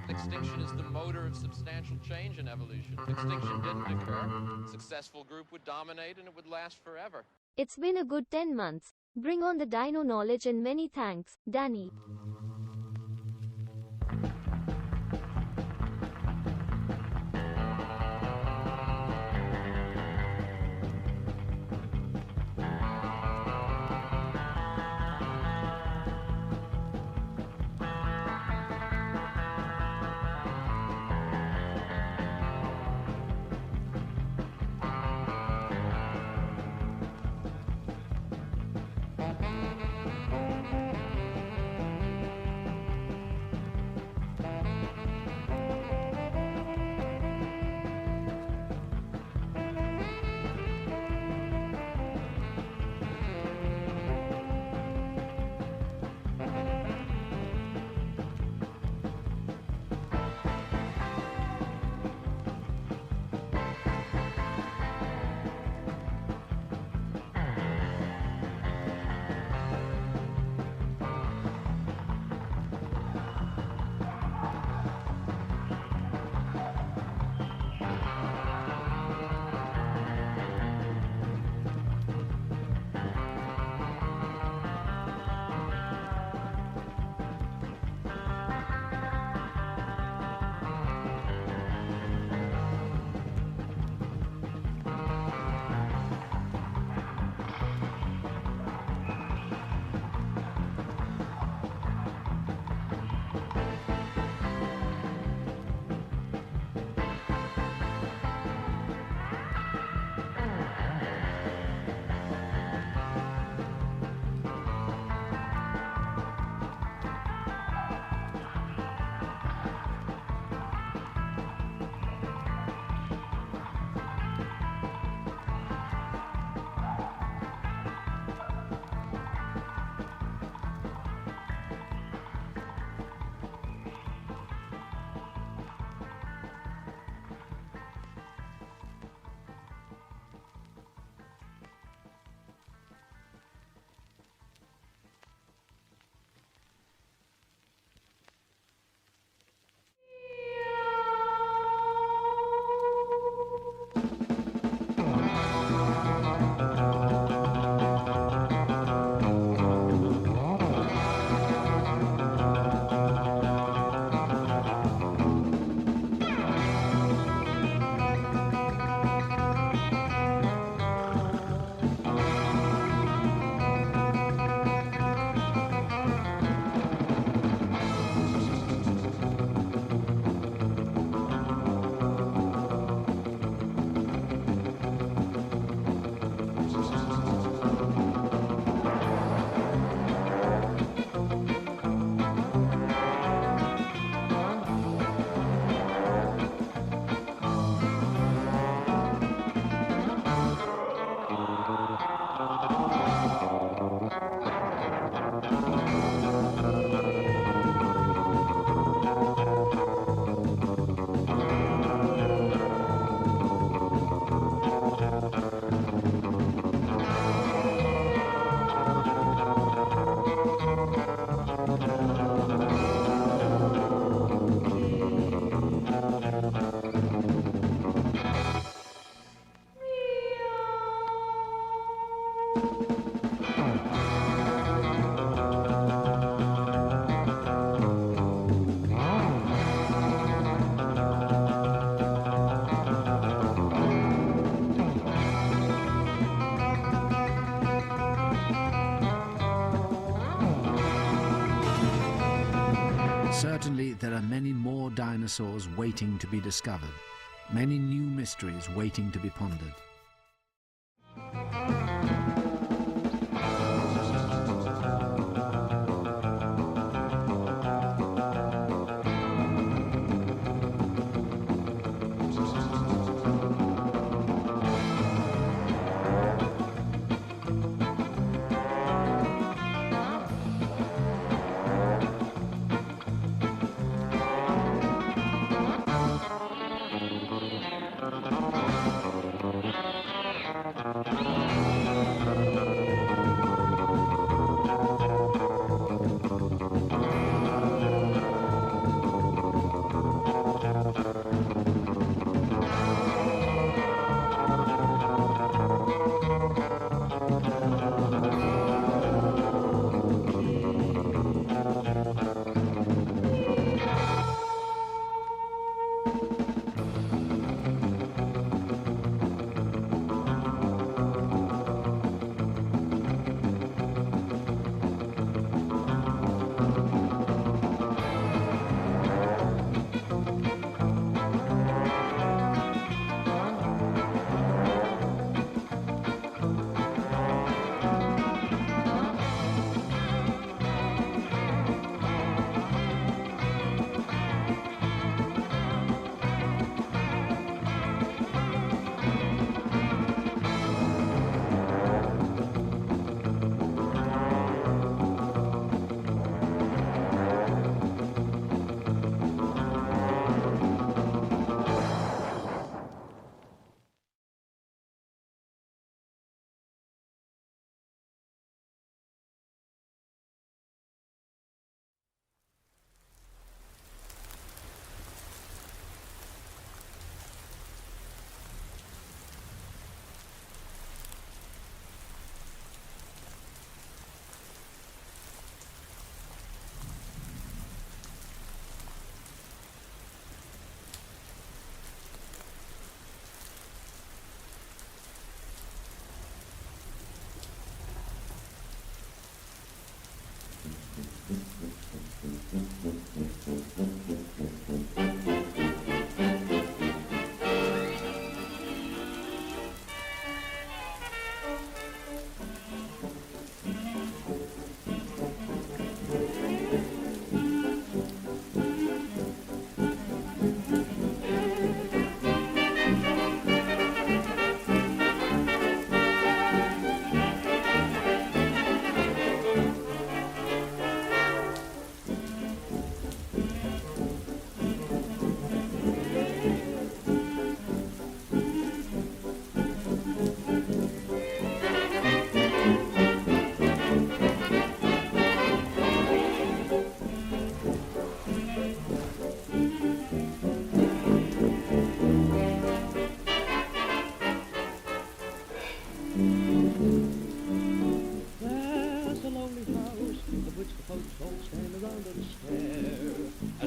Extinction is the motor of substantial change in evolution. If extinction didn't occur, a successful group would dominate and it would last forever. It's been a good 10 months. Bring on the dino knowledge and many thanks, Danny. Certainly, there are many more dinosaurs waiting to be discovered, many new mysteries waiting to be pondered.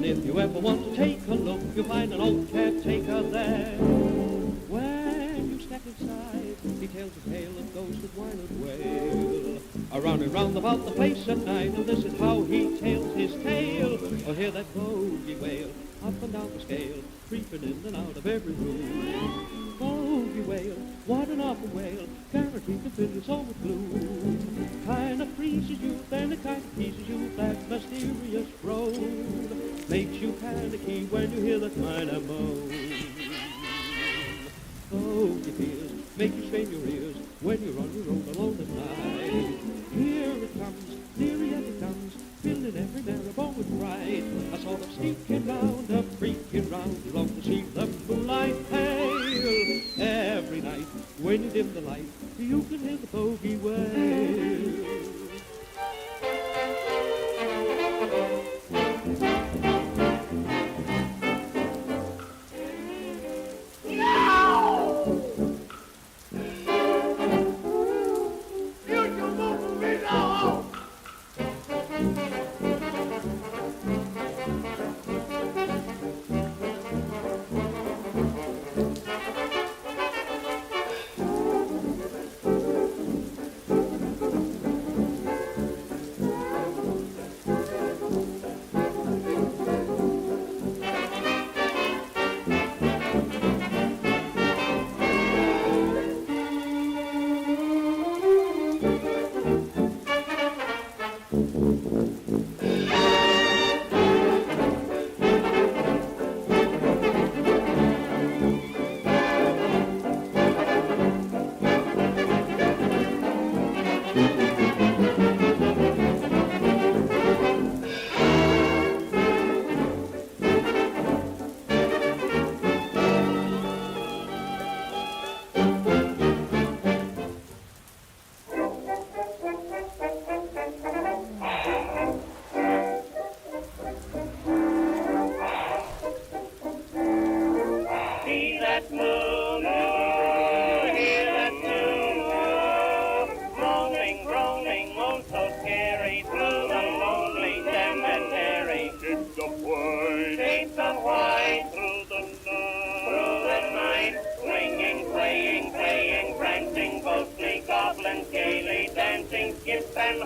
If you ever want to take a look, you'll find an old caretaker there. When you step inside, he tells a tale that goes with wine and wail. Around and round about the place at night, and this is how he tells his tale. Or hear that bogey wail, up and down the scale, creeping in and out of every room. Bogey wail, what an awful wail, guaranteed to fill your soul with gloom. Kind of freezes you, then it kind of teases you, that mysterious road. Makes you panicky when you hear that minor moan. Bogey fears make you strain your ears when you're on your own alone at night. Here it comes, near yet it comes, filling every marrow bone with fright. A sort of sneaking round, a freaking round, you long to see the moonlight pale. Every night, when you dim the light, you can hear the bogey wail.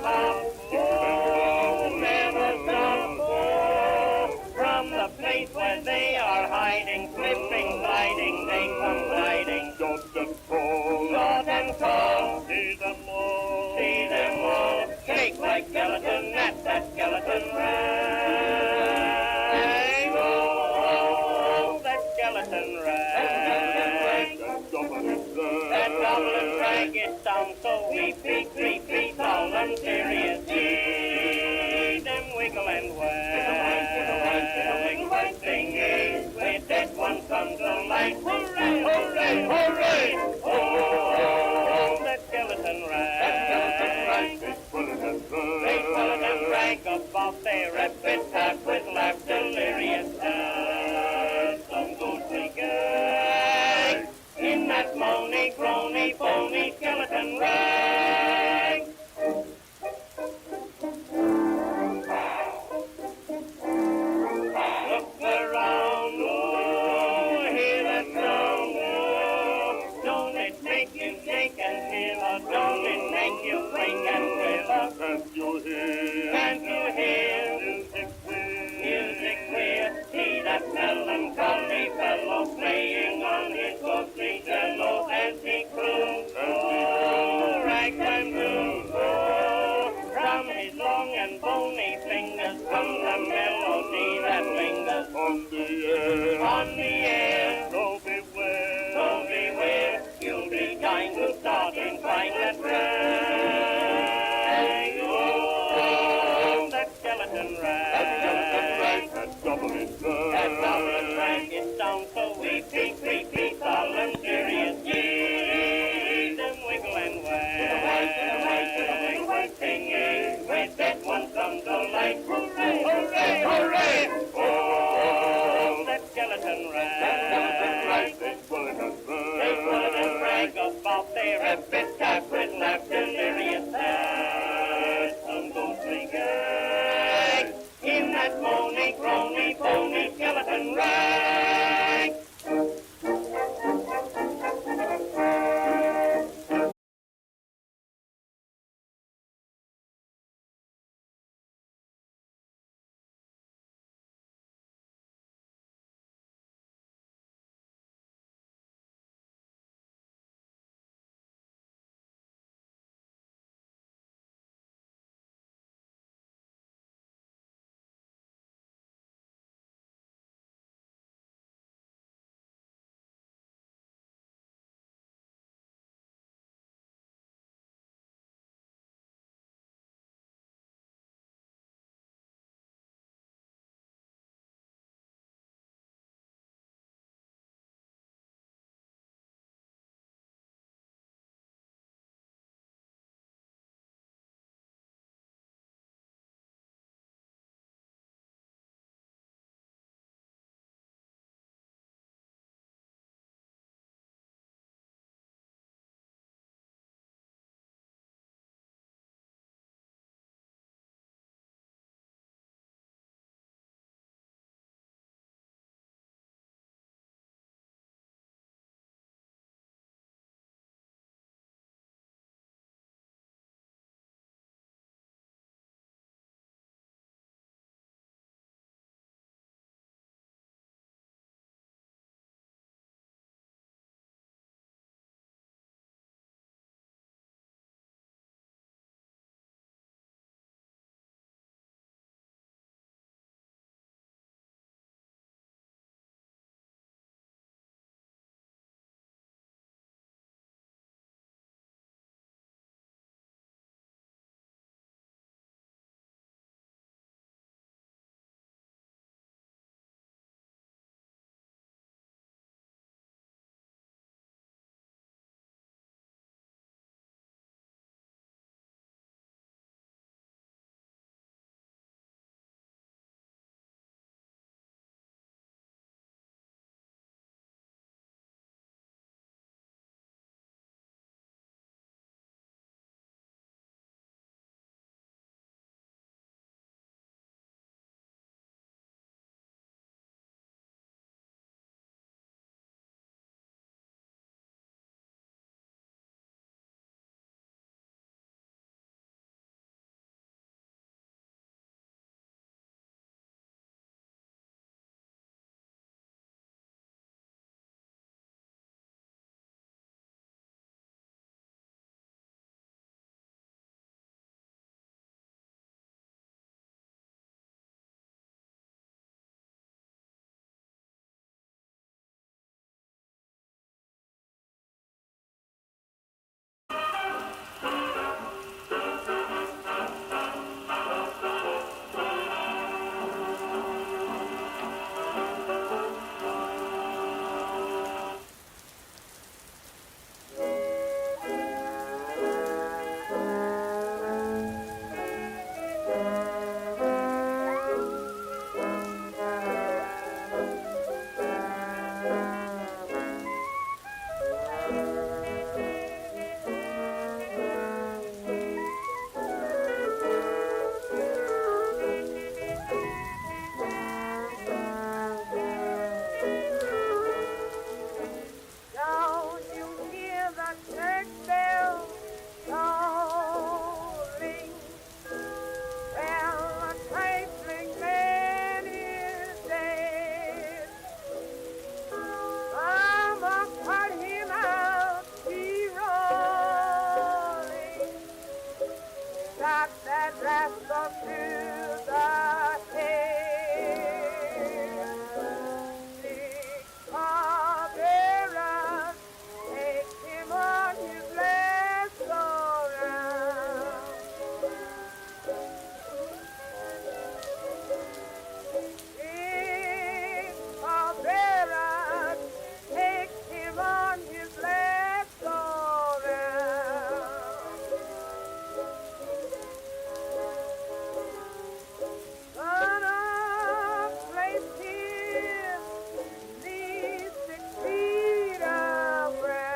hop. Oh, never stop. Oh, from the place where they are hiding, slipping, gliding, they come gliding. Short and tall, Short and tall, see them all. see them all. Shake like skeleton at that skeleton rag. Oh, that skeleton rag. That goblin rag, it sounds so weepy, creepy, solemn, serious. See them wiggle and wag. Singing, with that one comes the light. Hooray, hooray, hooray. Oh, that skeleton rag. They pull it and rag about their epitaph with laugh delirious. Some ghostly gag in that moany, groany, bony skeleton rag. Look around, oh, hear that sound, oh. Don't it make you shake and shiver? Don't it make you blink and quiver? Can't you hear? Can't you hear Music clear. music clear? See that melancholy fellow playing on his ghostly cello as he croons. Oh, ragtime blues. Oh, from his long and bony fingers comes a melody that lingers On the air. on the air. So beware. So beware, you'll be dying to start in crying that rag. Oh, that skeleton rag. That goblin rag. That goblin rag, it sounds so weepy, creepy, solemn, serious. See them wiggle and wag. Singing, with that one comes the light. Hooray, hooray, hooray. Oh, that skeleton rag. They pull it and They pull it and brag about their epitaph with laugh delirious. Some ghostly gag in that moany, groany, bony skeleton rag. straps up to the head. Six barbarous take him on his last go round. Six barbarous take him on his last go round. Gonna place him 6 feet of ground.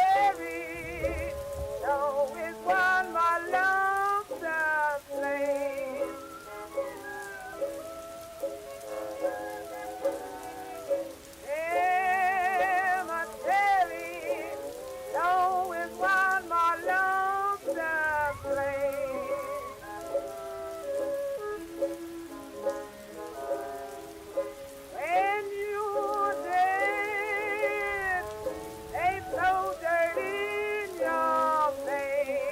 Cemetery, though is one my lonesome place. Cemetery, though is one my lonesome place. When you're dead, they throw dirt in your face.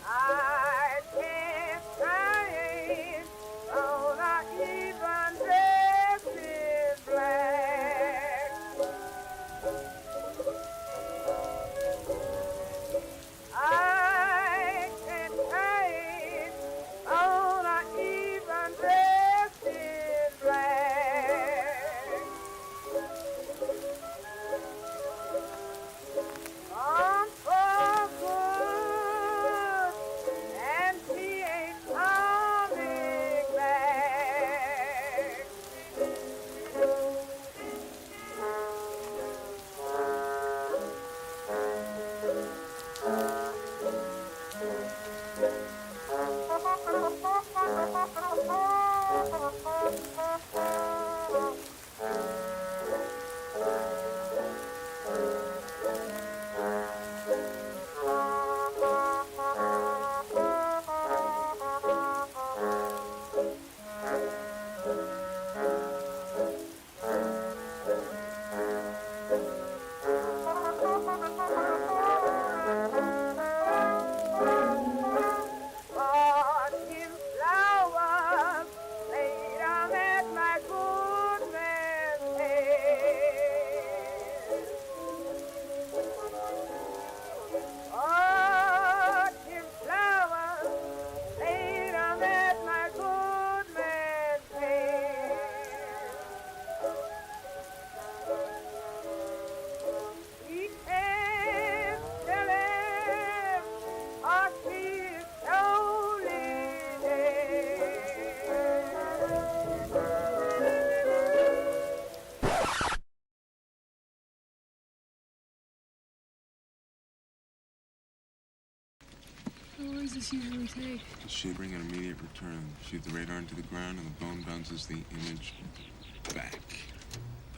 I can't stand on a even dressed in black. I can't stand on a even dressed in black. Gone for good, and he ain't coming back. Bought him flowers, laid 'em at my good man's head. Bought him flowers, laid 'em at my good man's head. He can't tell him, or she's totally dead. How long does this usually take? Shaping an immediate return. Shoot the radar into the ground and the bone bounces the image back.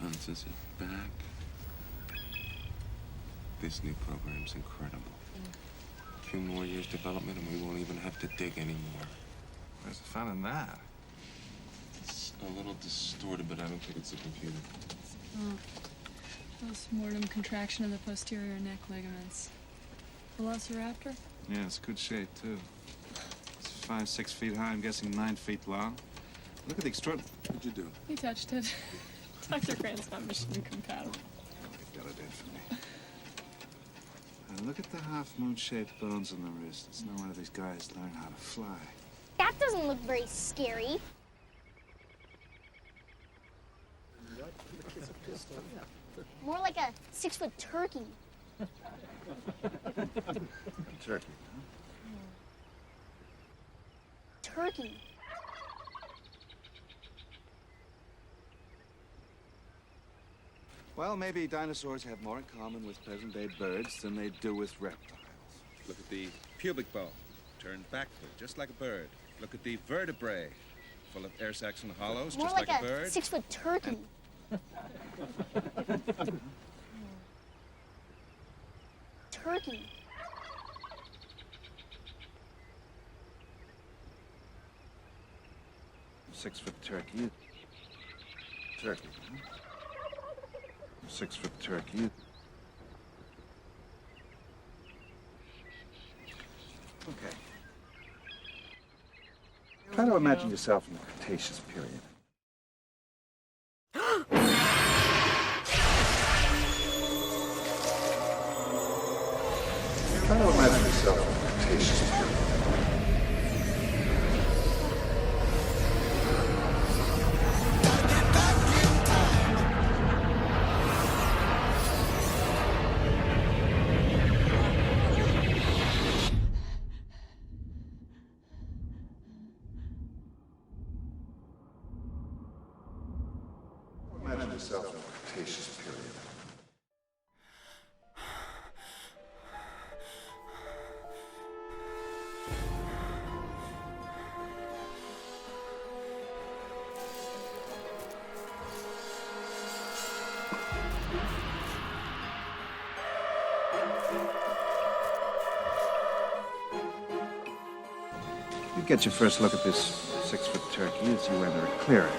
Bounces it back. This new program's incredible. A few more years development and we won't even have to dig anymore. Where's the fun in that? It's a little distorted, but I don't think it's the computer. Oh. Postmortem contraction of the posterior neck ligaments. Velociraptor? Yeah, it's good shape, too. It's 5, 6 feet high, I'm guessing 9 feet long. Look at the extraordinary... What'd you do? He touched it. Dr. Grant's not mission compatible. Got it in for me. And look at the half-moon-shaped bones on the wrist. It's no wonder these guys learn how to fly. That doesn't look very scary. More like a 6-foot turkey. Turkey, Turkey. Well, maybe dinosaurs have more in common with present-day birds than they do with reptiles. Look at the pubic bone, turned backward, just like a bird. Look at the vertebrae, full of air sacs and hollows, More just like like a bird. 6-foot turkey. Turkey. 6-foot turkey. Turkey. Huh? 6-foot turkey. Okay. Try to imagine yourself in the Cretaceous period. Try to imagine yourself in the Cretaceous period. Imagine yourself in the Cretaceous period. You get your first look at this 6-foot turkey as you enter a clearing.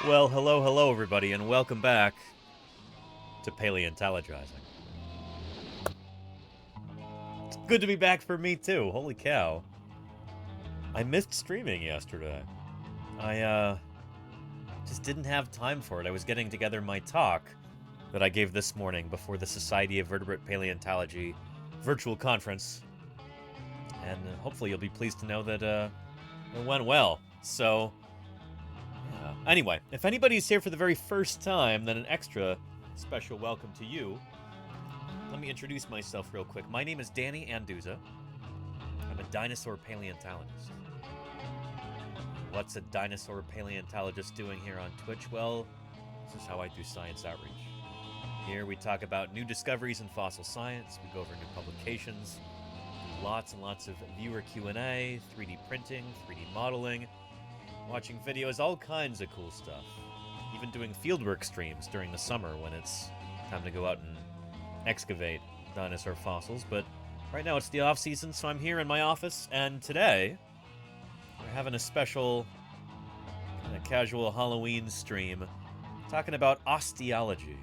Well, hello, everybody, and welcome back to Paleontologizing. It's good to be back for me, too. Holy cow. I missed streaming yesterday. I, just didn't have time for it. I was getting together my talk that I gave this morning before the Society of Vertebrate Paleontology virtual conference. And hopefully you'll be pleased to know that, it went well. So... Anyway, if anybody's here for the very first time, then an extra special welcome to you. Let me introduce myself real quick. My name is Danny Anduza. I'm a dinosaur paleontologist. What's a dinosaur paleontologist doing here on Twitch? Well, this is how I do science outreach. Here we talk about new discoveries in fossil science, we go over new publications, do lots and lots of viewer Q&A, 3D printing, 3D modeling, watching videos, all kinds of cool stuff. Even doing fieldwork streams during the summer when it's time to go out and excavate dinosaur fossils. But right now it's the off season, so I'm here in my office, and today we're having a special kind of casual Halloween stream talking about osteology,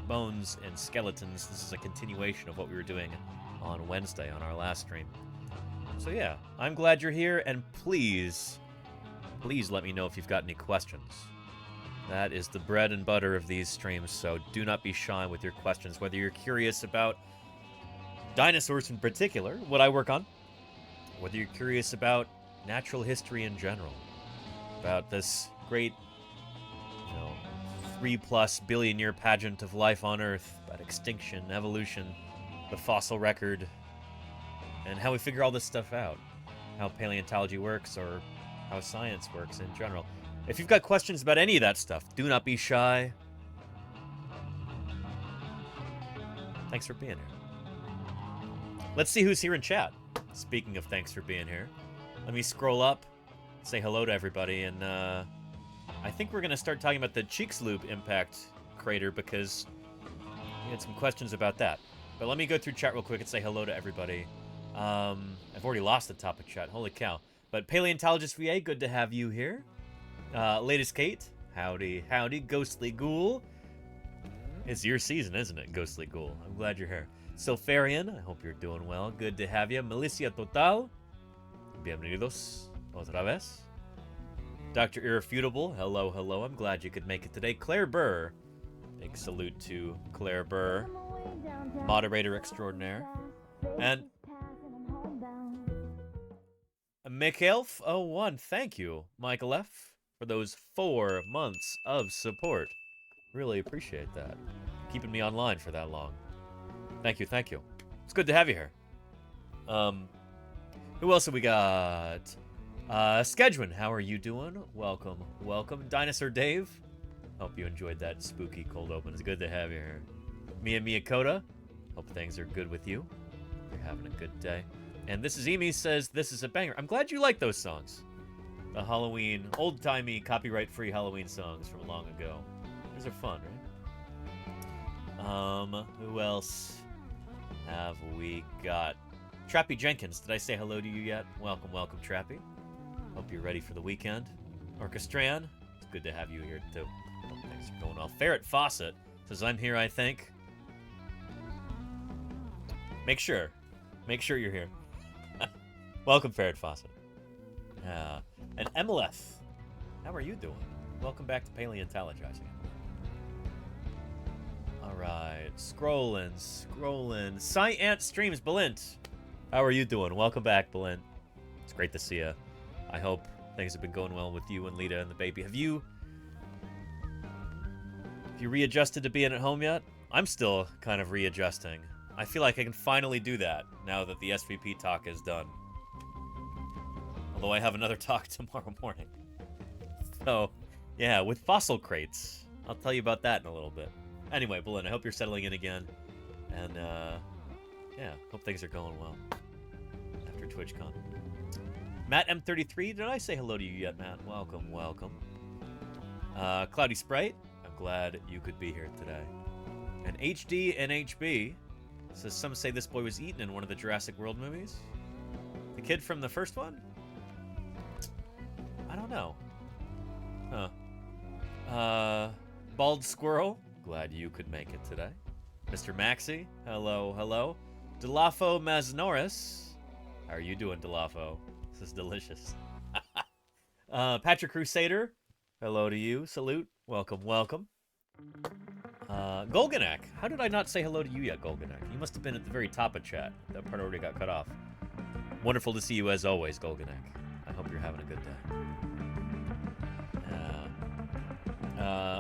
bones and skeletons. This is a continuation of what we were doing on Wednesday on our last stream. So yeah, I'm glad you're here, and please let me know if you've got any questions. That is the bread and butter of these streams, so do not be shy with your questions. Whether you're curious about dinosaurs in particular, what I work on, whether you're curious about natural history in general, about this great, 3+ billion year pageant of life on Earth, about extinction, evolution, the fossil record, and how we figure all this stuff out, how paleontology works, or how science works in general. If you've got questions about any of that stuff, do not be shy. Thanks for being here. Let's see who's here in chat. Speaking of thanks for being here, let me scroll up, say hello to everybody, and I think we're going to start talking about the Chicxulub impact crater because we had some questions about that. But let me go through chat real quick and say hello to everybody. I've already lost the topic chat. Holy cow. But Paleontologist VA, good to have you here. Latest Kate, howdy. Ghostly Ghoul. It's your season, isn't it, Ghostly Ghoul? I'm glad you're here. Sulfarian, I hope you're doing well. Good to have you. Milicia Total, bienvenidos otra vez. Dr. Irrefutable, hello. I'm glad you could make it today. Claire Burr, big salute to Claire Burr, moderator extraordinaire. And Mikhailf01, thank you, Michael F., for those 4 months of support. Really appreciate that. Keeping me online for that long. Thank you, thank you. It's good to have you here. Who else have we got? Skedgwin, how are you doing? Welcome, welcome. Dinosaur Dave, hope you enjoyed that spooky cold open. It's good to have you here. Mia Miyakota, hope things are good with you. You're having a good day. And This Is Emi says, this is a banger. I'm glad you like those songs. The Halloween, old-timey, copyright-free Halloween songs from long ago. Those are fun, right? Who else have we got? Trappy Jenkins, did I say hello to you yet? Welcome, welcome, Trappy. Hope you're ready for the weekend. Orchestran, it's good to have you here, too. Hope things are going well. Ferret Fawcett says, I'm here, I think. Make sure you're here. Welcome, Ferret Fawcett. And Emeleth, how are you doing? Welcome back to Paleontologizing. Alright, scrolling. Ant Streams, Belint. How are you doing? Welcome back, Belint. It's great to see you. I hope things have been going well with you and Lita and the baby. Have you readjusted to being at home yet? I'm still kind of readjusting. I feel like I can finally do that now that the SVP talk is done. Although I have another talk tomorrow morning. So, yeah, with fossil crates. I'll tell you about that in a little bit. Anyway, Belin, I hope you're settling in again. And, yeah, hope things are going well after TwitchCon. Matt M33, did I say hello to you yet, Matt? Welcome, welcome. Cloudy Sprite, I'm glad you could be here today. And HD NHB says, some say this boy was eaten in one of the Jurassic World movies. The kid from the first one? I don't know. Huh. Bald Squirrel, glad you could make it today. Mr. Maxi, hello, hello. Delafo Maznoris, how are you doing, Delafo? This is delicious. Patrick Crusader, hello to you. Salute. Welcome, welcome. Golganak, how did I not say hello to you yet, Golganak? You must have been at the very top of chat. That part already got cut off. Wonderful to see you as always, Golganak. I hope you're having a good day.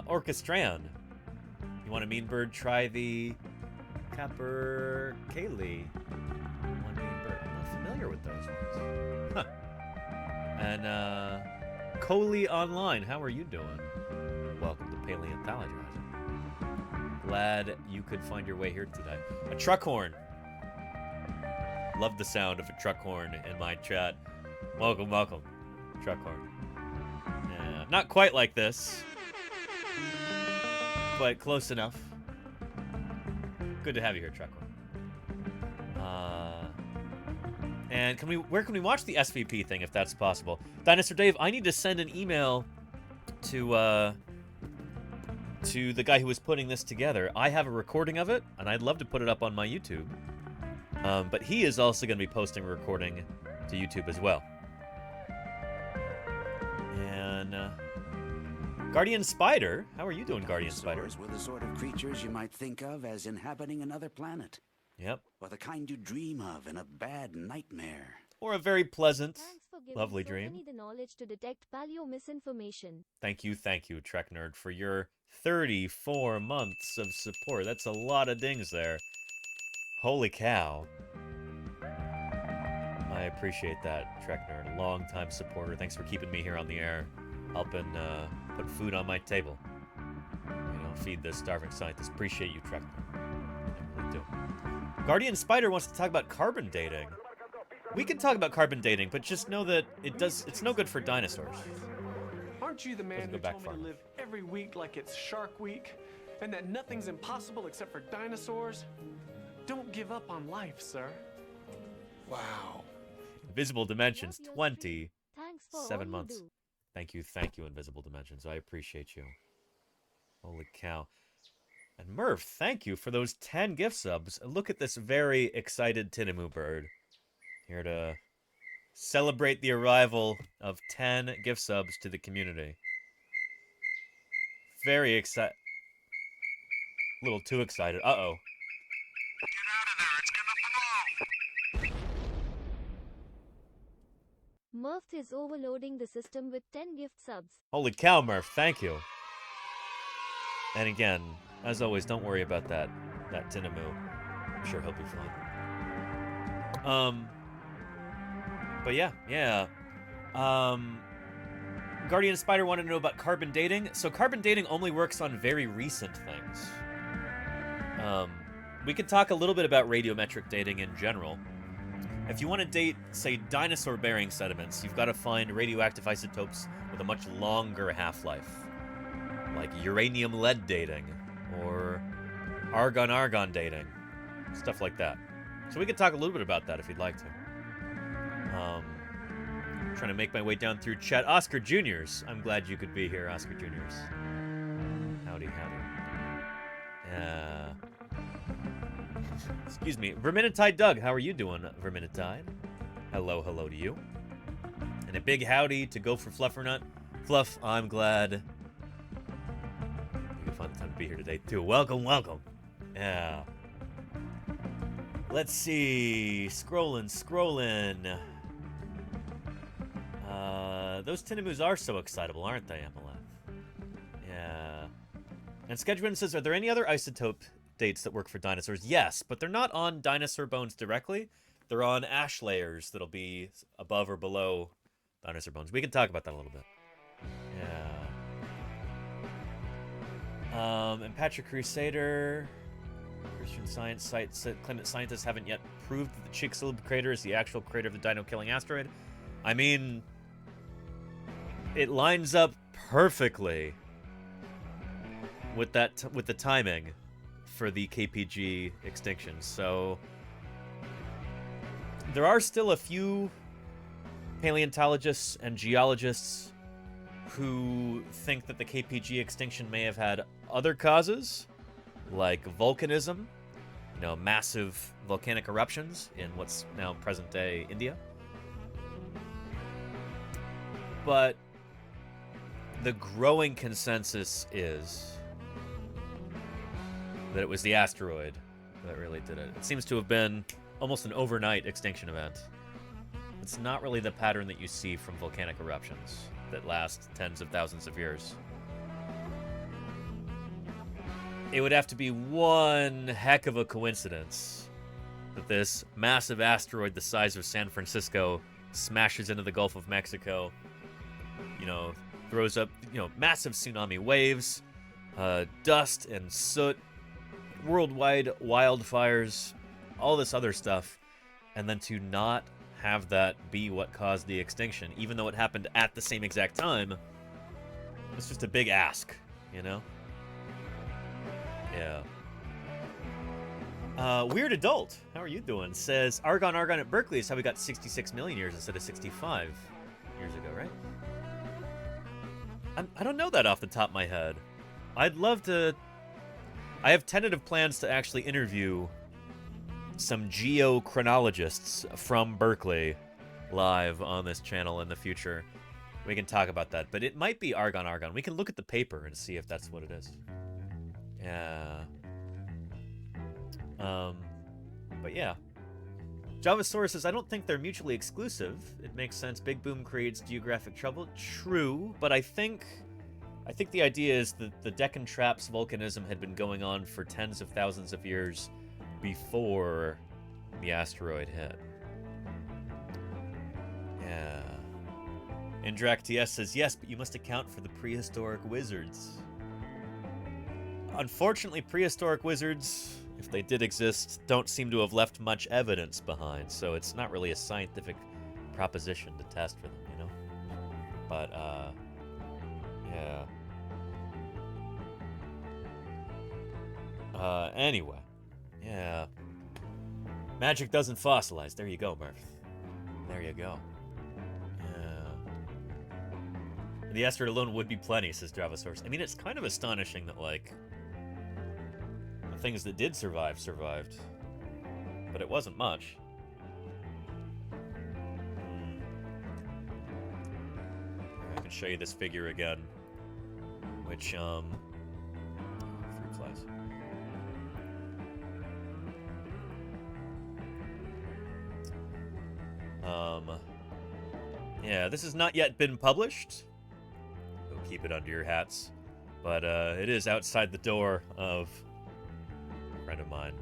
Orchestran, you want a mean bird? Try the Capercaillie. One mean bird. I'm not familiar with those ones. Huh. And Coley Online, how are you doing? Welcome to Paleontologizing. Glad you could find your way here today. A truck horn. Love the sound of a truck horn in my chat. Welcome, welcome. Truck horn. Yeah, not quite like this, but close enough. Good to have you here, truck horn. And where can we watch the SVP thing if that's possible? Dinosaur Dave, I need to send an email to the guy who was putting this together. I have a recording of it, and I'd love to put it up on my YouTube. But he is also going to be posting a recording to YouTube as well. And Guardian Spider, how are you doing, Guardian Spider? Dinosaurs were the sort of creatures you might think of as inhabiting another planet. Yep. Or the kind you dream of in a bad nightmare. Or a very pleasant, Thanks for giving lovely so dream. many the knowledge to detect paleo misinformation. Thank you, Trek Nerd, for your 34 months of support. That's a lot of dings there. Holy cow. I appreciate that, Trek Nerd. Long-time supporter. Thanks for keeping me here on the air, helping put food on my table. You know, feed the starving scientists. Appreciate you, Trek Nerd. I really do. Guardian Spider wants to talk about carbon dating. We can talk about carbon dating, but just know that it's no good for dinosaurs. Aren't you the man who told me to live every week like it's Shark Week, and that nothing's impossible except for dinosaurs? Don't give up on life, sir. Wow. Invisible Dimensions, 27 all months. Thank you, Invisible Dimensions. I appreciate you. Holy cow. And Murph, thank you for those 10 gift subs. Look at this very excited Tinamu bird. Here to celebrate the arrival of 10 gift subs to the community. Very excited. A little too excited. Uh-oh. Murph is overloading the system with 10 gift subs. Holy cow, Murph. Thank you. And again, as always, don't worry about that Tinamou. I'm sure he'll be fine. But yeah. Guardian Spider wanted to know about carbon dating. So carbon dating only works on very recent things. We could talk a little bit about radiometric dating in general. If you want to date, say, dinosaur-bearing sediments, you've got to find radioactive isotopes with a much longer half-life, like uranium-lead dating, or argon-argon dating, stuff like that. So we could talk a little bit about that if you'd like to. Trying to make my way down through chat. Oscar Juniors. I'm glad you could be here, Oscar Juniors. Howdy. Excuse me. Verminitide Doug, how are you doing, Verminitide? Hello to you. And a big howdy to Go for Fluffernut. Fluff, I'm glad you can find the time to be here today, too. Welcome. Yeah. Let's see. Scrolling. Those Tinamous are so excitable, aren't they, Emeleth? Yeah. And Skedgwin says, are there any other isotope dates that work for dinosaurs? Yes, but they're not on dinosaur bones directly. They're on ash layers that'll be above or below dinosaur bones. We can talk about that a little bit. Yeah. And Patrick Crusader, Christian Science sites claim that scientists haven't yet proved that the Chicxulub crater is the actual crater of the dino-killing asteroid. I mean, it lines up perfectly with the timing for the KPG extinction. So there are still a few paleontologists and geologists who think that the KPG extinction may have had other causes, like volcanism, massive volcanic eruptions in what's now present-day India. But the growing consensus is that it was the asteroid that really did it. It seems to have been almost an overnight extinction event. It's not really the pattern that you see from volcanic eruptions that last tens of thousands of years. It would have to be one heck of a coincidence that this massive asteroid the size of San Francisco smashes into the Gulf of Mexico, throws up, massive tsunami waves, dust and soot, worldwide wildfires, all this other stuff, and then to not have that be what caused the extinction, even though it happened at the same exact time, it's just a big ask, Yeah. Weird Adult, how are you doing? Says, Argon at Berkeley is how we got 66 million years instead of 65 years ago, right? I don't know that off the top of my head. I'd love to... I have tentative plans to actually interview some geochronologists from Berkeley live on this channel in the future. We can talk about that, but it might be Argon. We can look at the paper and see if that's what it is. Yeah. But yeah. Javasaurus says, I don't think they're mutually exclusive. It makes sense. Big Boom creates geographic trouble. True, but I think the idea is that the Deccan Traps volcanism had been going on for tens of thousands of years before the asteroid hit. Yeah. Indrak TS says, yes, but you must account for the prehistoric wizards. Unfortunately, prehistoric wizards, if they did exist, don't seem to have left much evidence behind, so it's not really a scientific proposition to test for them, But, yeah. Anyway. Yeah. Magic doesn't fossilize. There you go, Murph. There you go. Yeah. The asteroid alone would be plenty, says Dravosaurus. I mean, it's kind of astonishing that, the things that did survive survived. But it wasn't much. I can show you this figure again. Which, fruit flies. Yeah, this has not yet been published. We'll keep it under your hats. But it is outside the door of a friend of mine,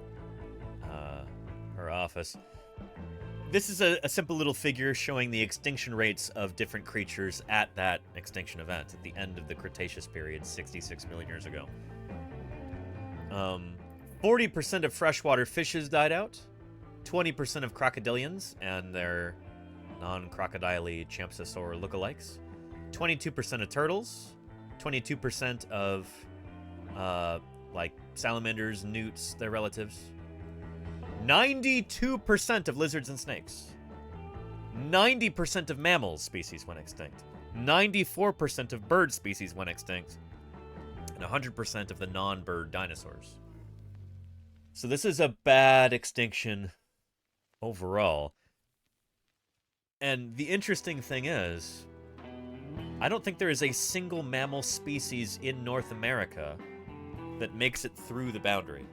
her office. This is a simple little figure showing the extinction rates of different creatures at that extinction event at the end of the Cretaceous period, 66 million years ago. 40% of freshwater fishes died out, 20% of crocodilians and their non-crocodile champsosaur lookalikes, 22% of turtles, 22% of like salamanders, newts, their relatives, 92% of lizards and snakes, 90% of mammal species went extinct, 94% of bird species went extinct, and 100% of the non-bird dinosaurs. So this is a bad extinction overall. And the interesting thing is, I don't think there is a single mammal species in North America that makes it through the boundary.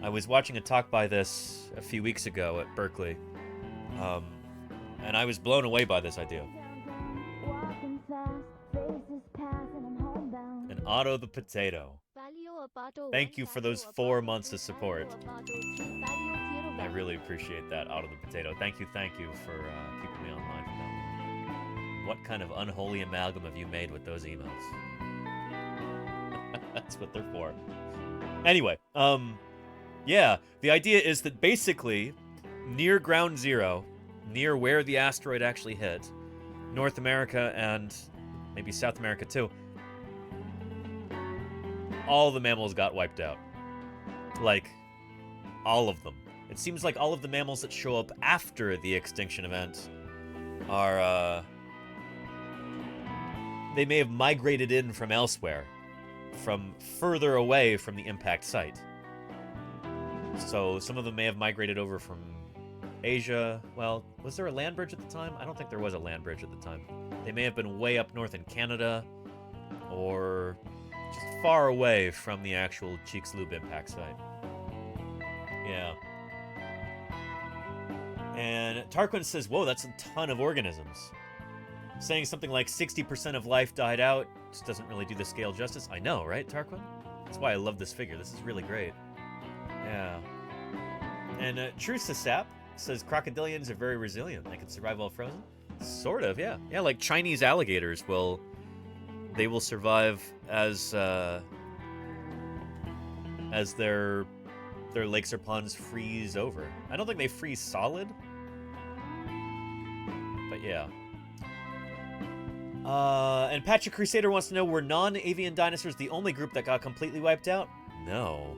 I was watching a talk by this a few weeks ago at Berkeley, and I was blown away by this idea. And Otto the Potato. Thank you for those 4 months of support. I really appreciate that, Otto the Potato. Thank you for keeping me online for that. What kind of unholy amalgam have you made with those emails? That's what they're for. Anyway, yeah, the idea is that basically, near ground zero, near where the asteroid actually hit, North America and maybe South America too, all the mammals got wiped out. Like, all of them. It seems like all of the mammals that show up after the extinction event are, they may have migrated in from elsewhere, from further away from the impact site. So some of them may have migrated over from Asia. Well, was there a land bridge at the time? I don't think there was a land bridge at the time. They may have been way up north in Canada, or just far away from the actual Chicxulub impact site. Yeah. And Tarquin says, whoa, that's a ton of organisms. Saying something like 60% of life died out just doesn't really do the scale justice. I know, right, Tarquin? That's why I love this figure. This is really great. Yeah. And Trusasap says crocodilians are very resilient. They can survive while frozen. Sort of, yeah. Yeah, like Chinese alligators will survive as their lakes or ponds freeze over. I don't think they freeze solid, but yeah. And Patrick Crusader wants to know, were non-avian dinosaurs the only group that got completely wiped out? No.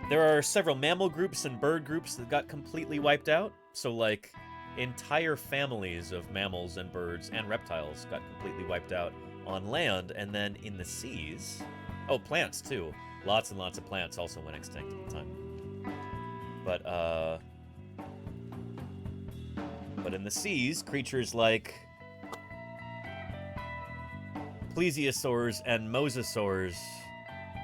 There are several mammal groups and bird groups that got completely wiped out. So, like, entire families of mammals and birds and reptiles got completely wiped out on land, and then in the seas. Oh, plants, too. Lots and lots of plants also went extinct at the time. But in the seas, creatures like plesiosaurs and mosasaurs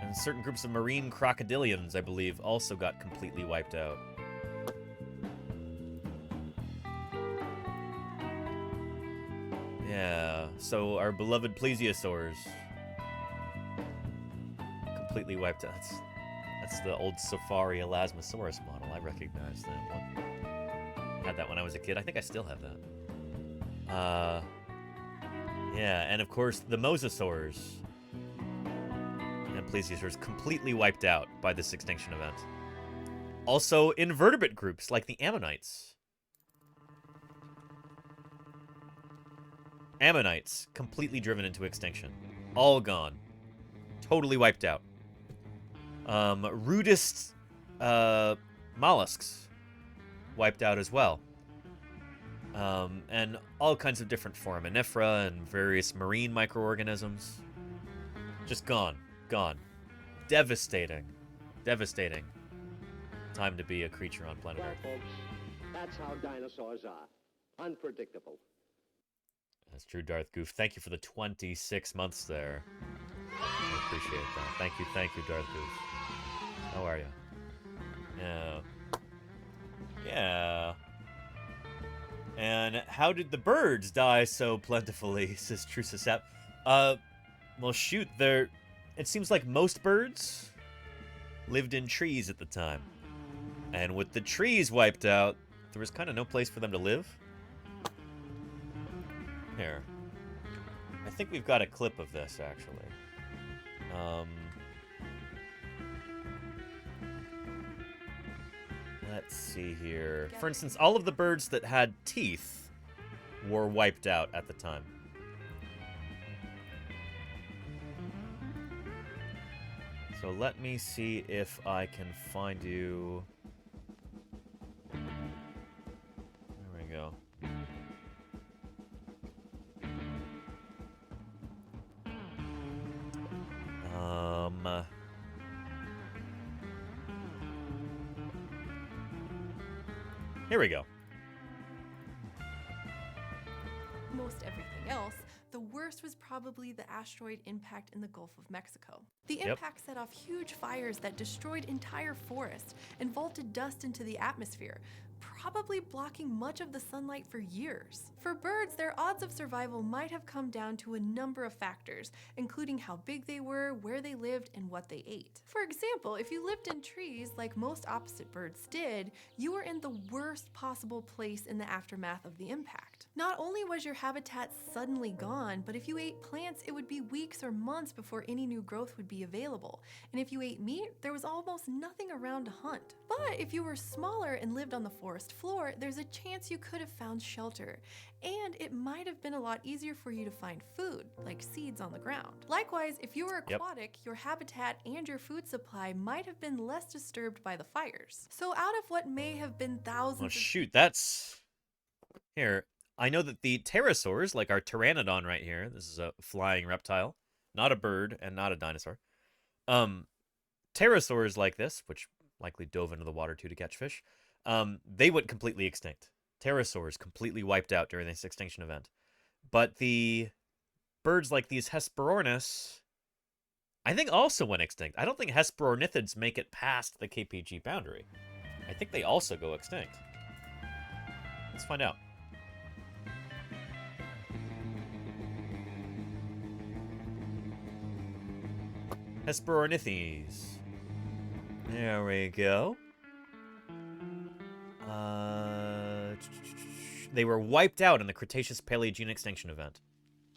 and certain groups of marine crocodilians, I believe, also got completely wiped out. Yeah, so our beloved plesiosaurs completely wiped out. That's the old Safari Elasmosaurus model. I recognize that one. Had that when I was a kid. I think I still have that. Yeah, and of course the mosasaurs and plesiosaurs completely wiped out by this extinction event. Also, invertebrate groups like the ammonites. Ammonites completely driven into extinction. All gone. Totally wiped out. Rudist mollusks wiped out as well. And all kinds of different foraminifera and various marine microorganisms. Just gone. Gone. Devastating. Devastating. Time to be a creature on planet Earth. Folks, that's how dinosaurs are. Unpredictable. That's true, Darth Goof. Thank you for the 26 months there. I appreciate that. Thank you, Darth Goof. How are you? Yeah. Yeah. And how did the birds die so plentifully, says Trusasap. Well, shoot, it seems like most birds lived in trees at the time. And with the trees wiped out, there was kind of no place for them to live. Here. I think we've got a clip of this, actually. Let's see here. For instance, all of the birds that had teeth were wiped out at the time. So let me see if I can find you... There we go. Here we go. Most everything else, the worst was probably the asteroid impact in the Gulf of Mexico. The impact set off huge fires that destroyed entire forests and vaulted dust into the atmosphere, probably blocking much of the sunlight for years. For birds, their odds of survival might have come down to a number of factors, including how big they were, where they lived, and what they ate. For example, if you lived in trees like most opposite birds did, you were in the worst possible place in the aftermath of the impact. Not only was your habitat suddenly gone, but if you ate plants, it would be weeks or months before any new growth would be available. And if you ate meat, there was almost nothing around to hunt. But if you were smaller and lived on the forest floor, there's a chance you could have found shelter. And it might have been a lot easier for you to find food, like seeds on the ground. Likewise, if you were aquatic, your habitat and your food supply might have been less disturbed by the fires. So out of what may have been thousands of... shoot, that's... Here, I know that the pterosaurs, like our pteranodon right here, this is a flying reptile, not a bird and not a dinosaur. Pterosaurs like this, which likely dove into the water too to catch fish, they went completely extinct. Pterosaurs completely wiped out during this extinction event. But the birds like these Hesperornis, I think also went extinct. I don't think Hesperornithids make it past the KPG boundary. I think they also go extinct. Let's find out. Hesperornithes. There we go. They were wiped out in the Cretaceous-Paleogene extinction event,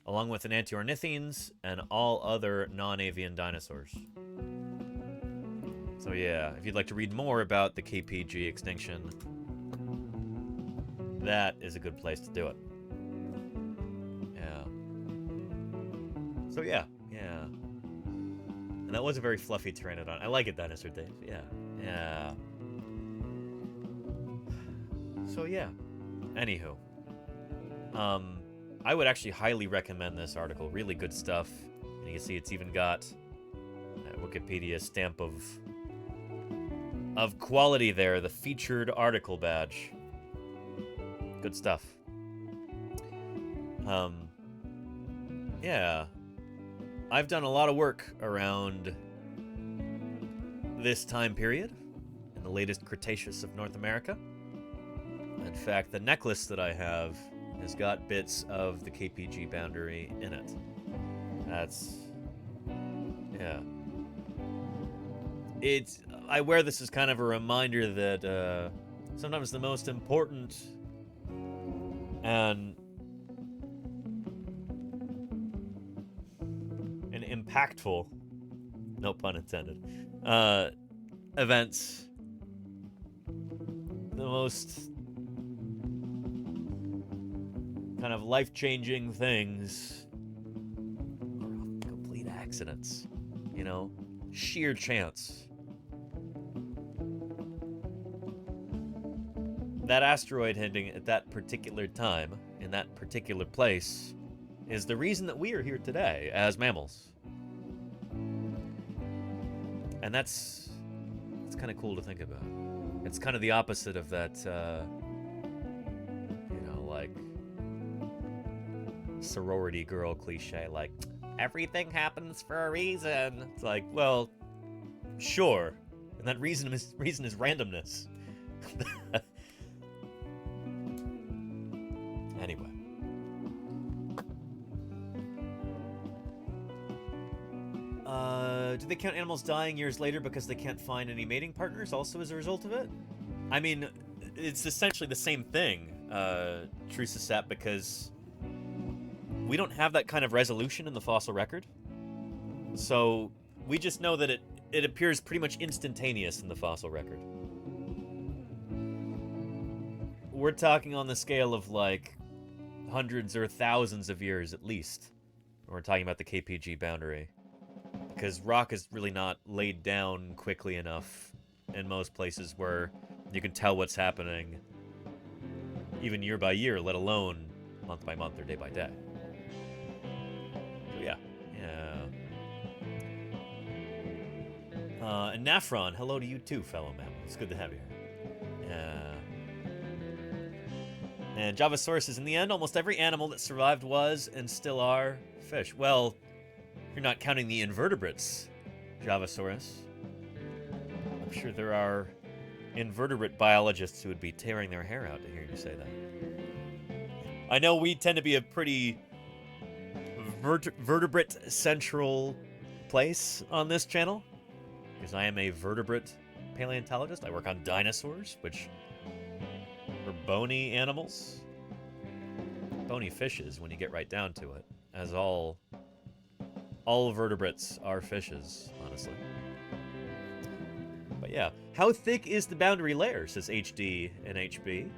along with Enantiornithines and all other non-avian dinosaurs. So yeah, if you'd like to read more about the KPG extinction, that is a good place to do it. Yeah. So yeah. And that was a very fluffy pteranodon. I like it, Dinosaur Dave. Yeah. So yeah. Anywho. I would actually highly recommend this article. Really good stuff. And you can see it's even got a Wikipedia stamp of quality there. The featured article badge. Good stuff. Yeah. I've done a lot of work around this time period in the latest Cretaceous of North America. In fact, the necklace that I have has got bits of the KPG boundary in it. That's... yeah. I wear this as kind of a reminder that sometimes the most important and impactful, no pun intended, events, the most kind of life-changing things are complete accidents, you know, sheer chance. That asteroid hitting at that particular time, in that particular place, is the reason that we are here today as mammals. And that's kind of cool to think about. It's kind of the opposite of that, you know, like, sorority girl cliche, like, everything happens for a reason. It's like, well, sure. And that reason is randomness. Do they count animals dying years later because they can't find any mating partners also as a result of it? I mean, it's essentially the same thing, Trusisat, because we don't have that kind of resolution in the fossil record. So we just know that it appears pretty much instantaneous in the fossil record. We're talking on the scale of like hundreds or thousands of years at least when we're talking about the KPG boundary. Because rock is really not laid down quickly enough in most places where you can tell what's happening even year by year, let alone month by month or day by day. So yeah. And Nafron, hello to you too, fellow man. It's good to have you here. And Javasaurus is, in the end, almost every animal that survived was, and still are, fish. Well, you're not counting the invertebrates, Javasaurus. I'm sure there are invertebrate biologists who would be tearing their hair out to hear you say that. I know we tend to be a pretty vertebrate central place on this channel, because I am a vertebrate paleontologist. I work on dinosaurs, which are bony animals. Bony fishes, when you get right down to it. As all vertebrates are fishes, honestly. But yeah, how thick is the boundary layer, says HD and HB.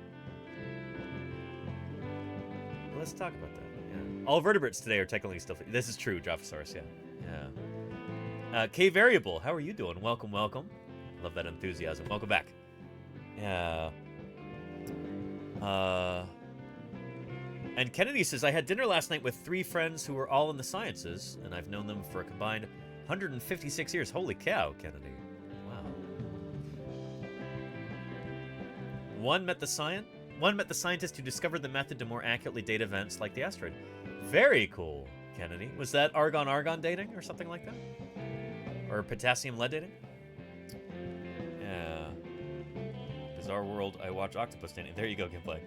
Let's talk about that. Yeah. All vertebrates today are technically still... This is true, Jophosaurus, yeah. K Variable, how are you doing? Welcome, welcome. Love that enthusiasm. Welcome back. Yeah. And Kennedy says, I had dinner last night with 3 friends who were all in the sciences, and I've known them for a combined 156 years. Holy cow, Kennedy. Wow. One met the scientist who discovered the method to more accurately date events like the asteroid. Very cool, Kennedy. Was that argon-argon dating or something like that? Or potassium-lead dating? Yeah. Bizarre World, I watch octopus dating. There you go, gameplay.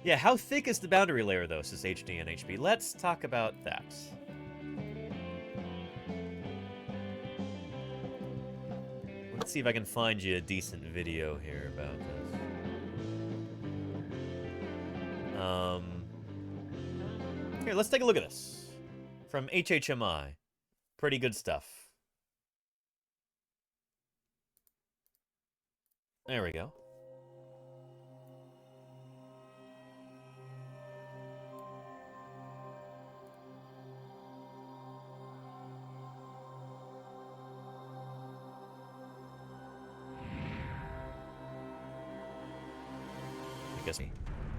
Yeah, how thick is the boundary layer, though, says HD and HB. Let's talk about that. Let's see if I can find you a decent video here about this. Here, let's take a look at this. From HHMI. Pretty good stuff. There we go.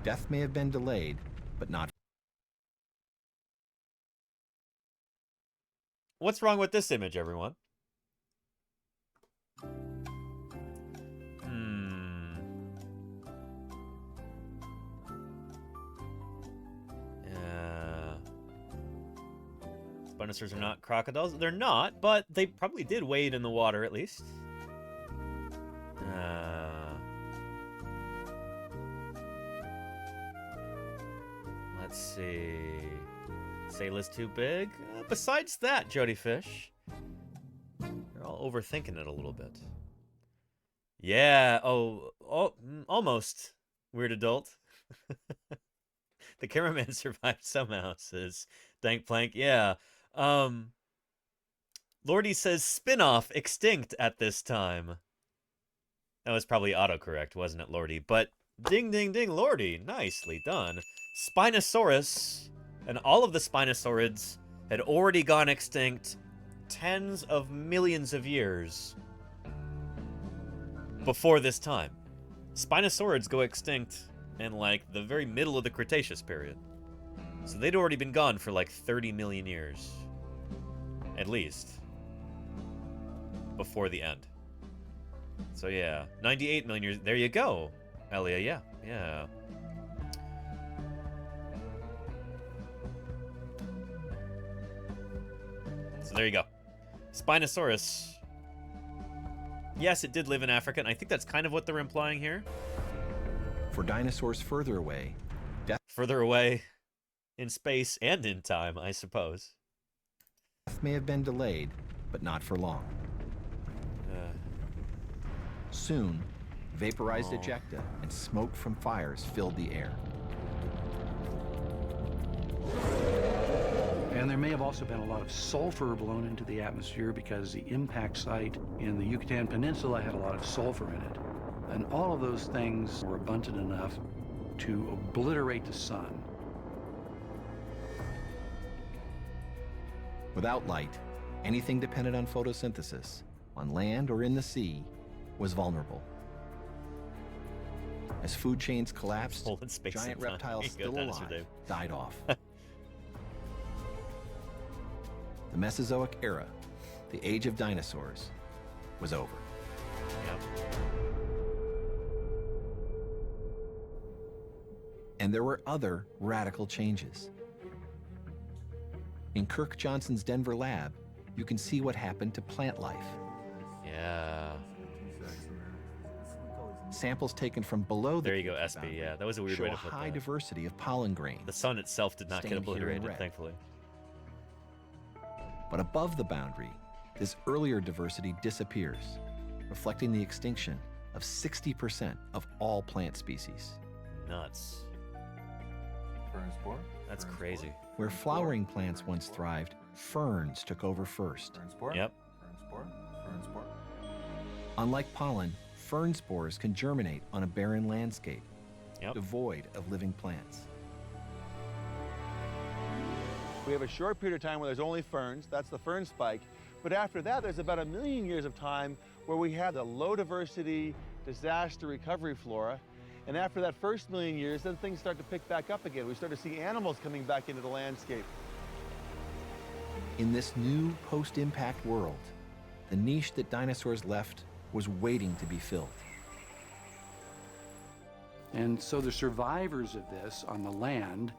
Death may have been delayed, but not. What's wrong with this image, everyone? Spinosaurs are not crocodiles. They're not, but they probably did wade in the water at least. Let's see. Sayla's too big. Besides that, Jody Fish, you're all overthinking it a little bit. Yeah. Oh, almost. Weird adult. The cameraman survived somehow, says Dank Plank. Yeah. Lordy says spin-off extinct at this time. That was probably autocorrect, wasn't it, Lordy? But ding, ding, ding, Lordy. Nicely done. Spinosaurus and all of the Spinosaurids had already gone extinct tens of millions of years before this time. Spinosaurids go extinct in, like, the very middle of the Cretaceous period. So they'd already been gone for, like, 30 million years. At least. Before the end. So, yeah. 98 million years. There you go, Elia. Yeah. Yeah. So there you go. Spinosaurus. Yes, it did live in Africa, and I think that's kind of what they're implying here. For dinosaurs further away, further away in space and in time, I suppose. death may have been delayed, but not for long. Soon, vaporized ejecta and smoke from fires filled the air. And there may have also been a lot of sulfur blown into the atmosphere because the impact site in the Yucatan Peninsula had a lot of sulfur in it. And all of those things were abundant enough to obliterate the sun. Without light, anything dependent on photosynthesis, on land or in the sea, was vulnerable. As food chains collapsed, giant reptiles still alive died off. The Mesozoic era, the age of dinosaurs, was over. And there were other radical changes. In Kirk Johnson's Denver lab, you can see what happened to plant life. Yeah. Samples taken from below the There you go, SB. Yeah, that was a weird way to put show a high that. diversity of pollen grains. The sun itself did not get stained here in obliterated, red. thankfully. But above the boundary, this earlier diversity disappears, reflecting the extinction of 60% of all plant species. Nuts. Fern spore? That's crazy. Where flowering plants once thrived, ferns took over first. Fern spore? Yep. Fern spore? Fern spore? Unlike pollen, fern spores can germinate on a barren landscape, devoid of living plants. We have a short period of time where there's only ferns, that's the fern spike, but after that there's about 1 million years of time where we have the low diversity disaster recovery flora, and after that first 1 million years then things start to pick back up again. We start to see animals coming back into the landscape. In this new post-impact world, the niche that dinosaurs left was waiting to be filled. And so the survivors of this on the land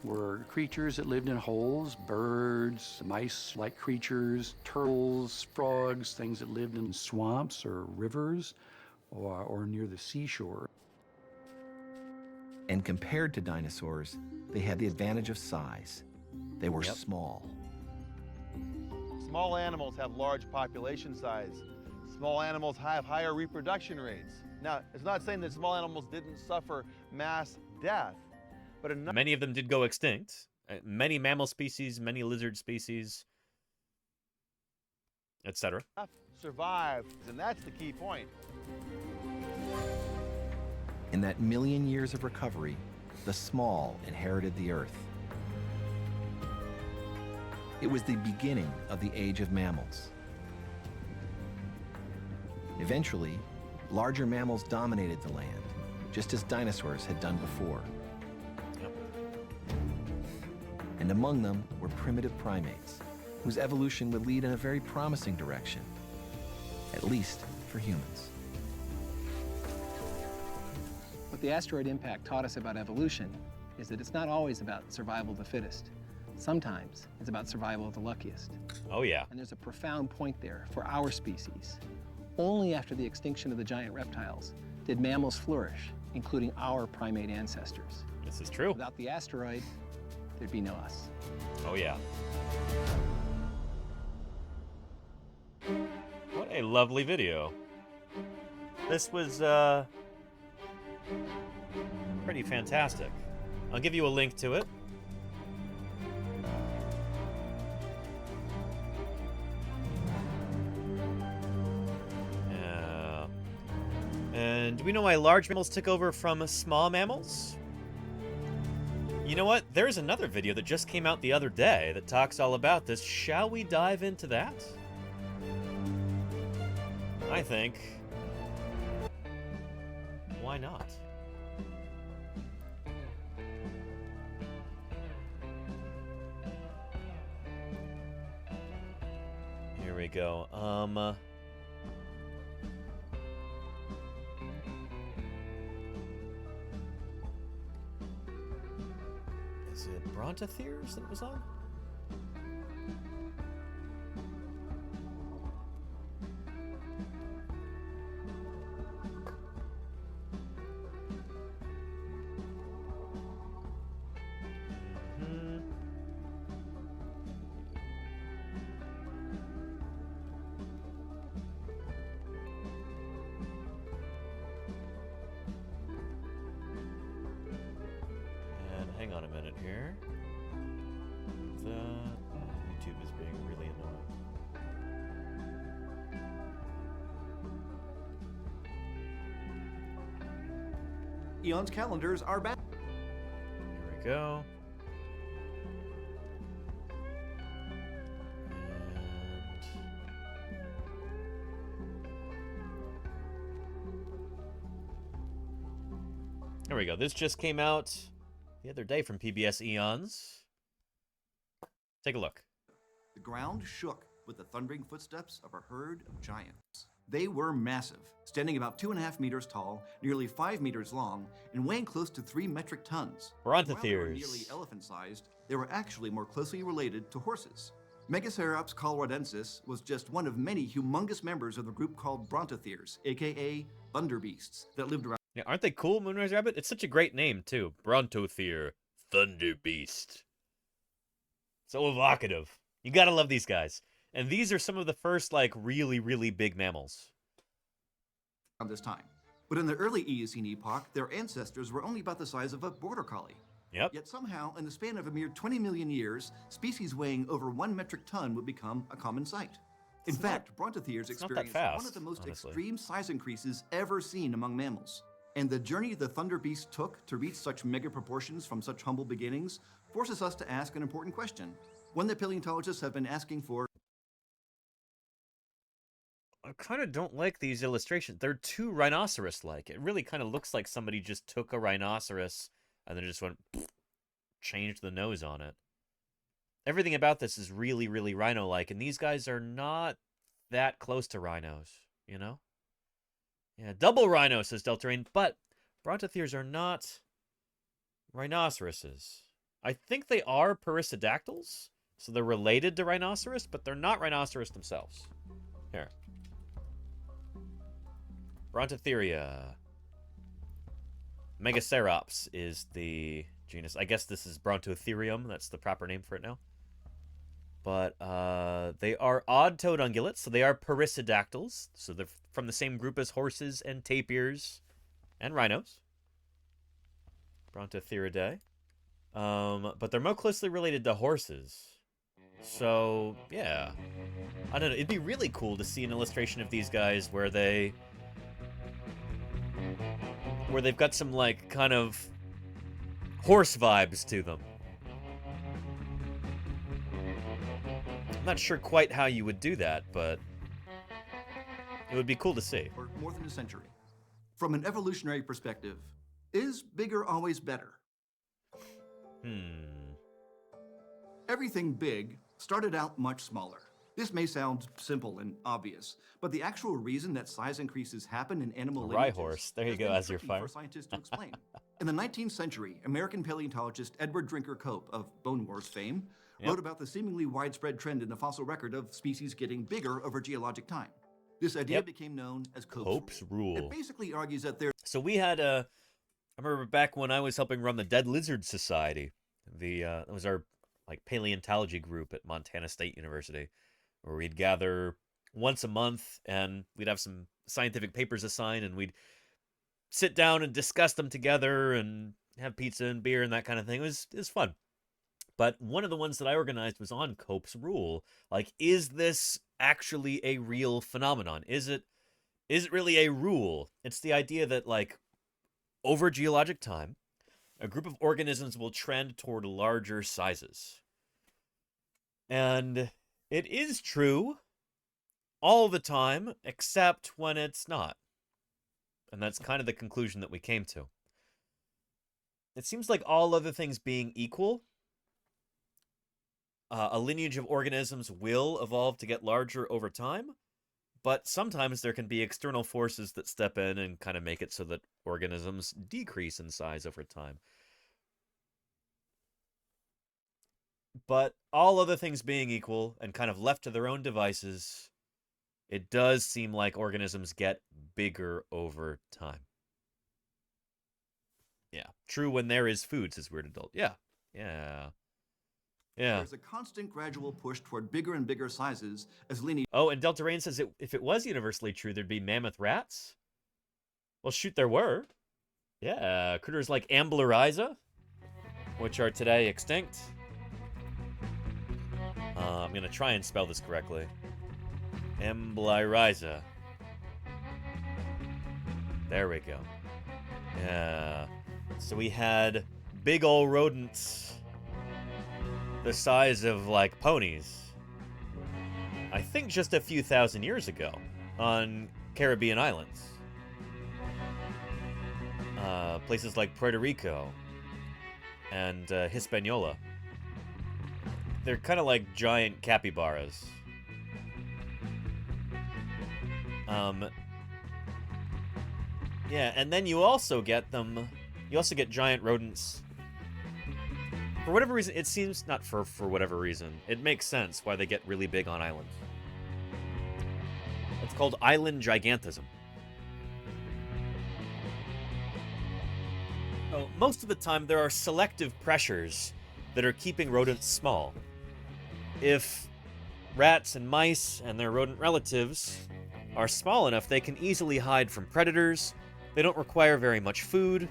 were creatures that lived in holes, birds, mice-like creatures, turtles, frogs, things that lived in swamps or rivers or near the seashore. And compared to dinosaurs, they had the advantage of size. They were small. Small animals have large population size. Small animals have higher reproduction rates. Now, it's not saying that small animals didn't suffer mass death, but many of them did go extinct. Many mammal species, many lizard species, etc. survived, and that's the key point. In that 1 million years of recovery, the small inherited the earth. It was the beginning of the age of mammals. Eventually, larger mammals dominated the land, just as dinosaurs had done before. And among them were primitive primates, whose evolution would lead in a very promising direction, at least for humans. What the asteroid impact taught us about evolution is that it's not always about survival of the fittest. Sometimes it's about survival of the luckiest. Oh, yeah. And there's a profound point there for our species. Only after the extinction of the giant reptiles did mammals flourish, including our primate ancestors. This is true. Without the asteroid, there'd be no us. Oh, yeah. What a lovely video. This was, pretty fantastic. I'll give you a link to it. And do we know why large mammals took over from small mammals? You know what? There's another video that just came out the other day that talks all about this. Shall we dive into that? I think. Why not? Here we go. Is it Brontotheres that it was on? minute here. YouTube is being really annoying. Eon's calendars are back. Here we go. There we go. This just came out the other day from PBS Eons. Take a look. The ground shook with the thundering footsteps of a herd of giants. They were massive, standing about 2.5 meters tall, nearly 5 meters long, and weighing close to 3 metric tons. While they were nearly elephant-sized, they were actually more closely related to horses. Megacerops coloradensis was just one of many humongous members of the group called Brontotheres, aka Thunder Beasts, that lived around. Yeah, aren't they cool, Moonrise Rabbit? It's such a great name, too. Brontothere, Thunder Beast. So evocative. You gotta love these guys. And these are some of the first, like, really, really big mammals. Around this time. But in the early Eocene epoch, their ancestors were only about the size of a border collie. Yep. Yet somehow, in the span of a mere 20 million years, species weighing over 1 metric ton would become a common sight. In fact, Brontotheres experienced one of the most extreme size increases ever seen among mammals. And the journey the Thunder Beast took to reach such mega proportions from such humble beginnings forces us to ask an important question, one that paleontologists have been asking for. I kind of don't like these illustrations. They're too rhinoceros-like. It really kind of looks like somebody just took a rhinoceros and then just went, changed the nose on it. Everything about this is really, really rhino-like, and these guys are not that close to rhinos, you know? Yeah, double rhino, says Deltarain, but Brontotheres are not rhinoceroses. I think they are perissodactyls, so they're related to rhinoceros, but they're not rhinoceros themselves. Here. Brontotheria. Megacerops is the genus. I guess this is Brontotherium. That's the proper name for it now. But they are odd-toed ungulates, so they are perissodactyls. So they're from the same group as horses and tapirs and rhinos. Brontotheridae. But they're more closely related to horses. So, yeah. I don't know. It'd be really cool to see an illustration of these guys where they've got some, like, kind of horse vibes to them. I'm not sure quite how you would do that, but it would be cool to see. For more than a century. From an evolutionary perspective, is bigger always better? Everything big started out much smaller. This may sound simple and obvious, but the actual reason that size increases happen in animal lineages Rhyhorse. There you go, as your fire. for scientists to explain. In the 19th century, American paleontologist Edward Drinker Cope of Bone Wars fame wrote about the seemingly widespread trend in the fossil record of species getting bigger over geologic time. This idea became known as Cope's rule. It basically argues that there. So we had I remember back when I was helping run the Dead Lizard Society. It was our like paleontology group at Montana State University, where we'd gather once a month and we'd have some scientific papers assigned and we'd sit down and discuss them together and have pizza and beer and that kind of thing. It was fun. But one of the ones that I organized was on Cope's rule. Like, is this actually a real phenomenon? Is it really a rule? It's the idea that, like, over geologic time, a group of organisms will trend toward larger sizes. And it is true all the time, except when it's not. And that's kind of the conclusion that we came to. It seems like all other things being equal, a lineage of organisms will evolve to get larger over time, but sometimes there can be external forces that step in and kind of make it so that organisms decrease in size over time. But all other things being equal and kind of left to their own devices, it does seem like organisms get bigger over time. Yeah. True when there is food, says Weird Adult. Yeah. There's a constant gradual push toward bigger and bigger sizes as lineage. Oh, and Delta Rain says if it was universally true, there'd be mammoth rats. Well, shoot, there were. Yeah, critters like Amblyriza. which are today extinct. I'm going to try and spell this correctly. Emblyriza. There we go. Yeah. So we had big old rodents the size of, like, ponies. I think just a few thousand years ago on Caribbean islands. Places like Puerto Rico and Hispaniola. They're kind of like giant capybaras. Yeah, and then you also get them... You also get giant rodents. For whatever reason, it seems... Not for whatever reason. It makes sense why they get really big on islands. It's called island gigantism. So, most of the time, there are selective pressures that are keeping rodents small. If rats and mice and their rodent relatives are small enough, they can easily hide from predators. They don't require very much food.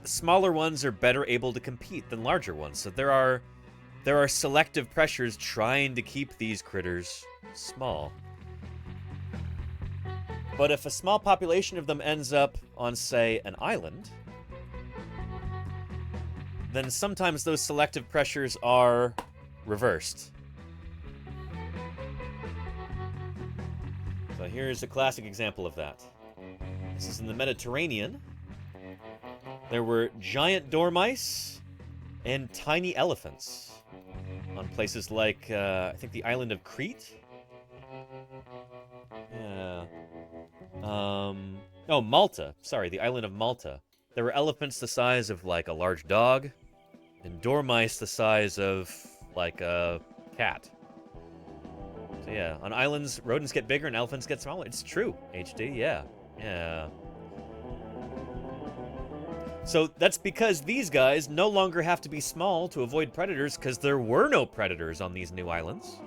Smaller ones are better able to compete than larger ones. So there are selective pressures trying to keep these critters small. But if a small population of them ends up on, say, an island, then sometimes those selective pressures are reversed. So here's a classic example of that. This is in the Mediterranean. There were giant dormice and tiny elephants on places like, I think the island of Crete? Yeah. Oh, Malta. Sorry, the island of Malta. There were elephants the size of, like, a large dog, and dormice the size of, like, a cat. So, yeah, on islands, rodents get bigger and elephants get smaller. It's true, HD, yeah. Yeah. So that's because these guys no longer have to be small to avoid predators, because there were no predators on these new islands.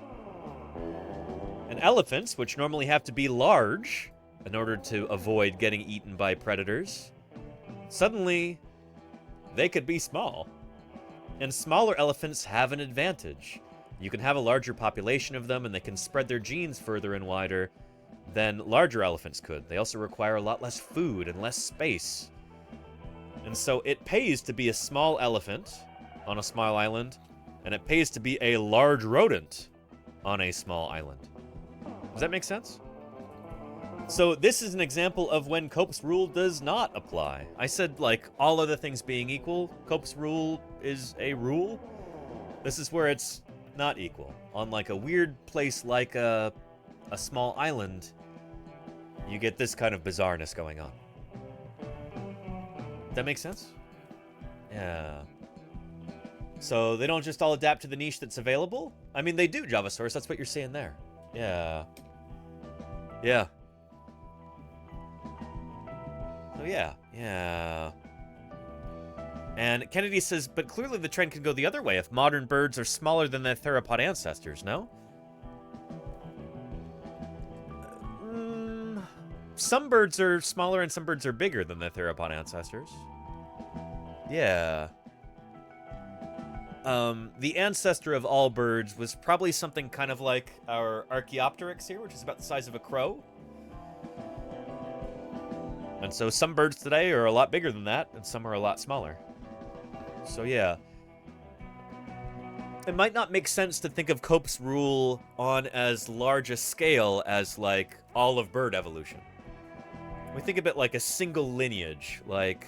And elephants, which normally have to be large in order to avoid getting eaten by predators, suddenly they could be small. And smaller elephants have an advantage. You can have a larger population of them, and they can spread their genes further and wider than larger elephants could. They also require a lot less food and less space. And so it pays to be a small elephant on a small island, and it pays to be a large rodent on a small island. Does that make sense? So this is an example of when Cope's rule does not apply. I said, like, all other things being equal, Cope's rule is a rule. This is where it's not equal. On, like, a weird place like a small island, you get this kind of bizarreness going on. That makes sense? Yeah. So they don't just all adapt to the niche that's available? I mean, they do, Javasaurus. That's what you're saying there. Yeah. Yeah. So yeah. Yeah. And Kennedy says, but clearly the trend can go the other way if modern birds are smaller than their theropod ancestors, no? Some birds are smaller and some birds are bigger than their theropod ancestors. Yeah. The ancestor of all birds was probably something kind of like our Archaeopteryx here, which is about the size of a crow. And so some birds today are a lot bigger than that, and some are a lot smaller. So yeah. It might not make sense to think of Cope's rule on as large a scale as, like, all of bird evolution. We think of it like a single lineage, like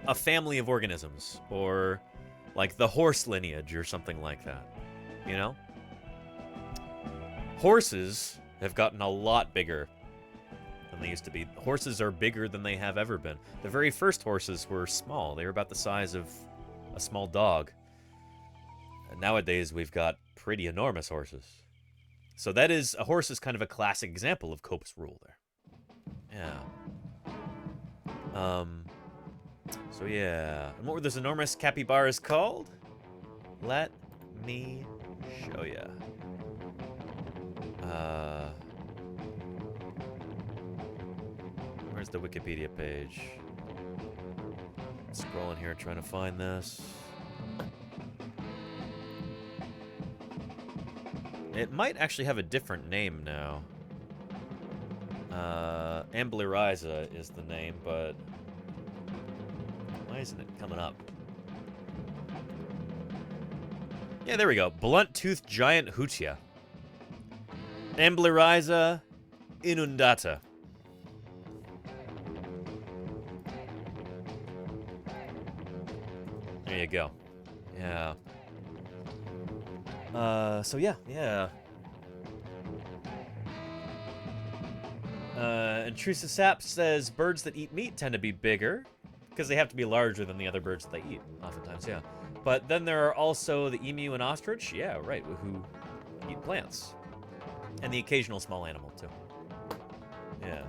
a family of organisms, or like the horse lineage or something like that, you know? Horses have gotten a lot bigger than they used to be. Horses are bigger than they have ever been. The very first horses were small. They were about the size of a small dog. And nowadays, we've got pretty enormous horses. So that is, a horse is kind of a classic example of Cope's rule there. Yeah. So yeah. And what were those enormous capybaras called? Let me show ya. Where's the Wikipedia page? Scrolling here, trying to find this. It might actually have a different name now. Amblyriza is the name, but why isn't it coming up? Yeah, there we go. Blunt-toothed giant hootia. Amblyriza inundata. There you go. Yeah. So yeah. Intrusive Sap says birds that eat meat tend to be bigger because they have to be larger than the other birds that they eat, oftentimes, yeah. But then there are also the emu and ostrich, yeah, right, who eat plants. And the occasional small animal, too. Yeah.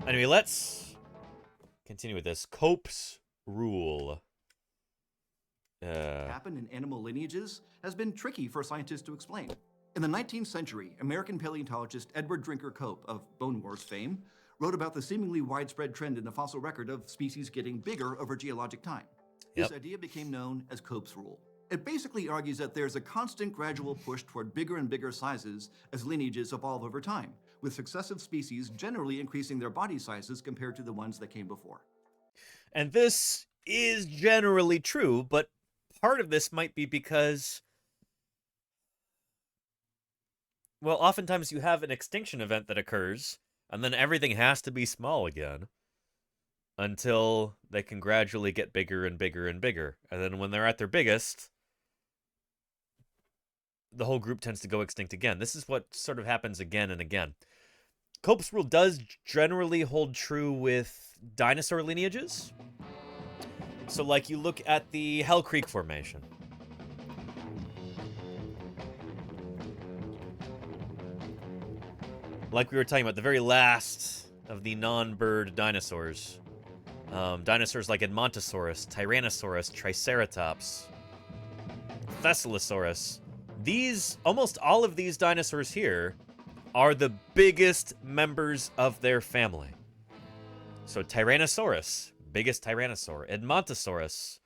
Anyway, let's continue with this. Cope's rule. Happen in animal lineages has been tricky for scientists to explain. In the 19th century, American paleontologist Edward Drinker Cope of Bone Wars fame wrote about the seemingly widespread trend in the fossil record of species getting bigger over geologic time. This idea became known as Cope's rule. It basically argues that there's a constant gradual push toward bigger and bigger sizes as lineages evolve over time, with successive species generally increasing their body sizes compared to the ones that came before. And this is generally true, but part of this might be because, well, oftentimes you have an extinction event that occurs, and then everything has to be small again until they can gradually get bigger and bigger and bigger. And then when they're at their biggest, the whole group tends to go extinct again. This is what sort of happens again and again. Cope's rule does generally hold true with dinosaur lineages. So, like, you look at the Hell Creek Formation. Like we were talking about, the very last of the non-bird dinosaurs. Dinosaurs like Edmontosaurus, Tyrannosaurus, Triceratops, Thescelosaurus. Almost all of these dinosaurs here are the biggest members of their family. So Tyrannosaurus, biggest tyrannosaur. Edmontosaurus,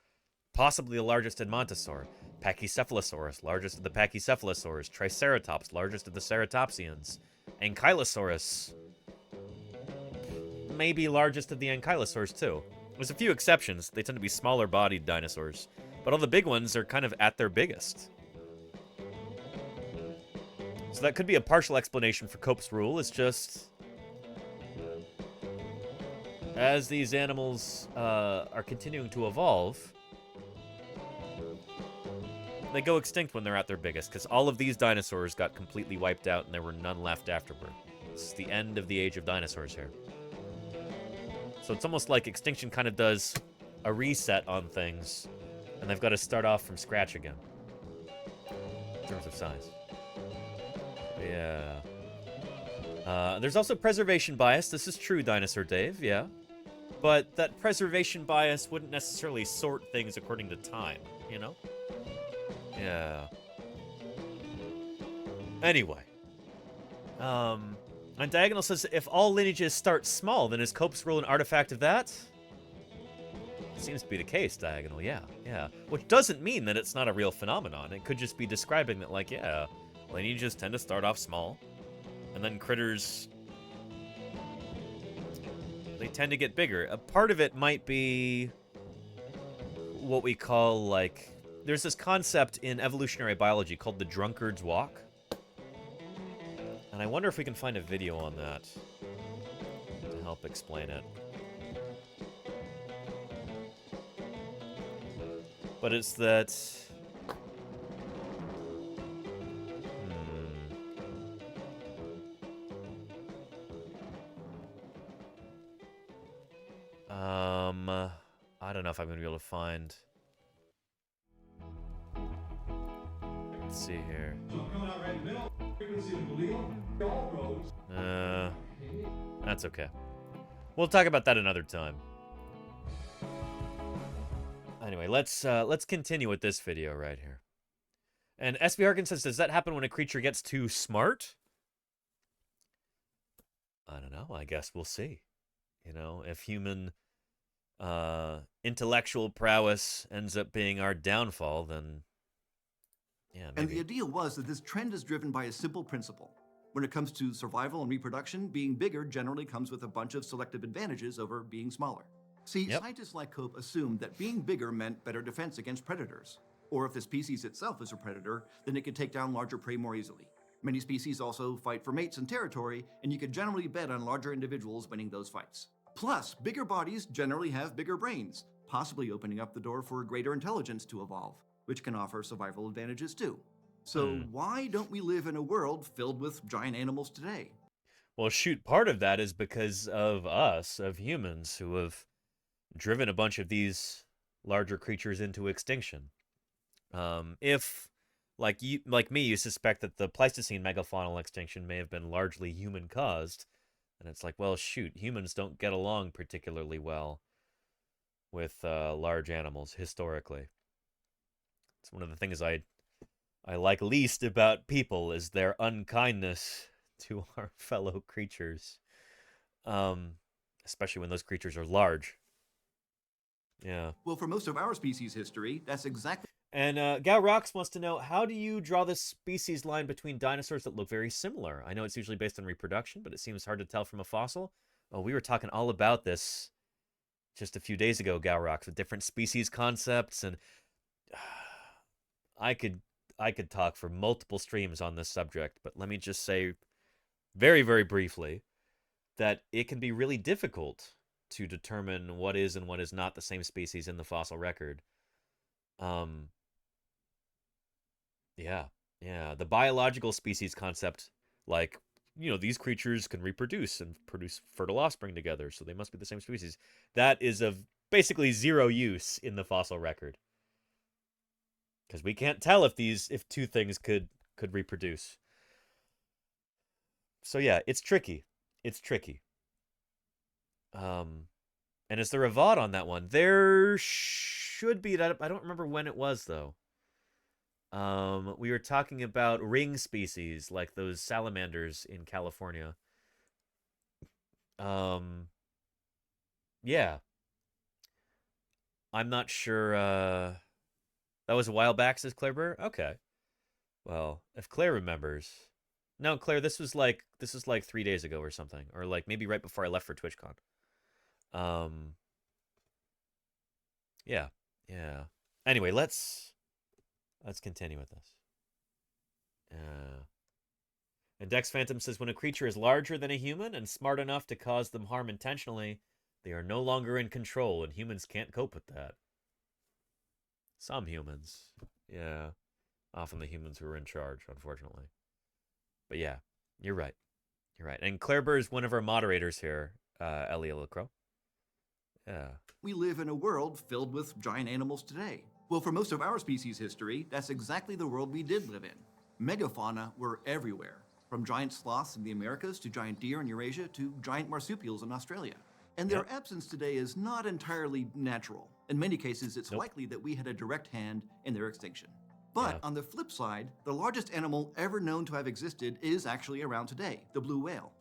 possibly the largest Edmontosaur. Pachycephalosaurus, largest of the Pachycephalosaurs. Triceratops, largest of the Ceratopsians. Ankylosaurus, maybe largest of the ankylosaurs too. There's a few exceptions. They tend to be smaller bodied dinosaurs, but all the big ones are kind of at their biggest. So that could be a partial explanation for Cope's rule. It's just, as these animals are continuing to evolve, they go extinct when they're at their biggest, because all of these dinosaurs got completely wiped out and there were none left afterward. This is the end of the age of dinosaurs here. So it's almost like extinction kind of does a reset on things, and they've got to start off from scratch again, in terms of size. Yeah. There's also preservation bias. This is true, Dinosaur Dave, yeah. But that preservation bias wouldn't necessarily sort things according to time, you know? Yeah. Anyway. And Diagonal says, if all lineages start small, then is Cope's rule an artifact of that? Seems to be the case, Diagonal, yeah. Which doesn't mean that it's not a real phenomenon. It could just be describing that, like, yeah, lineages tend to start off small, and then critters, they tend to get bigger. A part of it might be what we call, like, there's this concept in evolutionary biology called the drunkard's walk. And I wonder if we can find a video on that to help explain it. But it's that... I don't know if I'm going to be able to find... Let's see here. That's okay. We'll talk about that another time. Anyway, let's continue with this video right here. And SB Harkin says, does that happen when a creature gets too smart? I don't know. I guess we'll see. You know, if human intellectual prowess ends up being our downfall, then yeah, maybe. And the idea was that this trend is driven by a simple principle. When it comes to survival and reproduction, being bigger generally comes with a bunch of selective advantages over being smaller. See, scientists like Cope assumed that being bigger meant better defense against predators. Or if the species itself is a predator, then it could take down larger prey more easily. Many species also fight for mates and territory, and you could generally bet on larger individuals winning those fights. Plus, bigger bodies generally have bigger brains, possibly opening up the door for greater intelligence to evolve, which can offer survival advantages too. So why don't we live in a world filled with giant animals today? Well, shoot, part of that is because of us, of humans, who have driven a bunch of these larger creatures into extinction. If, like me, you suspect that the Pleistocene megafaunal extinction may have been largely human-caused, and it's like, well, shoot, humans don't get along particularly well with large animals historically. It's one of the things I like least about people is their unkindness to our fellow creatures, especially when those creatures are large. Yeah. Well, for most of our species history, that's exactly... And Gal Rocks wants to know, how do you draw the species line between dinosaurs that look very similar? I know it's usually based on reproduction, but it seems hard to tell from a fossil. Oh, we were talking all about this just a few days ago, Gal Rocks, with different species concepts, and I could talk for multiple streams on this subject, but let me just say very, very briefly that it can be really difficult to determine what is and what is not the same species in the fossil record. Yeah. The biological species concept, like, these creatures can reproduce and produce fertile offspring together, so they must be the same species. That is of basically zero use in the fossil record. Because we can't tell if two things could reproduce. So yeah, it's tricky. And is there a VOD on that one? There should be. I don't remember when it was, though. We were talking about ring species, like those salamanders in California. Yeah. I'm not sure, that was a while back, says Claire Burr? Okay. Well, if Claire remembers... No, Claire, this was like 3 days ago or something. Or like maybe right before I left for TwitchCon. Yeah. Anyway, let's continue with this. And Dex Phantom says, when a creature is larger than a human and smart enough to cause them harm intentionally, they are no longer in control, and humans can't cope with that. Some humans. Yeah. Often the humans who are in charge, unfortunately. But yeah, you're right. And Claire Burr is one of our moderators here, Elia LaCroix. Yeah. We live in a world filled with giant animals today. Well, for most of our species history, that's exactly the world we did live in. Megafauna were everywhere, from giant sloths in the Americas to giant deer in Eurasia to giant marsupials in Australia. And their absence today is not entirely natural. In many cases, it's likely that we had a direct hand in their extinction. But on the flip side, the largest animal ever known to have existed is actually around today, the blue whale.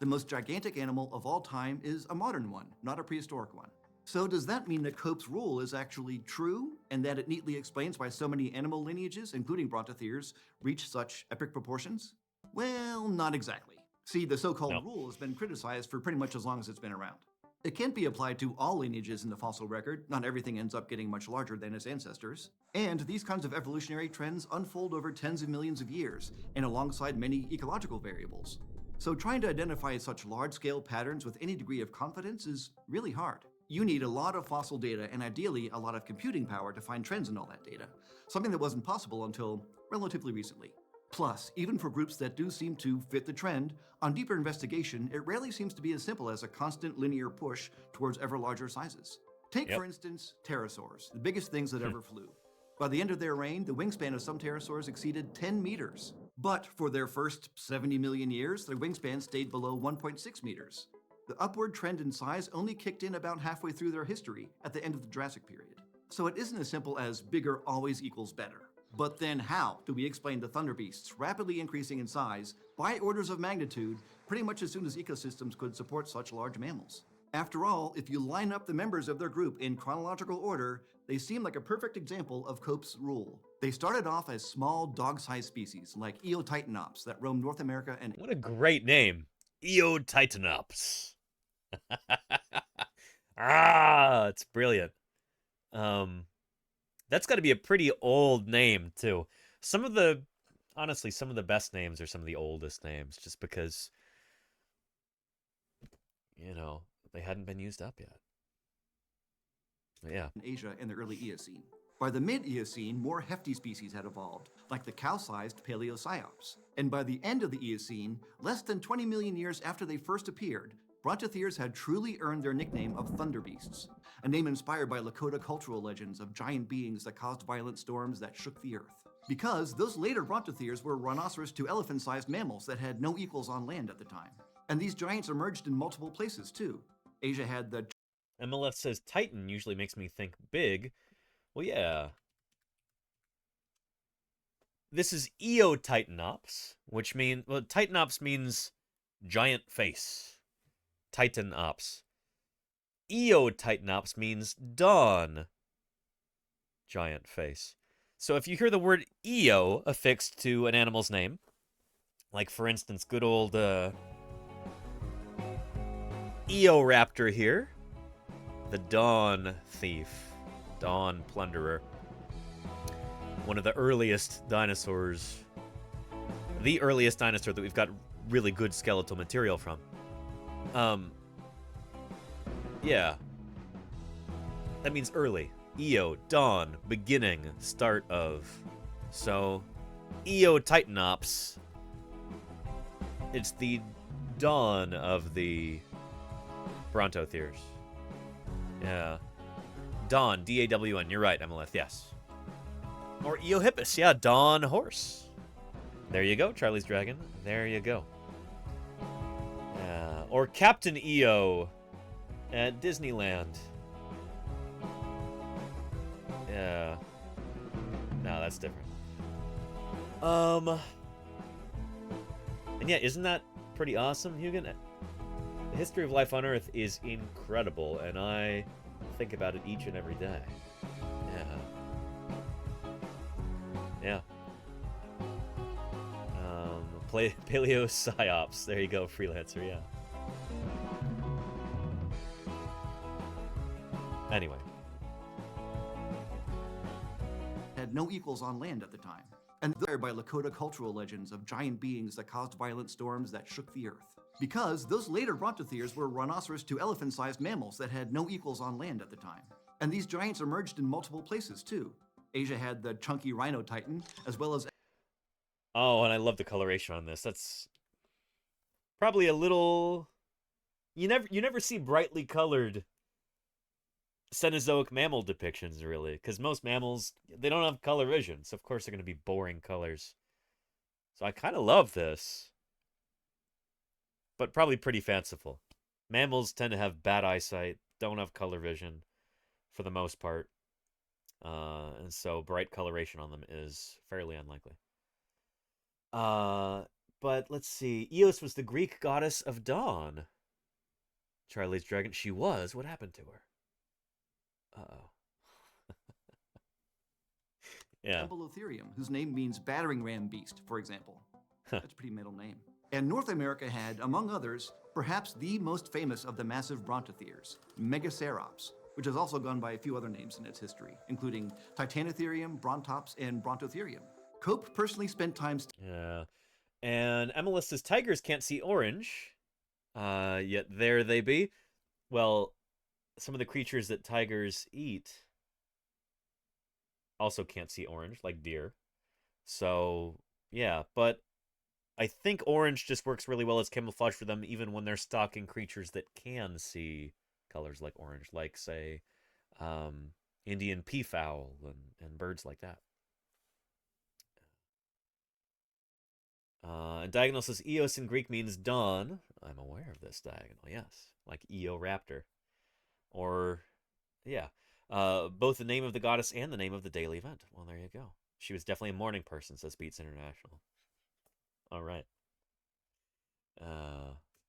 The most gigantic animal of all time is a modern one, not a prehistoric one. So does that mean that Cope's rule is actually true, and that it neatly explains why so many animal lineages, including brontotheres, reach such epic proportions? Well, not exactly. See, the so-called rule has been criticized for pretty much as long as it's been around. It can't be applied to all lineages in the fossil record. Not everything ends up getting much larger than its ancestors. And these kinds of evolutionary trends unfold over tens of millions of years, and alongside many ecological variables. So trying to identify such large-scale patterns with any degree of confidence is really hard. You need a lot of fossil data and ideally a lot of computing power to find trends in all that data, something that wasn't possible until relatively recently. Plus, even for groups that do seem to fit the trend, on deeper investigation, it rarely seems to be as simple as a constant linear push towards ever larger sizes. Take, for instance, pterosaurs, the biggest things that ever flew. By the end of their reign, the wingspan of some pterosaurs exceeded 10 meters. But for their first 70 million years, their wingspan stayed below 1.6 meters. The upward trend in size only kicked in about halfway through their history, at the end of the Jurassic period. So it isn't as simple as bigger always equals better. But then how do we explain the thunderbeasts rapidly increasing in size by orders of magnitude pretty much as soon as ecosystems could support such large mammals? After all, if you line up the members of their group in chronological order, they seem like a perfect example of Cope's rule. They started off as small dog-sized species like Eotitanops that roamed North America and... What a great name. Eotitanops. Ah, it's brilliant. That's got to be a pretty old name, too. Honestly, some of the best names are some of the oldest names, just because, you know, they hadn't been used up yet. But yeah. In Asia in the early Eocene. By the mid-Eocene, more hefty species had evolved, like the cow-sized Paleontologist. And by the end of the Eocene, less than 20 million years after they first appeared, Brontotheres had truly earned their nickname of thunder beasts, a name inspired by Lakota cultural legends of giant beings that caused violent storms that shook the earth. Because those later Brontotheres were rhinoceros to elephant-sized mammals that had no equals on land at the time. And these giants emerged in multiple places, too. Asia had the... MLF says Titan usually makes me think big. Well, yeah. This is Eotitanops, which means... Well, Titanops means giant face. Titanops. Eotitanops means dawn. Giant face. So if you hear the word Eo affixed to an animal's name, like, for instance, good old Eoraptor here, the Dawn Thief, Dawn Plunderer, one of the earliest dinosaurs, the earliest dinosaur that we've got really good skeletal material from. Yeah. That means early. Eo, dawn, beginning, start of. So, Eotitanops, it's the dawn of the Brontotheres. Yeah. Dawn, D-A-W-N, you're right, MLF, yes. Or Eohippus, yeah, dawn horse. There you go, Charlie's Dragon. There you go. Or Captain EO at Disneyland. Yeah. No, that's different. And yeah, isn't that pretty awesome, Hugin? The history of life on Earth is incredible, and I think about it each and every day. Yeah. Paleo Psyops. There you go, Freelancer, yeah. Anyway. Had no equals on land at the time, and there by Lakota cultural legends of giant beings that caused violent storms that shook the earth. Because those later Brontotheres were rhinoceros to elephant-sized mammals that had no equals on land at the time. And these giants emerged in multiple places, too. Asia had the chunky rhino titan, as well as... Oh, and I love the coloration on this. That's probably a little... You never see brightly colored Cenozoic mammal depictions, really, because most mammals, they don't have color vision, so of course they're going to be boring colors. So I kind of love this, but probably pretty fanciful. Mammals tend to have bad eyesight, don't have color vision for the most part, and so bright coloration on them is fairly unlikely. But let's see. Eos was the Greek goddess of dawn. Charlie's Dragon. She was. What happened to her? Uh-oh. Yeah. Tempolotherium, whose name means battering ram beast, for example. That's a pretty metal name. And North America had, among others, perhaps the most famous of the massive Brontotheres, Megacerops, which has also gone by a few other names in its history, including Titanotherium, Brontops, and Brontotherium. Cope personally spent time... Yeah. And MLS says tigers can't see orange, yet there they be. Well, some of the creatures that tigers eat also can't see orange, like deer. So, yeah, but I think orange just works really well as camouflage for them, even when they're stalking creatures that can see colors like orange, like, say, Indian peafowl and birds like that. And Diagonal says Eos in Greek means dawn. I'm aware of this, Diagonal, yes. Like Eoraptor. Or, yeah. Both the name of the goddess and the name of the daily event. Well, there you go. She was definitely a morning person, says Beats International. All right.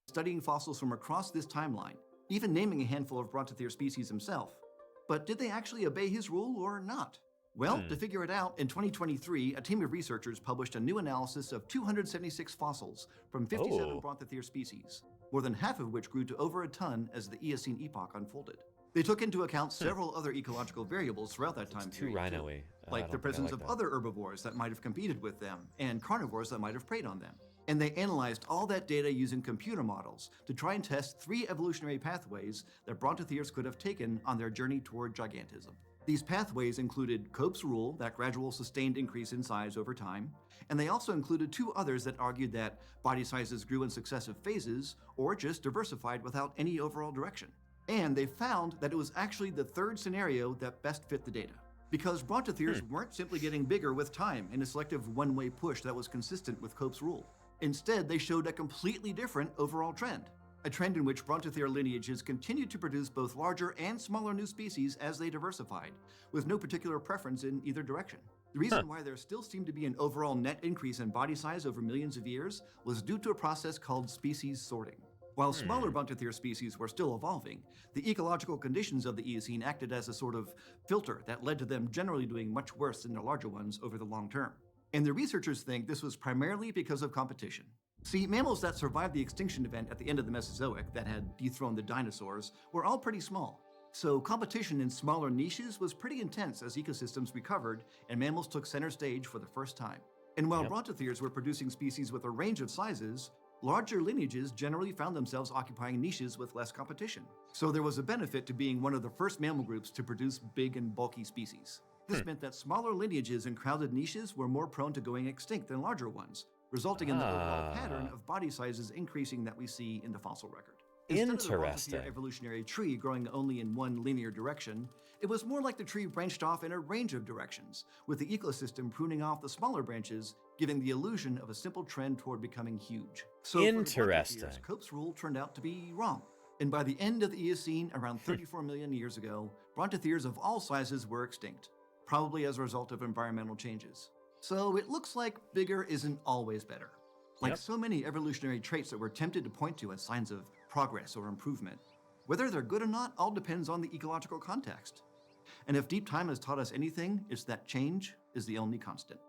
Studying fossils from across this timeline, even naming a handful of Brontotherian species himself. But did they actually obey his rule or not? Well, to figure it out, in 2023, a team of researchers published a new analysis of 276 fossils from 57 Brontotherian species, more than half of which grew to over a ton as the Eocene epoch unfolded. They took into account several other ecological variables throughout that time period, rhino-y. like the presence of other herbivores that might have competed with them, and carnivores that might have preyed on them. And they analyzed all that data using computer models to try and test 3 evolutionary pathways that Brontotherians could have taken on their journey toward gigantism. These pathways included Cope's rule, that gradual sustained increase in size over time, and they also included 2 others that argued that body sizes grew in successive phases or just diversified without any overall direction. And they found that it was actually the 3rd scenario that best fit the data. Because Brontotherians weren't simply getting bigger with time in a selective one-way push that was consistent with Cope's rule. Instead, they showed a completely different overall trend. A trend in which Brontotherian lineages continued to produce both larger and smaller new species as they diversified, with no particular preference in either direction. The reason why there still seemed to be an overall net increase in body size over millions of years was due to a process called species sorting. While smaller Brontotherian species were still evolving, the ecological conditions of the Eocene acted as a sort of filter that led to them generally doing much worse than the larger ones over the long term. And the researchers think this was primarily because of competition. See, mammals that survived the extinction event at the end of the Mesozoic that had dethroned the dinosaurs were all pretty small. So competition in smaller niches was pretty intense as ecosystems recovered and mammals took center stage for the first time. And while Brontotherians were producing species with a range of sizes, larger lineages generally found themselves occupying niches with less competition. So there was a benefit to being one of the first mammal groups to produce big and bulky species. This meant that smaller lineages in crowded niches were more prone to going extinct than larger ones, resulting in the overall pattern of body sizes increasing that we see in the fossil record. Instead of the Brontotherian evolutionary tree growing only in one linear direction, it was more like the tree branched off in a range of directions, with the ecosystem pruning off the smaller branches, giving the illusion of a simple trend toward becoming huge. So Interesting. Cope's rule turned out to be wrong. And by the end of the Eocene, around 34 million years ago, Brontotherians of all sizes were extinct, probably as a result of environmental changes. So it looks like bigger isn't always better. Like so many evolutionary traits that we're tempted to point to as signs of progress or improvement, whether they're good or not all depends on the ecological context. And if deep time has taught us anything, it's that change is the only constant.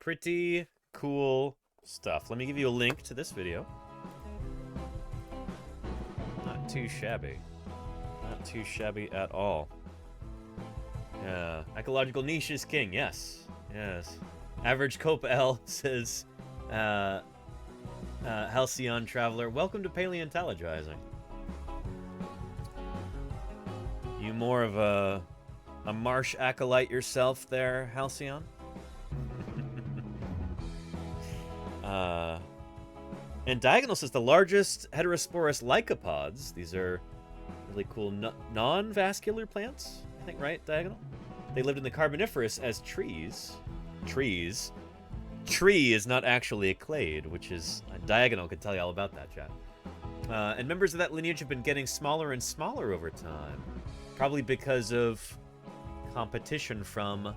Pretty cool stuff. Let me give you a link to this video. Not too shabby. Not too shabby at all. Yeah, ecological niche is king. Yes, yes. Average Cope L says, Halcyon Traveler, welcome to Paleontologizing. You more of a marsh acolyte yourself there, Halcyon? And Diagonal says the largest heterosporous lycopods. These are really cool non-vascular plants, I think, right, Diagonal? They lived in the Carboniferous as trees. Trees. Tree is not actually a clade, which is... Diagonal could tell you all about that, chat. And members of that lineage have been getting smaller and smaller over time. Probably because of competition from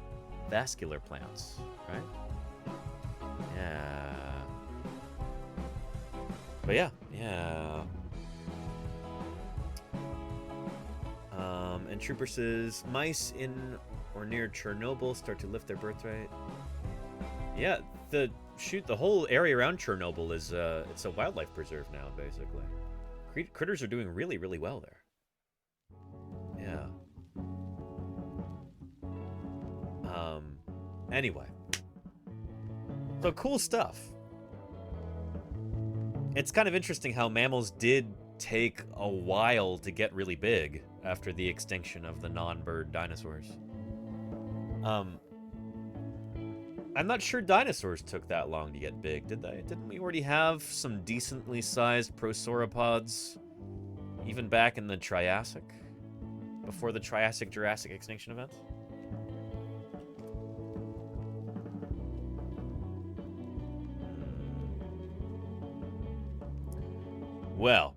vascular plants, right? Yeah. But yeah. And Trooper says, mice in or near Chernobyl start to lift their birth rate. Yeah, the whole area around Chernobyl is it's a wildlife preserve now, basically. Critters are doing really, really well there. Yeah. Anyway. So cool stuff. It's kind of interesting how mammals did take a while to get really big after the extinction of the non-bird dinosaurs. I'm not sure dinosaurs took that long to get big, did they? Didn't we already have some decently sized prosauropods even back in the Triassic? Before the Triassic-Jurassic extinction event? Well,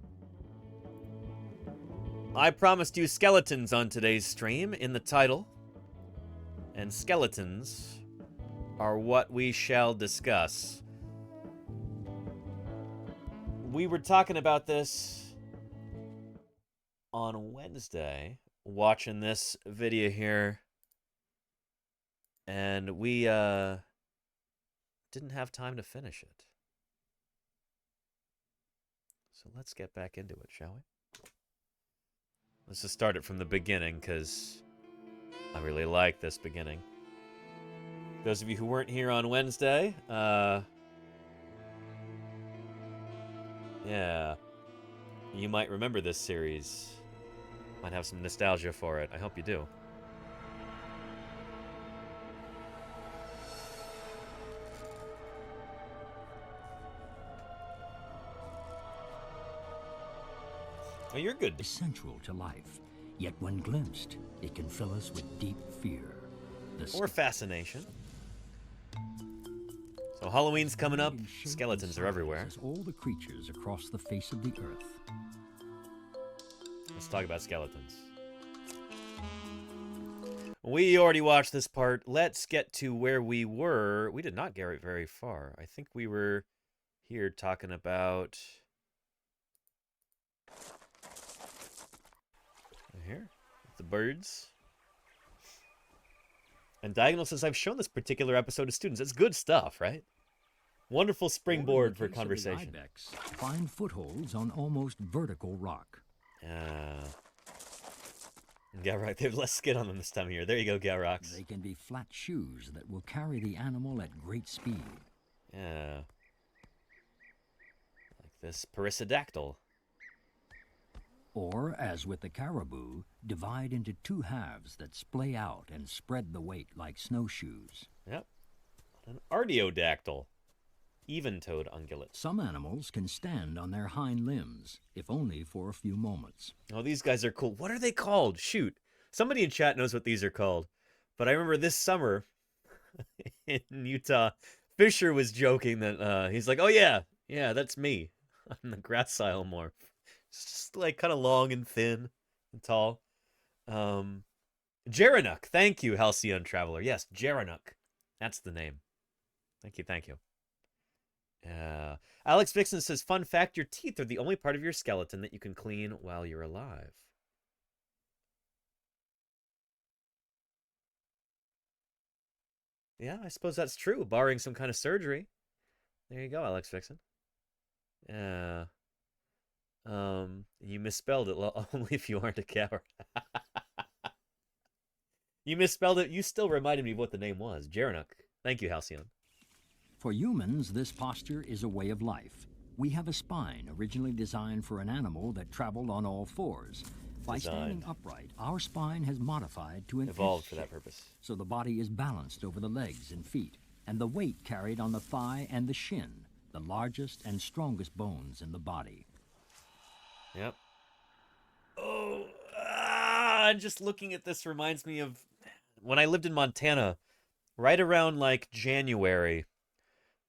I promised you skeletons on today's stream in the title, and skeletons are what we shall discuss. We were talking about this on Wednesday watching this video here, and we didn't have time to finish it. So let's get back into it, shall we? Let's just start it from the beginning, because I really like this beginning. Those of you who weren't here on Wednesday, yeah, you might remember this series. Might have some nostalgia for it. I hope you do. Oh, you're good. Essential to life, yet when glimpsed, it can fill us with deep fear. Or fascination. So Halloween's coming up. Skeletons are everywhere. All the creatures across the face of the earth. Let's talk about skeletons. We already watched this part. Let's get to where we were. We did not get very far. I think we were here talking about... Here, the birds. And Diagonal says, I've shown this particular episode to students. It's good stuff, right? Wonderful springboard for conversation. Ibex, find footholds on almost vertical rock. Yeah, right. They have less skin on them this time of year. There you go, Galrox. They can be flat shoes that will carry the animal at great speed. Yeah. Like this perissodactyl. Or, as with the caribou, divide into two halves that splay out and spread the weight like snowshoes. Yep. An artiodactyl. Even-toed ungulate. Some animals can stand on their hind limbs, if only for a few moments. Oh, these guys are cool. What are they called? Shoot. Somebody in chat knows what these are called. But I remember this summer in Utah, Fisher was joking that he's like, oh yeah, that's me. I'm the gracile morph. It's just like kind of long and thin and tall. Geranuk. Thank you, Halcyon Traveler. Yes, Geranuk. That's the name. Thank you. Alex Vixen says, fun fact, your teeth are the only part of your skeleton that you can clean while you're alive. Yeah, I suppose that's true, barring some kind of surgery. There you go, Alex Vixen. Yeah. You misspelled it only if you aren't a coward. You misspelled it. You still reminded me of what the name was. Geranuk. Thank you, Halcyon. For humans, this posture is a way of life. We have a spine originally designed for an animal that traveled on all fours. By standing upright, our spine has modified to an evolved for that purpose. So the body is balanced over the legs and feet, and the weight carried on the thigh and the shin, the largest and strongest bones in the body. Yep. Oh, just looking at this reminds me of when I lived in Montana, right around like January.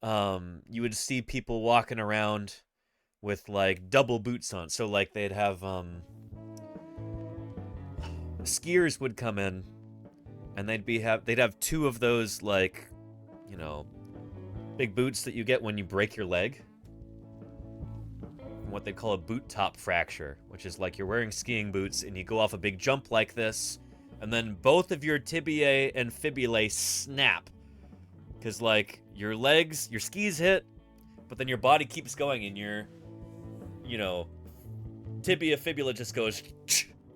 You would see people walking around with like double boots on. So like they'd have skiers would come in, and they'd have two of those like, you know, big boots that you get when you break your leg. What they call a boot top fracture, which is like you're wearing skiing boots and you go off a big jump like this, and then both of your tibiae and fibulae snap. Because, like, your legs, your skis hit, but then your body keeps going, and your, you know, tibia fibula just goes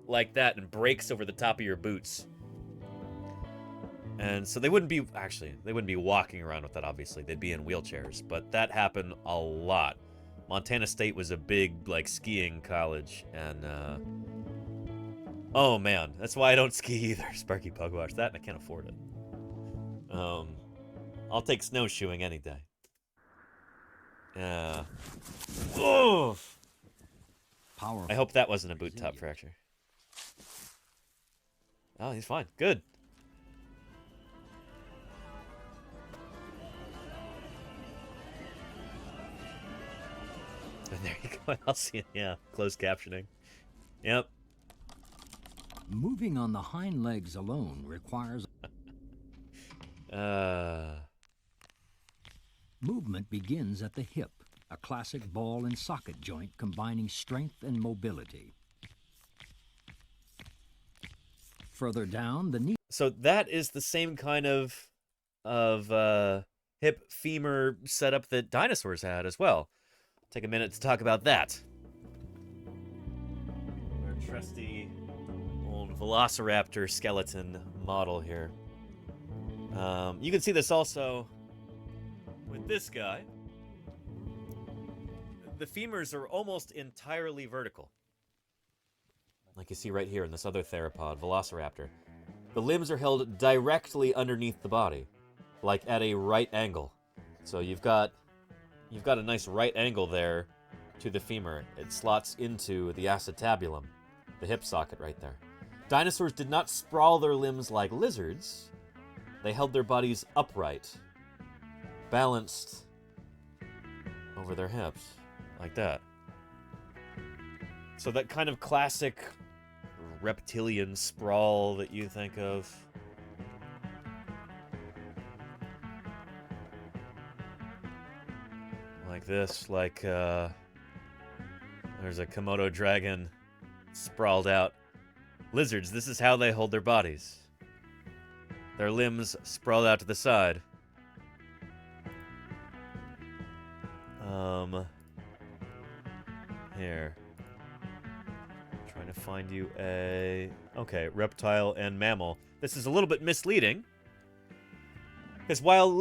like that and breaks over the top of your boots. And so they wouldn't be walking around with that, obviously. They'd be in wheelchairs, but that happened a lot. Montana State was a big, like, skiing college, and, oh, man. That's why I don't ski either, Sparky Pugwash. That, and I can't afford it. I'll take snowshoeing any day. Yeah. Oh! Powerful. I hope that wasn't a boot top fracture. Oh, he's fine. Good. And there you go. I'll see it. Yeah, closed captioning. Yep. Moving on the hind legs alone requires... Movement begins at the hip, a classic ball and socket joint combining strength and mobility. Further down, the knee. So that is the same kind of hip femur setup that dinosaurs had as well. Take a minute to talk about that. Our trusty old velociraptor skeleton model here. You can see this also with this guy. The femurs are almost entirely vertical. Like you see right here in this other theropod, velociraptor. The limbs are held directly underneath the body, like at a right angle. So you've got a nice right angle there to the femur. It slots into the acetabulum, the hip socket right there. Dinosaurs did not sprawl their limbs like lizards. They held their bodies upright, balanced over their hips, like that. So that kind of classic reptilian sprawl that you think of. Like this, like, there's a Komodo dragon sprawled out. Lizards, this is how they hold their bodies. Their limbs sprawled out to the side. Here. Trying to find you a... Okay, reptile and mammal. This is a little bit misleading. Because while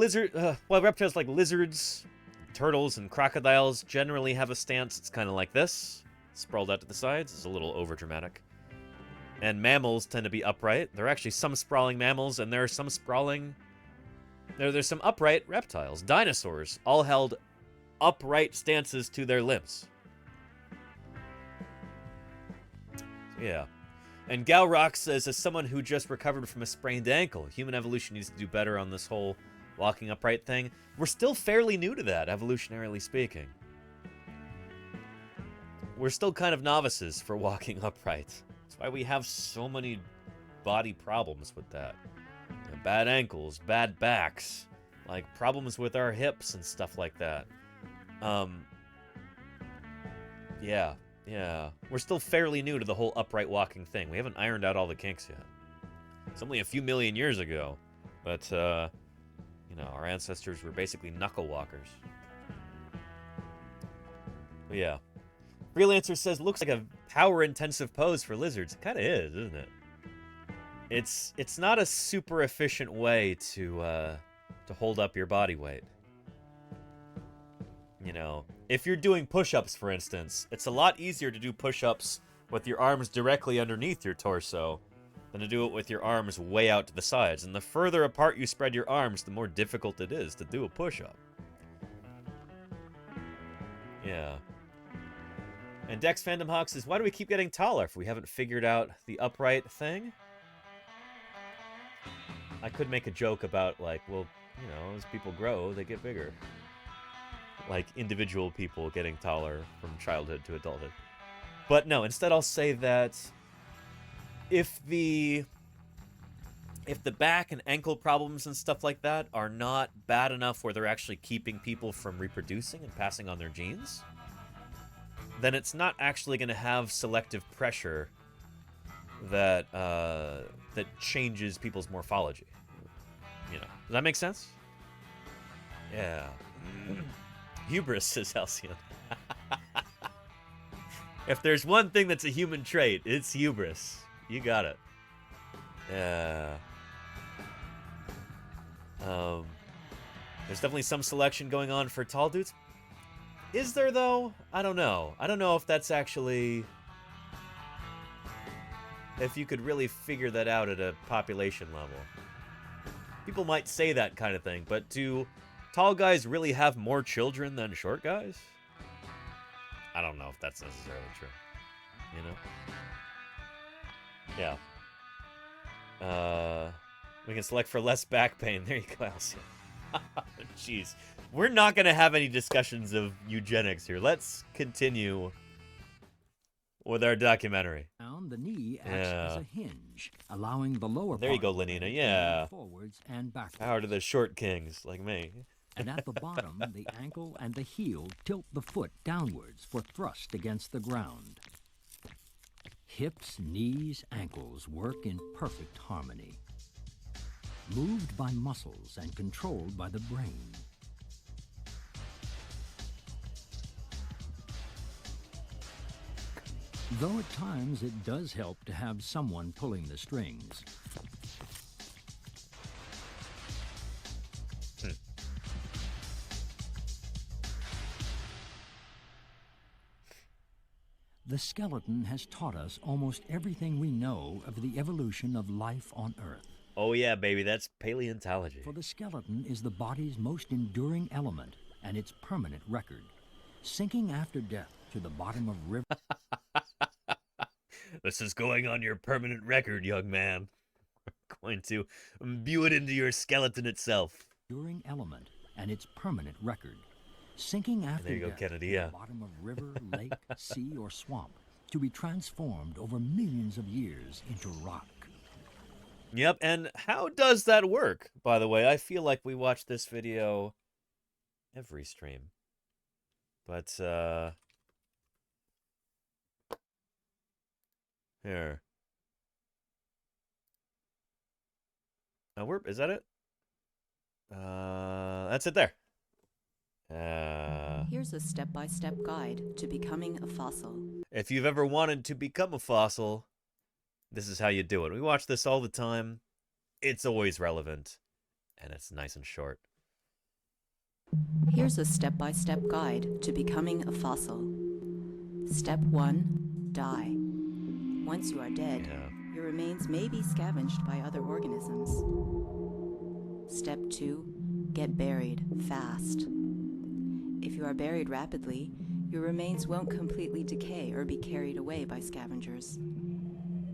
reptiles like lizards, turtles, and crocodiles generally have a stance, it's kind of like this. Sprawled out to the sides. It's a little overdramatic. And mammals tend to be upright. There are actually some sprawling mammals, and there are some sprawling... There's some upright reptiles. Dinosaurs all held upright stances to their limbs. Yeah. And Galrock says, as someone who just recovered from a sprained ankle, human evolution needs to do better on this whole walking upright thing. We're still fairly new to that, evolutionarily speaking. We're still kind of novices for walking upright. That's why we have so many body problems with that. You know, bad ankles, bad backs, like problems with our hips and stuff like that. Yeah. We're still fairly new to the whole upright walking thing. We haven't ironed out all the kinks yet. It's only a few million years ago. But, you know, our ancestors were basically knuckle walkers. But yeah. Freelancer says, looks like a power-intensive pose for lizards. It kind of is, isn't it? It's not a super efficient way to hold up your body weight. You know, if you're doing push-ups, for instance, it's a lot easier to do push-ups with your arms directly underneath your torso than to do it with your arms way out to the sides. And the further apart you spread your arms, the more difficult it is to do a push-up. Yeah. And Dex Fandom Hawk says, why do we keep getting taller if we haven't figured out the upright thing? I could make a joke about, like, well, you know, as people grow, they get bigger. Like individual people getting taller from childhood to adulthood. But no, instead I'll say that if the back and ankle problems and stuff like that are not bad enough where they're actually keeping people from reproducing and passing on their genes, then it's not actually going to have selective pressure that changes people's morphology. You know, does that make sense? Yeah. Hubris, says Halcyon. If there's one thing that's a human trait, it's hubris. You got it. Yeah. There's definitely some selection going on for tall dudes. Is there, though? I don't know. I don't know if that's actually... If you could really figure that out at a population level. People might say that kind of thing, but do tall guys really have more children than short guys? I don't know if that's necessarily true. You know? Yeah. We can select for less back pain. There you go, Alcyon. Jeez. We're not going to have any discussions of eugenics here. Let's continue with our documentary. The knee acts as a hinge, allowing the lower there you go, Lenina. Yeah. Forwards and backwards. Power to the short kings like me. And at the bottom, the ankle and the heel tilt the foot downwards for thrust against the ground. hips, knees, ankles work in perfect harmony, moved by muscles and controlled by the brain. Though at times it does help to have someone pulling the strings. The skeleton has taught us almost everything we know of the evolution of life on Earth. Oh yeah, baby, that's paleontology. For the skeleton is the body's most enduring element and its permanent record, sinking after death to the bottom of rivers. This is going on your permanent record, young man. We're going to imbue it into your skeleton itself. Enduring element and its permanent record, sinking after there you go, death Kennedy, to yeah. the bottom of river, lake, sea, or swamp, to be transformed over millions of years into rock. Yep, and how does that work, by the way? I feel like we watch this video every stream. But, here. Is that it? That's it there. Here's a step-by-step guide to becoming a fossil. If you've ever wanted to become a fossil, this is how you do it. We watch this all the time. It's always relevant, and it's nice and short. Here's a step-by-step guide to becoming a fossil. Step 1, die. Once you are dead, your remains may be scavenged by other organisms. Step 2, get buried fast. If you are buried rapidly, your remains won't completely decay or be carried away by scavengers.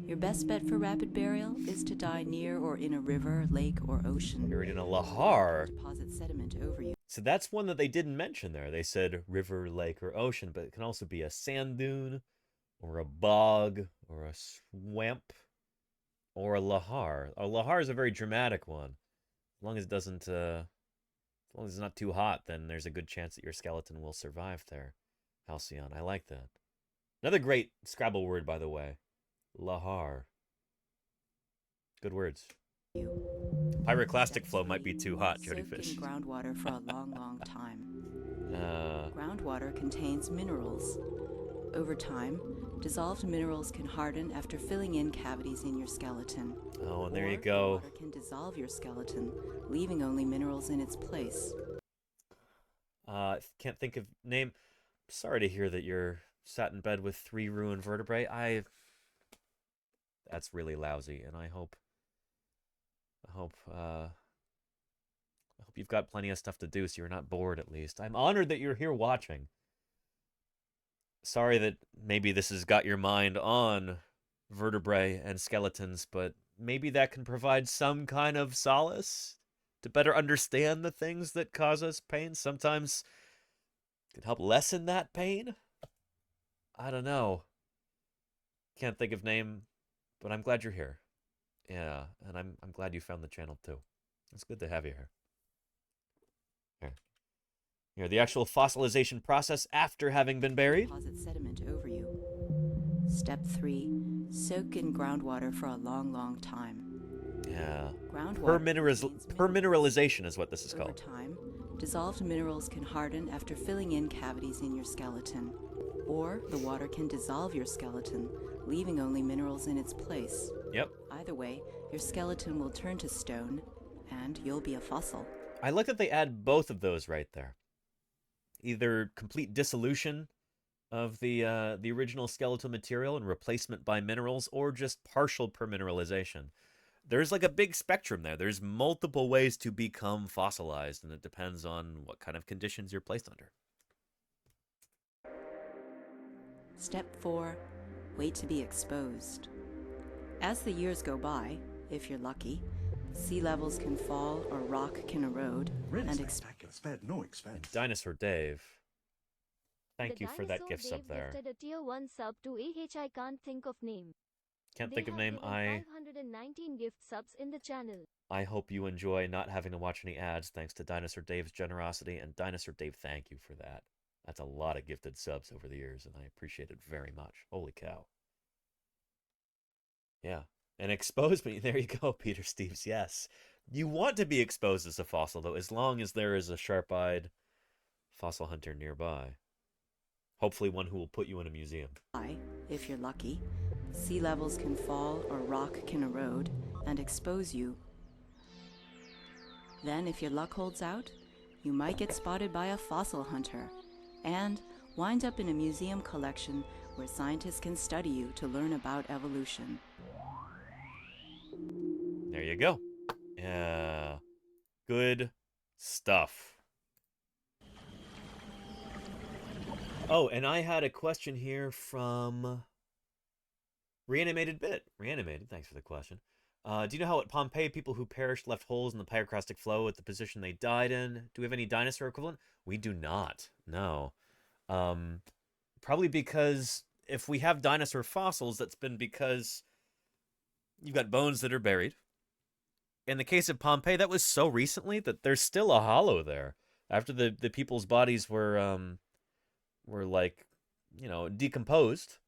Your best bet for rapid burial is to die near or in a river, lake, or ocean. Buried in a lahar. Deposit sediment over you. So that's one that they didn't mention there. They said river, lake, or ocean, but it can also be a sand dune, or a bog, or a swamp, or a lahar. A lahar is a very dramatic one. As long as it doesn't, as long as it's not too hot, then there's a good chance that your skeleton will survive there. Halcyon, I like that. Another great Scrabble word, by the way. Lahar. Good words. Pyroclastic flow might be too hot, Jodyfish. In groundwater for a long, long time. Groundwater contains minerals. Over time, dissolved minerals can harden after filling in cavities in your skeleton. Oh, and there you go. Water can dissolve your skeleton, leaving only minerals in its place. Can't think of name. Sorry to hear that you're sat in bed with 3 ruined vertebrae. That's really lousy, and I hope you've got plenty of stuff to do so you're not bored at least. I'm honored that you're here watching. Sorry that maybe this has got your mind on vertebrae and skeletons, but maybe that can provide some kind of solace to better understand the things that cause us pain. Sometimes it can help lessen that pain. I don't know. Can't think of name, but I'm glad you're here. Yeah, and I'm glad you found the channel too. It's good to have you here. Here, the actual fossilization process after having been buried. Deposit sediment over you. Step 3, soak in groundwater for a long, long time. Yeah. Groundwater permineralization is what this is called. Over time, dissolved minerals can harden after filling in cavities in your skeleton. Or the water can dissolve your skeleton, leaving only minerals in its place. Yep. Either way, your skeleton will turn to stone, and you'll be a fossil. I like that they add both of those right there. Either complete dissolution of the original skeletal material and replacement by minerals, or just partial permineralization. There's like a big spectrum there. There's multiple ways to become fossilized, and it depends on what kind of conditions you're placed under. Step 4, wait to be exposed. As the years go by, if you're lucky, sea levels can fall or rock can erode Dinosaur Dave, thank you for that gift sub there. Gifted a tier 1 sub to I can't think of name. Can't think of name. 519 gift subs in the channel. I hope you enjoy not having to watch any ads thanks to Dinosaur Dave's generosity, and Dinosaur Dave, thank you for that. That's a lot of gifted subs over the years, and I appreciate it very much. Holy cow. Yeah. And expose me. There you go, Peter Steves. Yes. You want to be exposed as a fossil, though, as long as there is a sharp-eyed fossil hunter nearby. Hopefully one who will put you in a museum. If you're lucky, sea levels can fall or rock can erode and expose you. Then, if your luck holds out, you might get spotted by a fossil hunter and wind up in a museum collection where scientists can study you to learn about evolution. There you go. Yeah. Good stuff. Oh, and I had a question here from Reanimated Bit. Reanimated, thanks for the question. Do you know how at Pompeii people who perished left holes in the pyroclastic flow at the position they died in? Do we have any dinosaur equivalent? We do not. No. Probably because if we have dinosaur fossils, that's been because you've got bones that are buried. In the case of Pompeii, that was so recently that there's still a hollow there. After the people's bodies were like, you know, decomposed,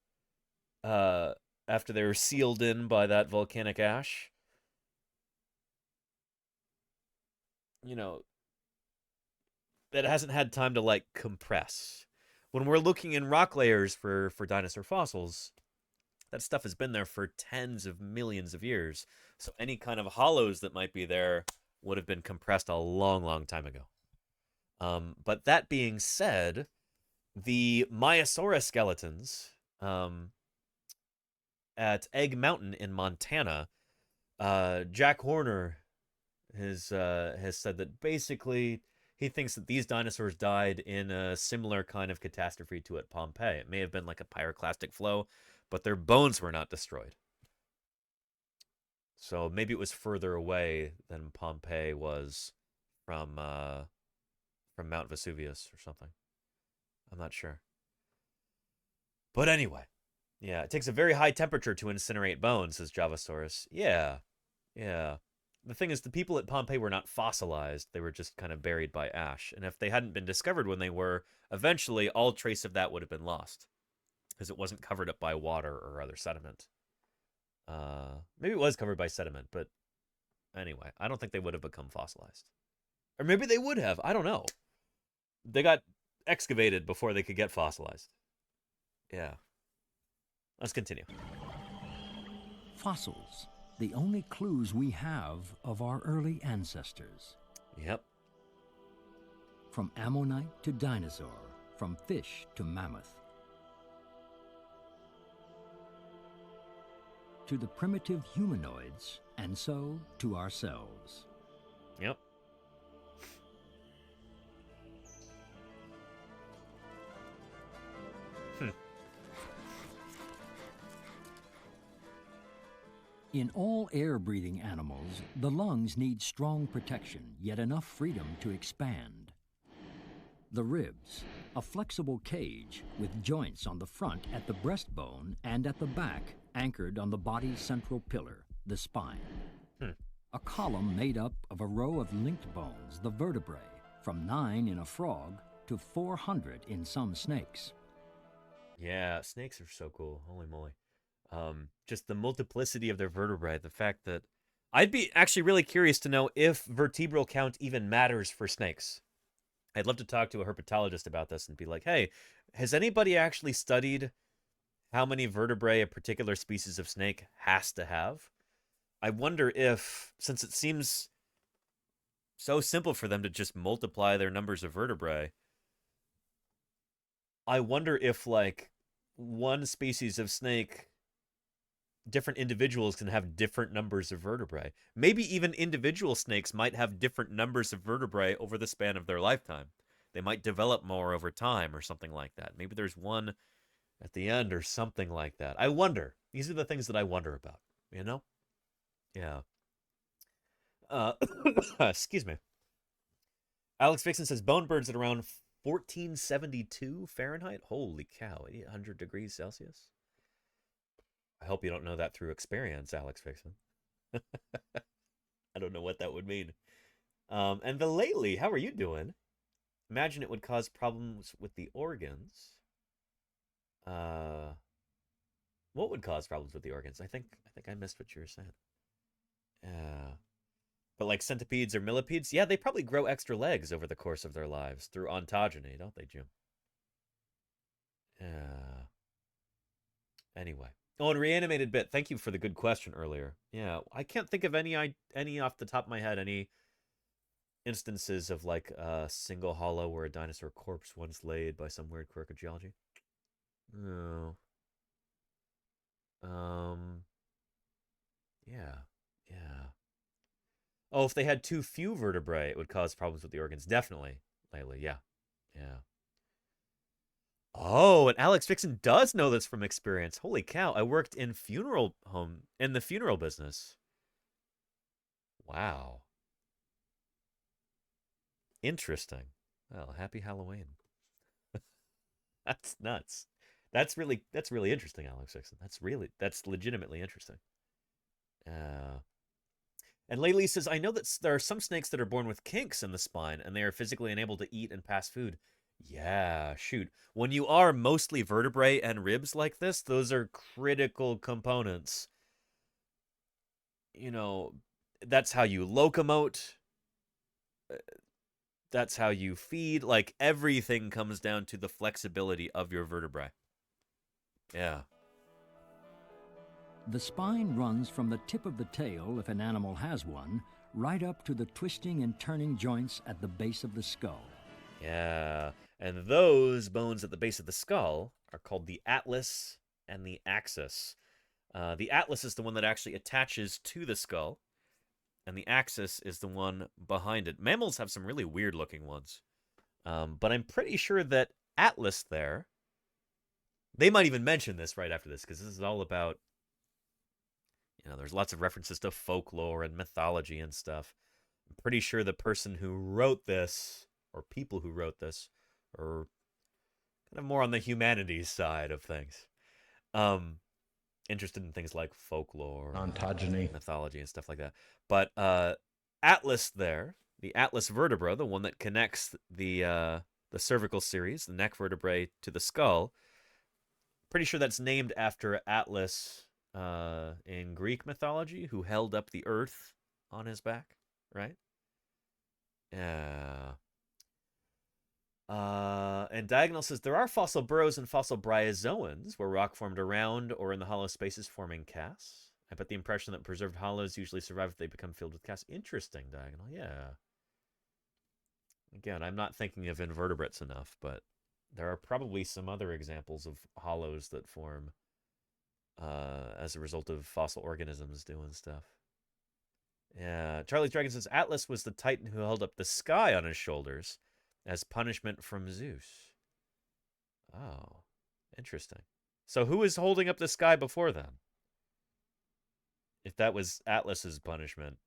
after they were sealed in by that volcanic ash, you know, that hasn't had time to, like, compress. When we're looking in rock layers for dinosaur fossils, that stuff has been there for tens of millions of years. So any kind of hollows that might be there would have been compressed a long, long time ago. But that being said, the Maiasaurus skeletons at Egg Mountain in Montana, Jack Horner has said that basically he thinks that these dinosaurs died in a similar kind of catastrophe to at Pompeii. It may have been like a pyroclastic flow, but their bones were not destroyed. So maybe it was further away than Pompeii was from Mount Vesuvius or something. I'm not sure. But anyway, yeah, it takes a very high temperature to incinerate bones, says Javasaurus. Yeah. The thing is, the people at Pompeii were not fossilized. They were just kind of buried by ash. And if they hadn't been discovered when they were, eventually all trace of that would have been lost, because it wasn't covered up by water or other sediment. Maybe it was covered by sediment, but anyway, I don't think they would have become fossilized. Or maybe they would have. I don't know. They got excavated before they could get fossilized. Yeah. Let's continue. Fossils, the only clues we have of our early ancestors. Yep. From ammonite to dinosaur, from fish to mammoth. To the primitive humanoids, and so to ourselves. Yep. In all air-breathing animals, the lungs need strong protection, yet enough freedom to expand. The ribs, a flexible cage with joints on the front at the breastbone and at the back, anchored on the body's central pillar, the spine. A column made up of a row of linked bones, the vertebrae, from 9 in a frog to 400 in some snakes. Yeah, snakes are so cool. Holy moly. Just the multiplicity of their vertebrae, the fact that... I'd be actually really curious to know if vertebral count even matters for snakes. I'd love to talk to a herpetologist about this and be like, hey, has anybody actually studied how many vertebrae a particular species of snake has to have? I wonder if, since it seems so simple for them to just multiply their numbers of vertebrae, I wonder if, like, one species of snake, different individuals can have different numbers of vertebrae. Maybe even individual snakes might have different numbers of vertebrae over the span of their lifetime. They might develop more over time or something like that. Maybe there's one at the end or something like that. I wonder. These are the things that I wonder about, you know? Yeah. Excuse me. Alex Vixen says bone birds at around 1472 Fahrenheit. Holy cow, 800 degrees Celsius. I hope you don't know that through experience, Alex Vixen. I don't know what that would mean. And the lately, how are you doing? Imagine it would cause problems with the organs. What would cause problems with the organs? I think I missed what you were saying. But like centipedes or millipedes, yeah, they probably grow extra legs over the course of their lives through ontogeny, don't they, Jim? Anyway. Oh, and Reanimated Bit, thank you for the good question earlier. Yeah, I can't think of any off the top of my head, any instances of like a single hollow where a dinosaur corpse once laid by some weird quirk of geology. No. Yeah. Oh, if they had too few vertebrae, it would cause problems with the organs. Definitely, Layla. Yeah. Oh, and Alex Vixen does know this from experience. Holy cow! I worked in the funeral business. Wow. Interesting. Well, happy Halloween. That's nuts. That's really interesting, Alex Vixen. That's legitimately interesting. And Laylee says, I know that there are some snakes that are born with kinks in the spine, and they are physically unable to eat and pass food. Yeah, shoot. When you are mostly vertebrae and ribs like this, those are critical components. You know, that's how you locomote. That's how you feed. Like, everything comes down to the flexibility of your vertebrae. Yeah. The spine runs from the tip of the tail, if an animal has one, right up to the twisting and turning joints at the base of the skull. Yeah, and those bones at the base of the skull are called the atlas and the axis. The atlas is the one that actually attaches to the skull, and the axis is the one behind it. Mammals have some really weird-looking ones, but I'm pretty sure that atlas there, they might even mention this right after this, because this is all about, you know, there's lots of references to folklore and mythology and stuff. I'm pretty sure the person who wrote this, or people who wrote this, are kind of more on the humanities side of things. Interested in things like folklore, ontogeny, mythology, and stuff like that. But atlas there, the atlas vertebra, the one that connects the cervical series, the neck vertebrae, to the skull, pretty sure that's named after Atlas in Greek mythology, who held up the earth on his back, right? Yeah. And Diagonal says, there are fossil burrows and fossil bryozoans where rock formed around or in the hollow spaces forming casts. I bet the impression that preserved hollows usually survive if they become filled with casts. Interesting, Diagonal, yeah. Again, I'm not thinking of invertebrates enough, but there are probably some other examples of hollows that form as a result of fossil organisms doing stuff. Yeah, Charlie's Dragon says, Atlas was the titan who held up the sky on his shoulders as punishment from Zeus. Oh, interesting. So who was holding up the sky before then? If that was Atlas's punishment.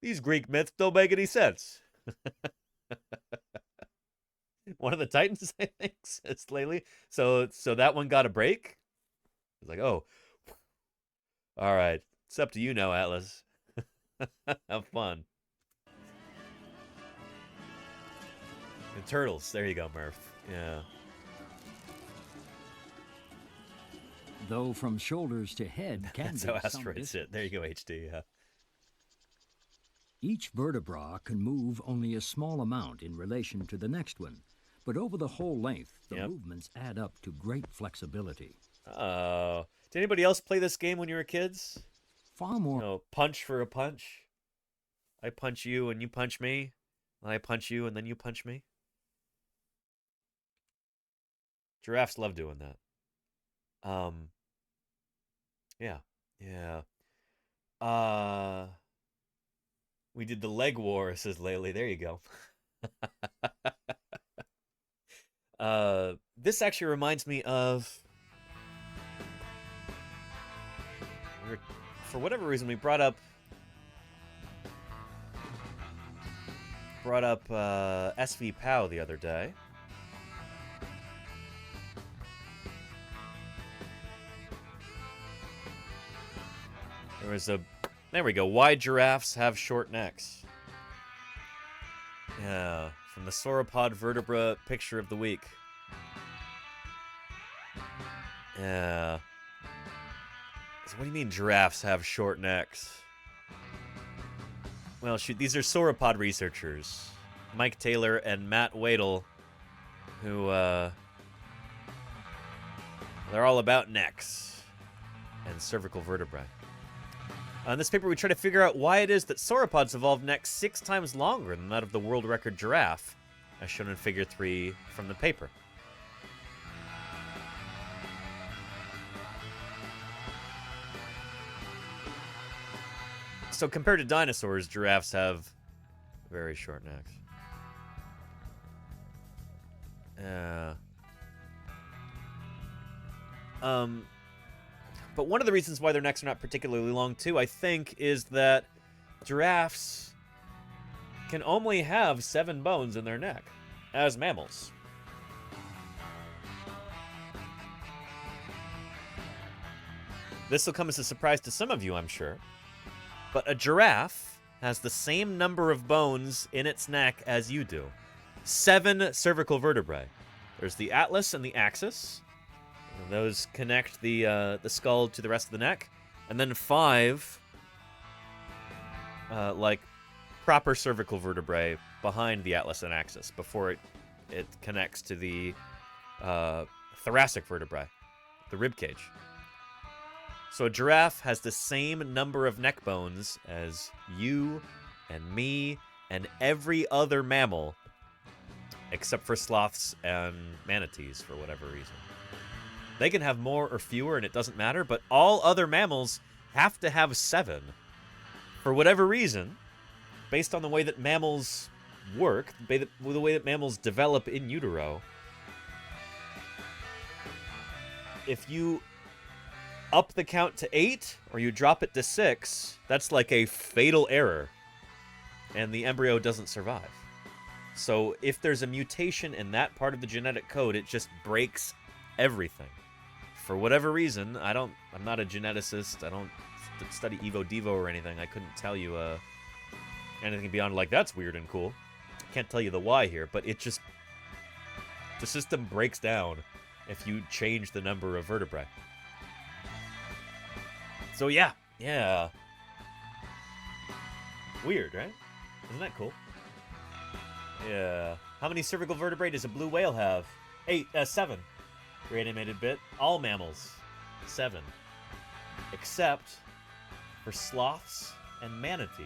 These Greek myths don't make any sense. One of the Titans, I think, says Laylee. So that one got a break? It's like, oh, all right. It's up to you now, Atlas. Have fun. The turtles. There you go, Murph. Yeah. Though from shoulders to head can That's be how some asteroids sit. There you go, HD. Yeah. Each vertebra can move only a small amount in relation to the next one, but over the whole length, the movements add up to great flexibility. Oh. Did anybody else play this game when you were kids? Far more. No, punch for a punch. I punch you and you punch me. I punch you and then you punch me. Giraffes love doing that. Yeah. We did the leg war, says Laylee. There you go. This actually reminds me of... For whatever reason, we brought up SV POW the other day. There we go. Why giraffes have short necks. Yeah, from the sauropod vertebra picture of the week. Yeah. So what do you mean giraffes have short necks? Well, shoot, these are sauropod researchers, Mike Taylor and Matt Wadle, who, they're all about necks and cervical vertebrae. In this paper, we try to figure out why it is that sauropods evolved necks 6 times longer than that of the world record giraffe, as shown in Figure 3 from the paper. So compared to dinosaurs, giraffes have very short necks. Yeah. But one of the reasons why their necks are not particularly long, too, I think, is that giraffes can only have 7 bones in their neck as mammals. This will come as a surprise to some of you, I'm sure. But a giraffe has the same number of bones in its neck as you do. 7 cervical vertebrae. There's the atlas and the axis. And those connect the skull to the rest of the neck. And then 5, like, proper cervical vertebrae behind the atlas and axis before it connects to the thoracic vertebrae, the rib cage. So a giraffe has the same number of neck bones as you and me and every other mammal except for sloths and manatees for whatever reason. They can have more or fewer and it doesn't matter, but all other mammals have to have 7 for whatever reason, based on the way that mammals work, the way that mammals develop in utero. If you up the count to 8 or you drop it to 6, that's like a fatal error, and the embryo doesn't survive. So if there's a mutation in that part of the genetic code, it just breaks everything. For whatever reason, I'm not a geneticist, I don't study Evo Devo or anything, I couldn't tell you anything beyond like, that's weird and cool. I can't tell you the why here, but it just, the system breaks down if you change the number of vertebrae. So yeah. Weird, right? Isn't that cool? Yeah. How many cervical vertebrae does a blue whale have? 7. Great animated bit. All mammals, 7. Except for sloths and manatees.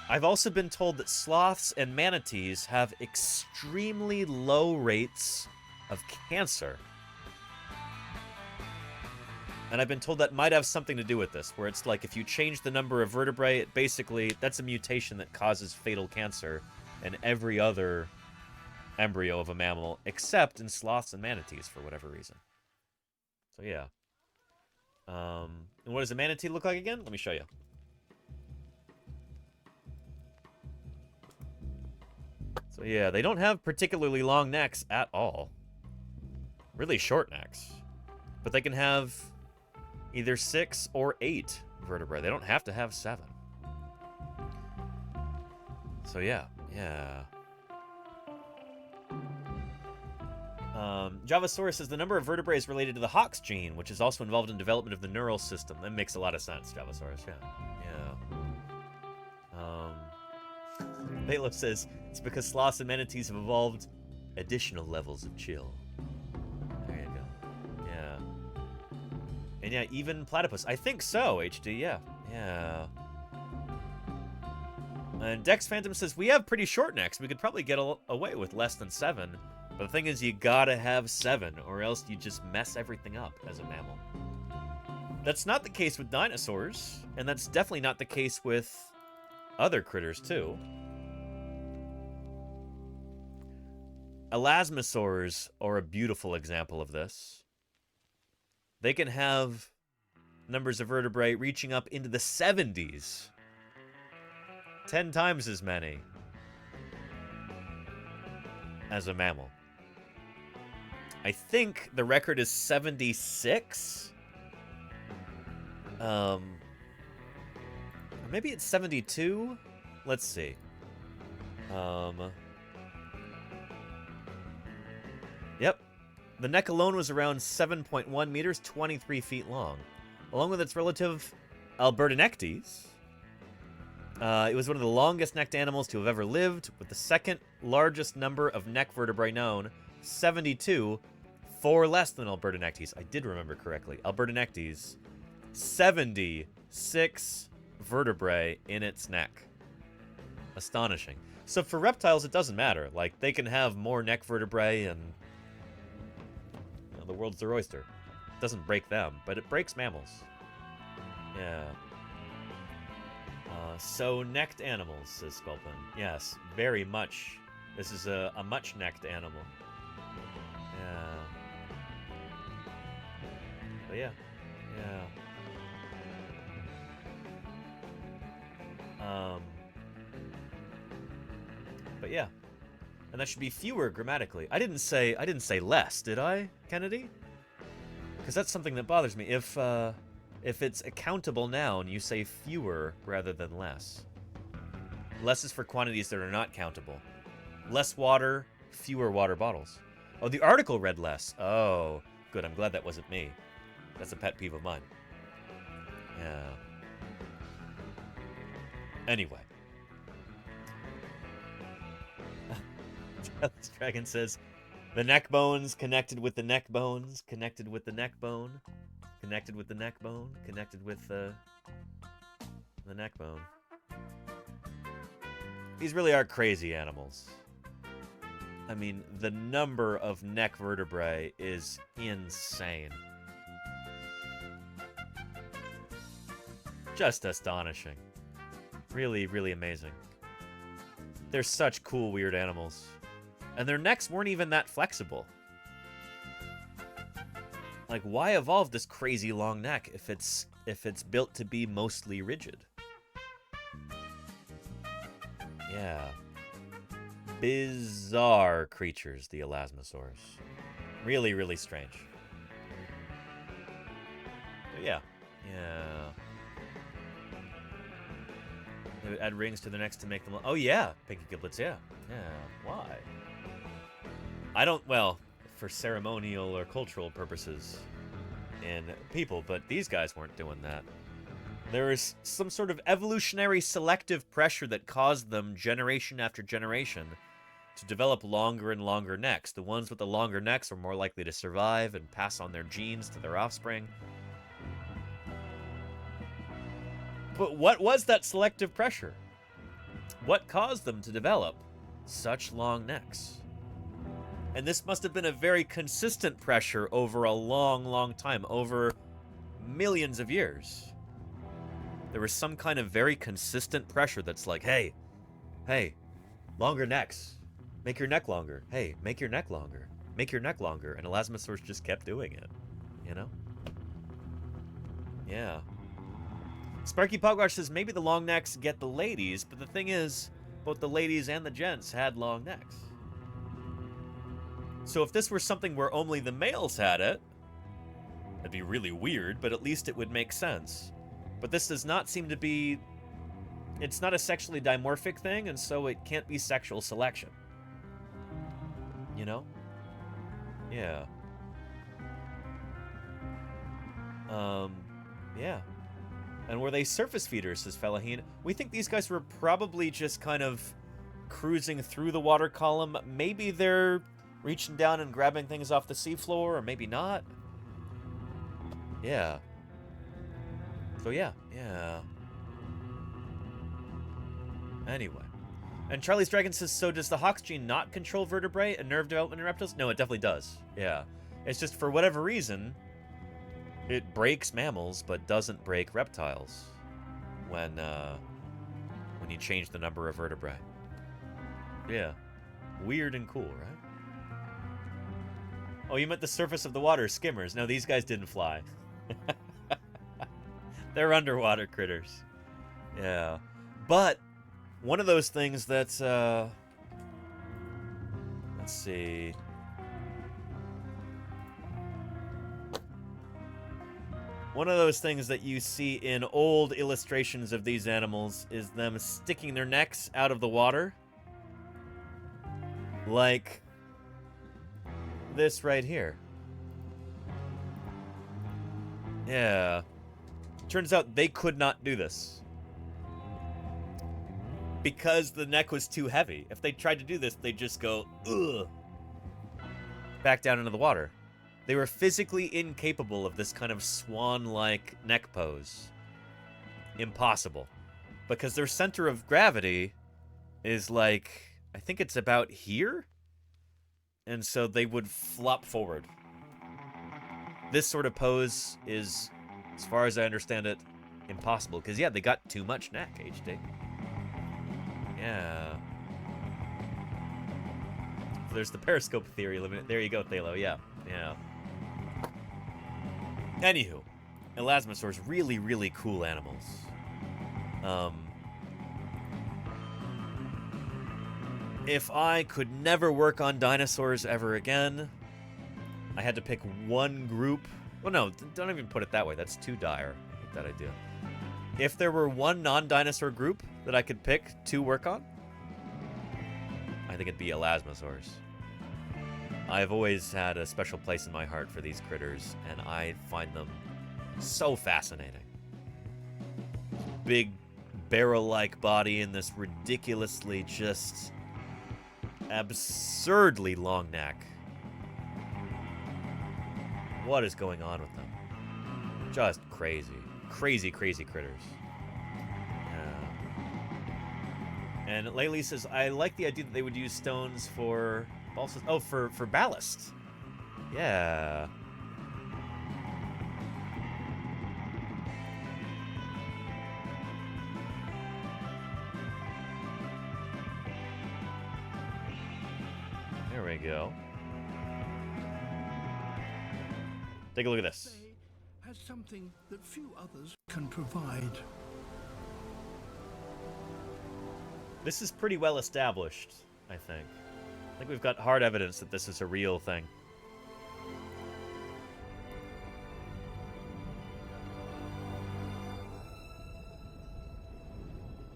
I've also been told that sloths and manatees have extremely low rates of cancer. And I've been told that might have something to do with this, where it's like if you change the number of vertebrae, that's a mutation that causes fatal cancer in every other embryo of a mammal, except in sloths and manatees for whatever reason. So yeah. And what does a manatee look like again? Let me show you. So yeah, they don't have particularly long necks at all. Really short necks. But they can have either 6 or 8 vertebrae. They don't have to have 7. So yeah. Javasaurus says the number of vertebrae is related to the Hox gene, which is also involved in development of the neural system. That makes a lot of sense, Javasaurus, yeah. Bailiff says it's because sloths and manatees have evolved additional levels of chill. There you go. Yeah. And yeah, even platypus. I think so, HD, yeah. And Dex Phantom says, we have pretty short necks. We could probably get away with less than 7. But the thing is, you gotta have 7, or else you just mess everything up as a mammal. That's not the case with dinosaurs, and that's definitely not the case with other critters, too. Elasmosaurs are a beautiful example of this. They can have numbers of vertebrae reaching up into the 70s. 10 times as many as a mammal. I think the record is 76. Maybe it's 72. Let's see. Yep. The neck alone was around 7.1 meters, 23 feet long. Along with its relative Albertinectes, it was one of the longest-necked animals to have ever lived, with the second largest number of neck vertebrae known, 72, 4 less than Albertinectes. I did remember correctly. Albertinectes, 76 vertebrae in its neck. Astonishing. So for reptiles, it doesn't matter. Like, they can have more neck vertebrae and the world's their oyster. It doesn't break them, but it breaks mammals. Yeah. So necked animals, says Sculpin. Yes, very much. This is a much-necked animal. Yeah. But yeah. Yeah. But yeah. And that should be fewer grammatically. I didn't say less, did I, Kennedy? Because that's something that bothers me. If it's a countable noun, you say fewer rather than less. Less is for quantities that are not countable. Less water, fewer water bottles. Oh, the article read less. Oh, good. I'm glad that wasn't me. That's a pet peeve of mine. Yeah. Anyway. Jealous Dragon says, the neck bones connected with the neck bones, connected with the neck bone, connected with the neck bone, connected with the neck bone. These really are crazy animals. I mean, the number of neck vertebrae is insane. Just astonishing. Really, really amazing. They're such cool, weird animals. And their necks weren't even that flexible. Like, why evolve this crazy long neck if it's built to be mostly rigid? Yeah. Bizarre creatures, the elasmosaurs. Really, really strange. But yeah. Yeah. They would add rings to their necks to make them... Oh, yeah. Pinky giblets, yeah. Yeah. Why? I don't... Well, for ceremonial or cultural purposes in people, but these guys weren't doing that. There is some sort of evolutionary selective pressure that caused them, generation after generation, to develop longer and longer necks. The ones with the longer necks are more likely to survive and pass on their genes to their offspring. But what was that selective pressure? What caused them to develop such long necks? And this must have been a very consistent pressure over a long, long time, over millions of years. There was some kind of very consistent pressure that's like, hey, longer necks. Make your neck longer. Hey, make your neck longer. Make your neck longer. And elasmosaurs just kept doing it, you know? Yeah. Sparky Pogwash says maybe the long necks get the ladies, but the thing is, both the ladies and the gents had long necks. So if this were something where only the males had it, that'd be really weird, but at least it would make sense. But this does not seem to be... It's not a sexually dimorphic thing, and so it can't be sexual selection. You know? Yeah. Yeah. And were they surface feeders, says Felaheen? We think these guys were probably just kind of cruising through the water column. Maybe they're reaching down and grabbing things off the seafloor, or maybe not. Yeah. So yeah. Anyway. And Charlie's Dragon says, so does the Hox gene not control vertebrae and nerve development in reptiles? No, it definitely does. Yeah. It's just for whatever reason, it breaks mammals, but doesn't break reptiles when you change the number of vertebrae. Yeah. Weird and cool, right? Oh, you meant the surface of the water, skimmers. No, these guys didn't fly. They're underwater critters. Yeah. But one of those things that's, let's see. One of those things that you see in old illustrations of these animals is them sticking their necks out of the water. Like this right here. Yeah. Turns out they could not do this. Because the neck was too heavy. If they tried to do this, they'd just go, ugh, back down into the water. They were physically incapable of this kind of swan-like neck pose. Impossible. Because their center of gravity is like, I think it's about here? And so they would flop forward. This sort of pose is, as far as I understand it, impossible. Because, yeah, they got too much neck, HD. Yeah. There's the periscope theory. There you go, Thalo. Yeah. Yeah. Anywho, elasmosaurs, really, really cool animals. If I could never work on dinosaurs ever again, I had to pick one group. Well, no, don't even put it that way. That's too dire. I hate that idea. If there were one non-dinosaur group that I could pick to work on, I think it'd be elasmosaurs. I've always had a special place in my heart for these critters, and I find them so fascinating. Big, barrel-like body and this ridiculously just absurdly long neck. What is going on with them? Just crazy. Crazy, crazy critters. And Laylee says, I like the idea that they would use stones for balsas. Oh, for ballast. Yeah. There we go. Take a look at this. Has something that few others can provide. This is pretty well established, I think. I think we've got hard evidence that this is a real thing.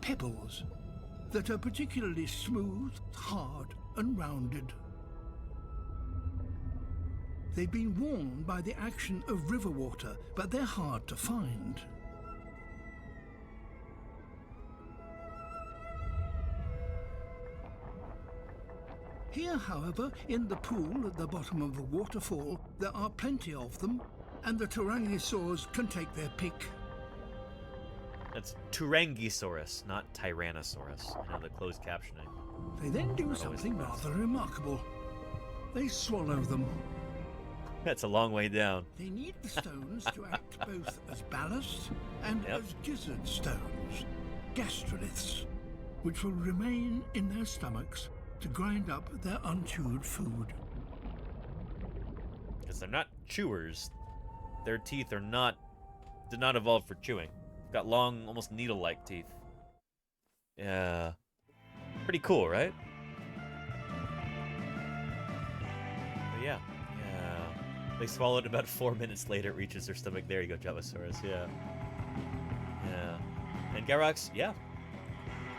Pebbles that are particularly smooth, hard, and rounded. They've been worn by the action of river water, but they're hard to find. Here, however, in the pool at the bottom of the waterfall, there are plenty of them, and the Tyrannosaurs can take their pick. That's Turangisaurus, not Tyrannosaurus. I know the closed captioning. They then do something rather remarkable. They swallow them. That's a long way down. They need the stones to act both as ballast and as gizzard stones, gastroliths, which will remain in their stomachs to grind up their unchewed food. Because they're not chewers. Their teeth did not evolve for chewing. They've got long, almost needle-like teeth. Yeah. Pretty cool, right? But yeah. They swallow it about 4 minutes later, it reaches their stomach. There you go, Javasaurus, yeah. Yeah. And Garox, yeah.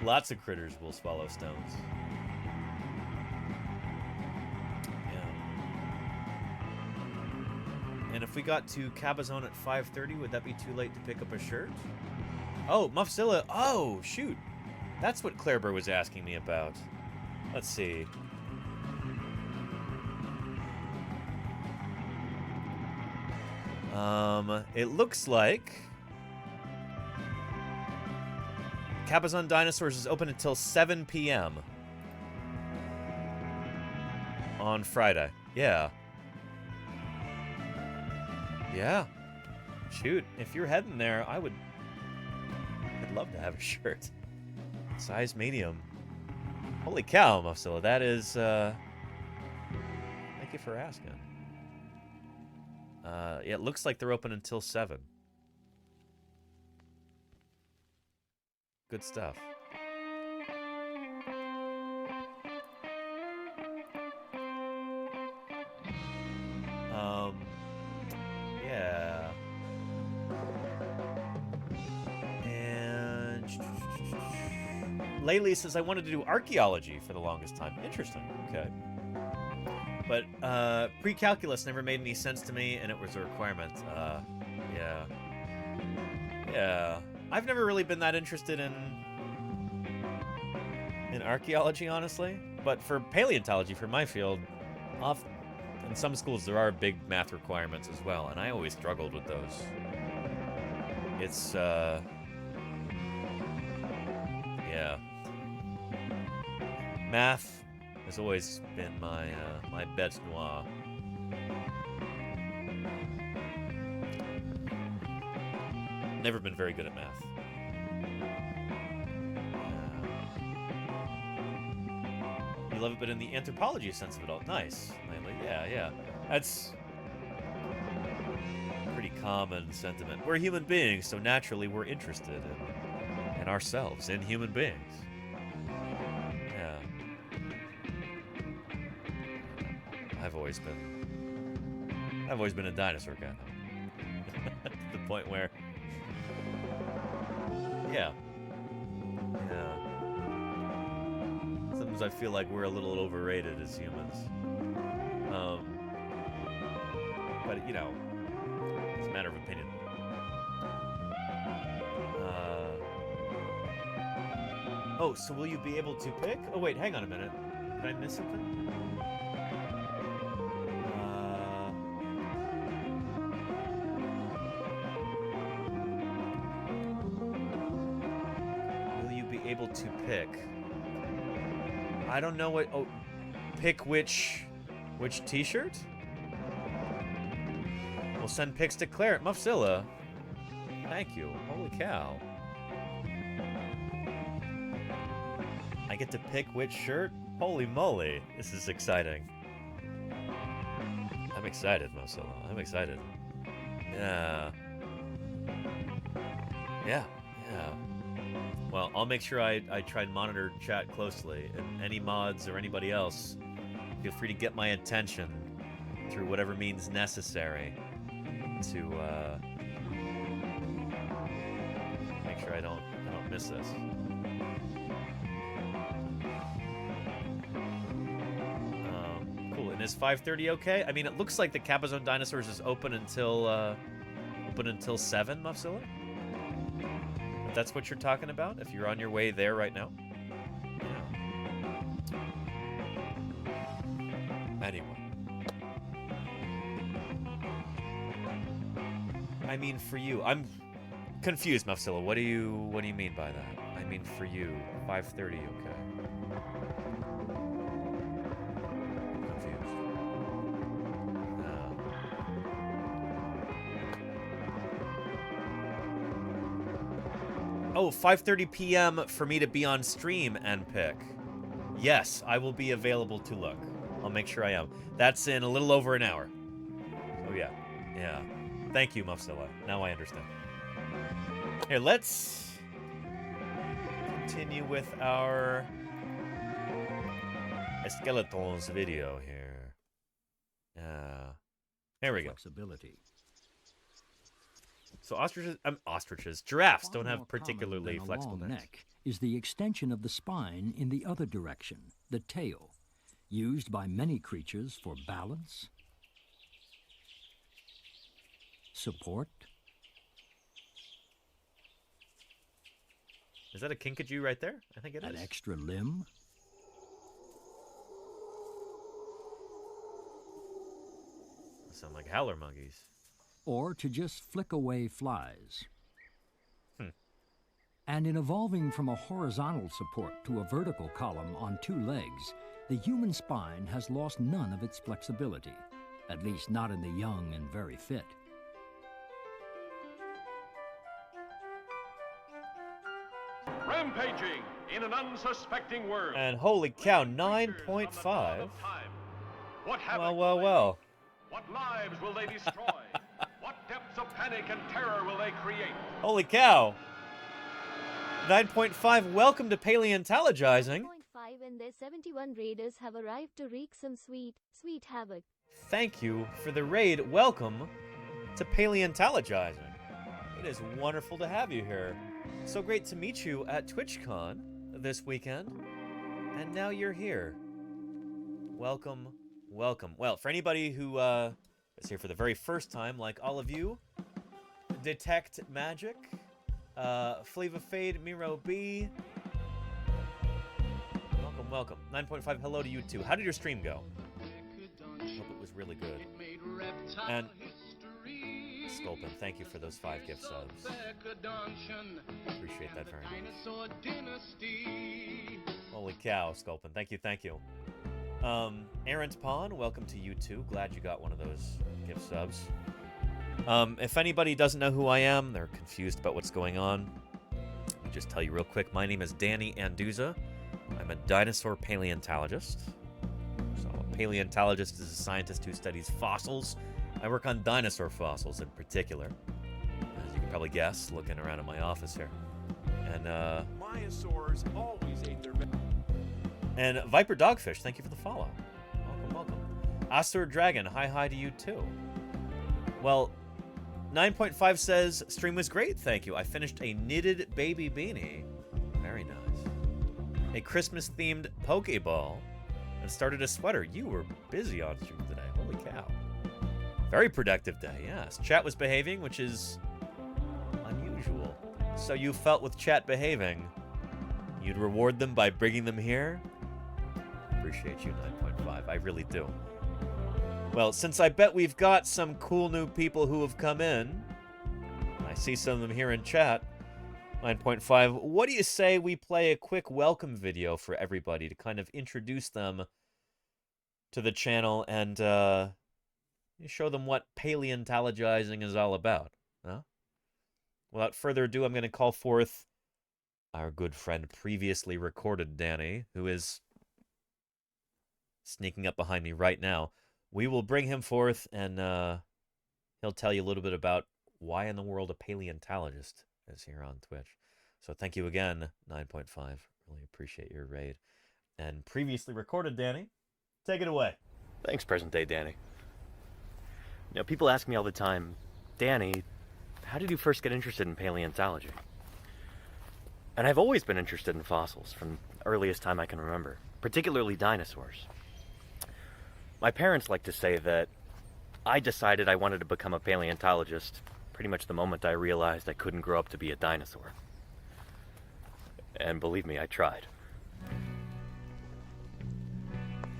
Lots of critters will swallow stones. And if we got to Cabazon at 5:30, would that be too late to pick up a shirt? Oh, Muffzilla. Oh, shoot. That's what Claire was asking me about. Let's see. It looks like Cabazon Dinosaurs is open until 7 p.m. on Friday. Yeah. Yeah. Shoot, if you're heading there, I'd love to have a shirt. Size medium. Holy cow, Muffzilla. That is, thank you for asking. Yeah, it looks like they're open until 7. Good stuff. Yeah. And Laylee says, I wanted to do archaeology for the longest time. Interesting. Okay. But pre-calculus never made any sense to me, and it was a requirement. Yeah. Yeah. I've never really been that interested in archaeology, honestly. But for paleontology, for my field, in some schools there are big math requirements as well, and I always struggled with those. It's, yeah. Math has always been my bête noire. Never been very good at math. You love it, but in the anthropology sense of it all. Nice. Yeah. That's a pretty common sentiment. We're human beings, so naturally we're interested in ourselves, in human beings. Yeah. I've always been a dinosaur guy. To the point where, yeah. Sometimes I feel like we're a little overrated as humans. But, you know, it's a matter of opinion. Oh, so will you be able to pick? Oh, wait, hang on a minute. Did I miss something? Will you be able to pick? I don't know what... Oh, pick which t-shirt? We'll send pics to Claire at Muffzilla. Thank you. Holy cow. I get to pick which shirt? Holy moly. This is exciting. I'm excited, Muffzilla. I'm excited. Yeah. Well, I'll make sure I try and monitor chat closely. And any mods or anybody else, feel free to get my attention through whatever means necessary to make sure I don't miss this. Cool. And is 5:30 okay? I mean, it looks like the Cabazon Dinosaurs is open until 7, Muffzilla. If that's what you're talking about, if you're on your way there right now. Yeah. Anyway. I mean, for you, I'm confused, Muffzilla. What do you mean by that? I mean, for you, 5:30, okay? Confused. Oh, 5:30 p.m. for me to be on stream and pick. Yes, I will be available to look. I'll make sure I am. That's in a little over an hour. Oh yeah. Thank you, Muffzilla. Now I understand. Here, let's continue with our skeletons video here. Here we go. Flexibility. So giraffes don't have particularly flexible necks. neck Is the extension of the spine in the other direction, the tail, used by many creatures for balance, support. Is that a kinkajou right there? I think it is. An extra limb. They sound like howler monkeys. Or to just flick away flies. And in evolving from a horizontal support to a vertical column on 2 legs, the human spine has lost none of its flexibility, at least not in the young and very fit. Rampaging in an unsuspecting world. And holy cow, 9.5. What Well. What lives will they destroy? What depths of panic and terror will they create? Holy cow. 9.5, welcome to Paleontologizing. 9.5 and their 71 raiders have arrived to wreak some sweet havoc. Thank you for the raid. Welcome to Paleontologizing. It is wonderful to have you here. So great to meet you at TwitchCon this weekend. And now you're here. Welcome. Well, for anybody who is here for the very first time, like all of you, Detect Magic, Flava Fade, Miro B. Welcome, welcome. 9.5, hello to you too. How did your stream go? I hope it was really good. And Sculpin, thank you for those 5 gift subs. Appreciate that very much. Holy cow, Sculpin. Thank you, thank you. Aaron's Pawn, welcome to you too. Glad you got one of those gift subs. If anybody doesn't know who I am, they're confused about what's going on, let me just tell you real quick. My name is Danny Anduza. I'm a dinosaur paleontologist. So a paleontologist is a scientist who studies fossils. I work on dinosaur fossils in particular, as you can probably guess, looking around in my office here. And Myosaurs always ate their... And Viper Dogfish, thank you for the follow. Welcome, welcome. Astor Dragon, hi to you too. Well, 9.5 says, stream was great, thank you. I finished a knitted baby beanie. Very nice. A Christmas-themed Pokeball. And started a sweater. You were busy on stream today. Holy cow. Very productive day, yes. Chat was behaving, which is unusual. So you felt with chat behaving, you'd reward them by bringing them here? Appreciate you, 9.5. I really do. Well, since I bet we've got some cool new people who have come in, I see some of them here in chat, 9.5, what do you say we play a quick welcome video for everybody to kind of introduce them to the channel and show them what paleontologizing is all about, huh? Without further ado, I'm going to call forth our good friend, previously recorded Danny, who is sneaking up behind me right now. We will bring him forth, and he'll tell you a little bit about why in the world a paleontologist is here on Twitch. So thank you again, 9.5. Really appreciate your raid. And previously recorded Danny, take it away. Thanks, present day Danny. You know, people ask me all the time, Danny, how did you first get interested in paleontology? And I've always been interested in fossils from the earliest time I can remember, particularly dinosaurs. My parents like to say that I decided I wanted to become a paleontologist pretty much the moment I realized I couldn't grow up to be a dinosaur. And believe me, I tried.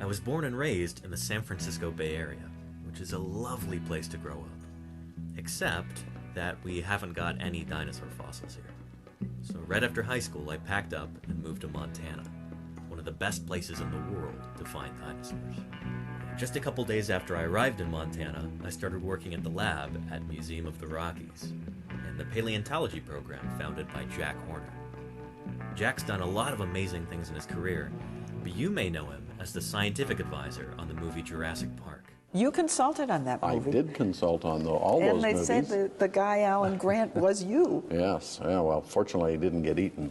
I was born and raised in the San Francisco Bay Area, which is a lovely place to grow up. Except that we haven't got any dinosaur fossils here. So right after high school, I packed up and moved to Montana, one of the best places in the world to find dinosaurs. Just a couple days after I arrived in Montana, I started working at the lab at Museum of the Rockies and the paleontology program founded by Jack Horner. Jack's done a lot of amazing things in his career, but you may know him as the scientific advisor on the movie Jurassic Park. You consulted on that movie. I did consult on all those movies. And they said the guy, Alan Grant, was you. Yes. Yeah, well, fortunately, he didn't get eaten.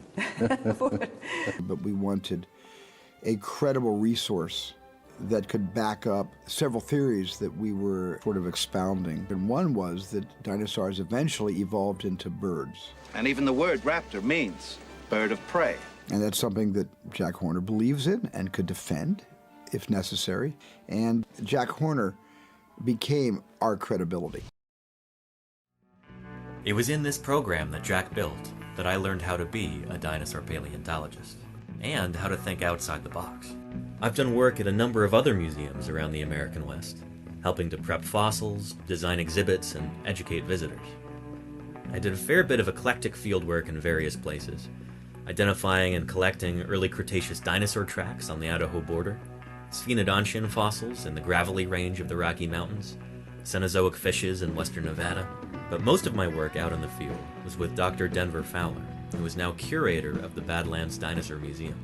But we wanted a credible resource that could back up several theories that we were sort of expounding. And one was that dinosaurs eventually evolved into birds. And even the word raptor means bird of prey. And that's something that Jack Horner believes in and could defend if necessary. And Jack Horner became our credibility. It was in this program that Jack built that I learned how to be a dinosaur paleontologist and how to think outside the box. I've done work at a number of other museums around the American West, helping to prep fossils, design exhibits, and educate visitors. I did a fair bit of eclectic fieldwork in various places, identifying and collecting early Cretaceous dinosaur tracks on the Idaho border, Sphenodontian fossils in the gravelly range of the Rocky Mountains, Cenozoic fishes in western Nevada. But most of my work out in the field was with Dr. Denver Fowler, who is now curator of the Badlands Dinosaur Museum.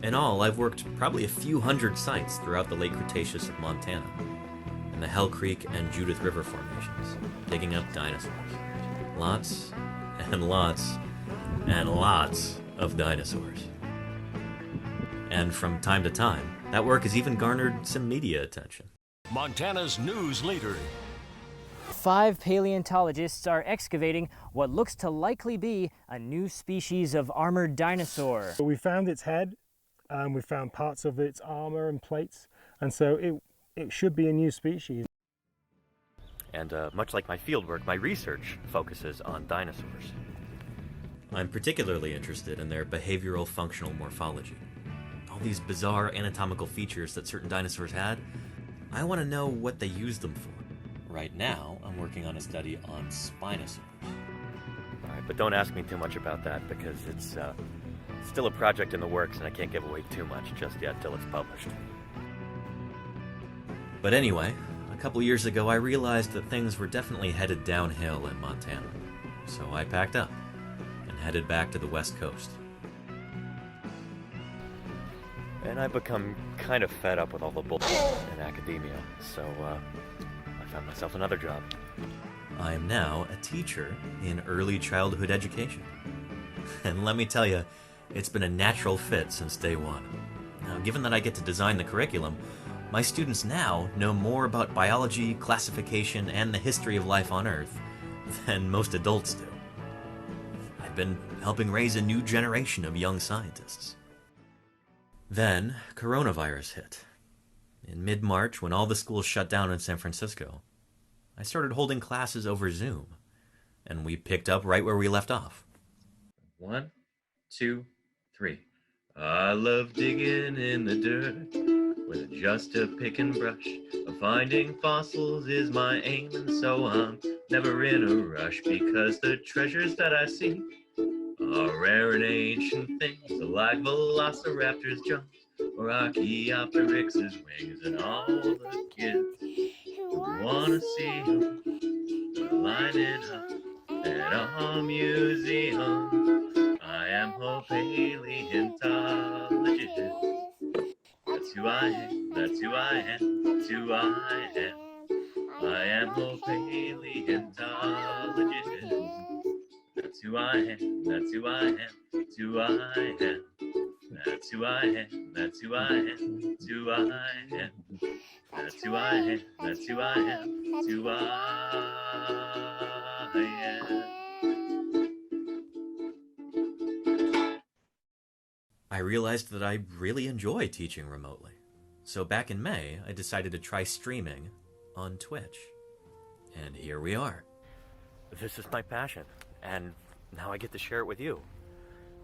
In all, I've worked probably a few hundred sites throughout the late Cretaceous of Montana, and the Hell Creek and Judith River formations, digging up dinosaurs. Lots and lots and lots of dinosaurs. And from time to time, that work has even garnered some media attention. Montana's news leader. 5 paleontologists are excavating what looks to likely be a new species of armored dinosaur. We found its head, we found parts of its armor and plates, and so it should be a new species. And much like my fieldwork, my research focuses on dinosaurs. I'm particularly interested in their behavioral functional morphology. All these bizarre anatomical features that certain dinosaurs had, I want to know what they used them for. Right now, I'm working on a study on spinosaurs. Alright, but don't ask me too much about that because it's still a project in the works and I can't give away too much just yet till it's published. But anyway, a couple years ago I realized that things were definitely headed downhill in Montana. So I packed up and headed back to the West Coast. And I've become kind of fed up with all the bullshit in academia, so I found myself another job. I am now a teacher in early childhood education. And let me tell you, it's been a natural fit since day one. Now, given that I get to design the curriculum, my students now know more about biology, classification, and the history of life on Earth than most adults do. I've been helping raise a new generation of young scientists. Then, coronavirus hit. In mid-March, when all the schools shut down in San Francisco, I started holding classes over Zoom, and we picked up right where we left off. 1, 2, 3. I love digging in the dirt with just a pick and brush. Finding fossils is my aim, and so I'm never in a rush because the treasures that I see are rare and ancient things like velociraptors' jumps or Archaeopteryx's wings, and all the kids who wanna see them lining up at our museum. I am a paleontologist. That's who I am, that's who I am, that's who I am. I am a paleontologist. That's who I am, that's who I am, that's who I am. That's who I am, that's who I am, that's who I am. That's who I am, that's who I am, that's who I am. I realized that I really enjoy teaching remotely. So back in May, I decided to try streaming on Twitch. And here we are. This is my passion, and now I get to share it with you.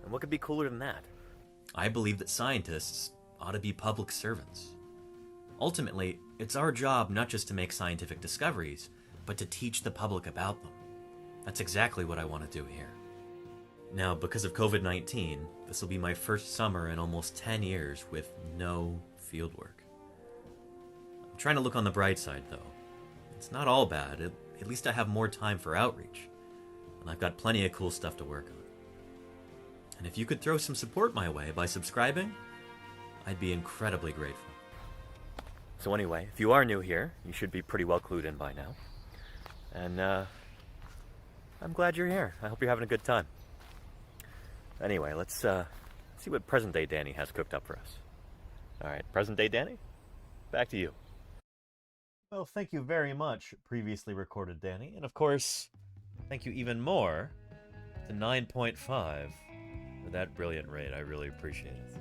And what could be cooler than that? I believe that scientists ought to be public servants. Ultimately, it's our job not just to make scientific discoveries, but to teach the public about them. That's exactly what I want to do here. Now, because of COVID-19, this will be my first summer in almost 10 years with no fieldwork. I'm trying to look on the bright side, though. It's not all bad. At least I have more time for outreach. And I've got plenty of cool stuff to work on. And if you could throw some support my way by subscribing, I'd be incredibly grateful. So anyway, if you are new here, you should be pretty well clued in by now. And I'm glad you're here. I hope you're having a good time. Anyway, let's see what present-day Danny has cooked up for us. All right, present-day Danny, back to you. Well, thank you very much, previously recorded Danny. And of course, thank you even more to 9.5 for that brilliant raid. I really appreciate it.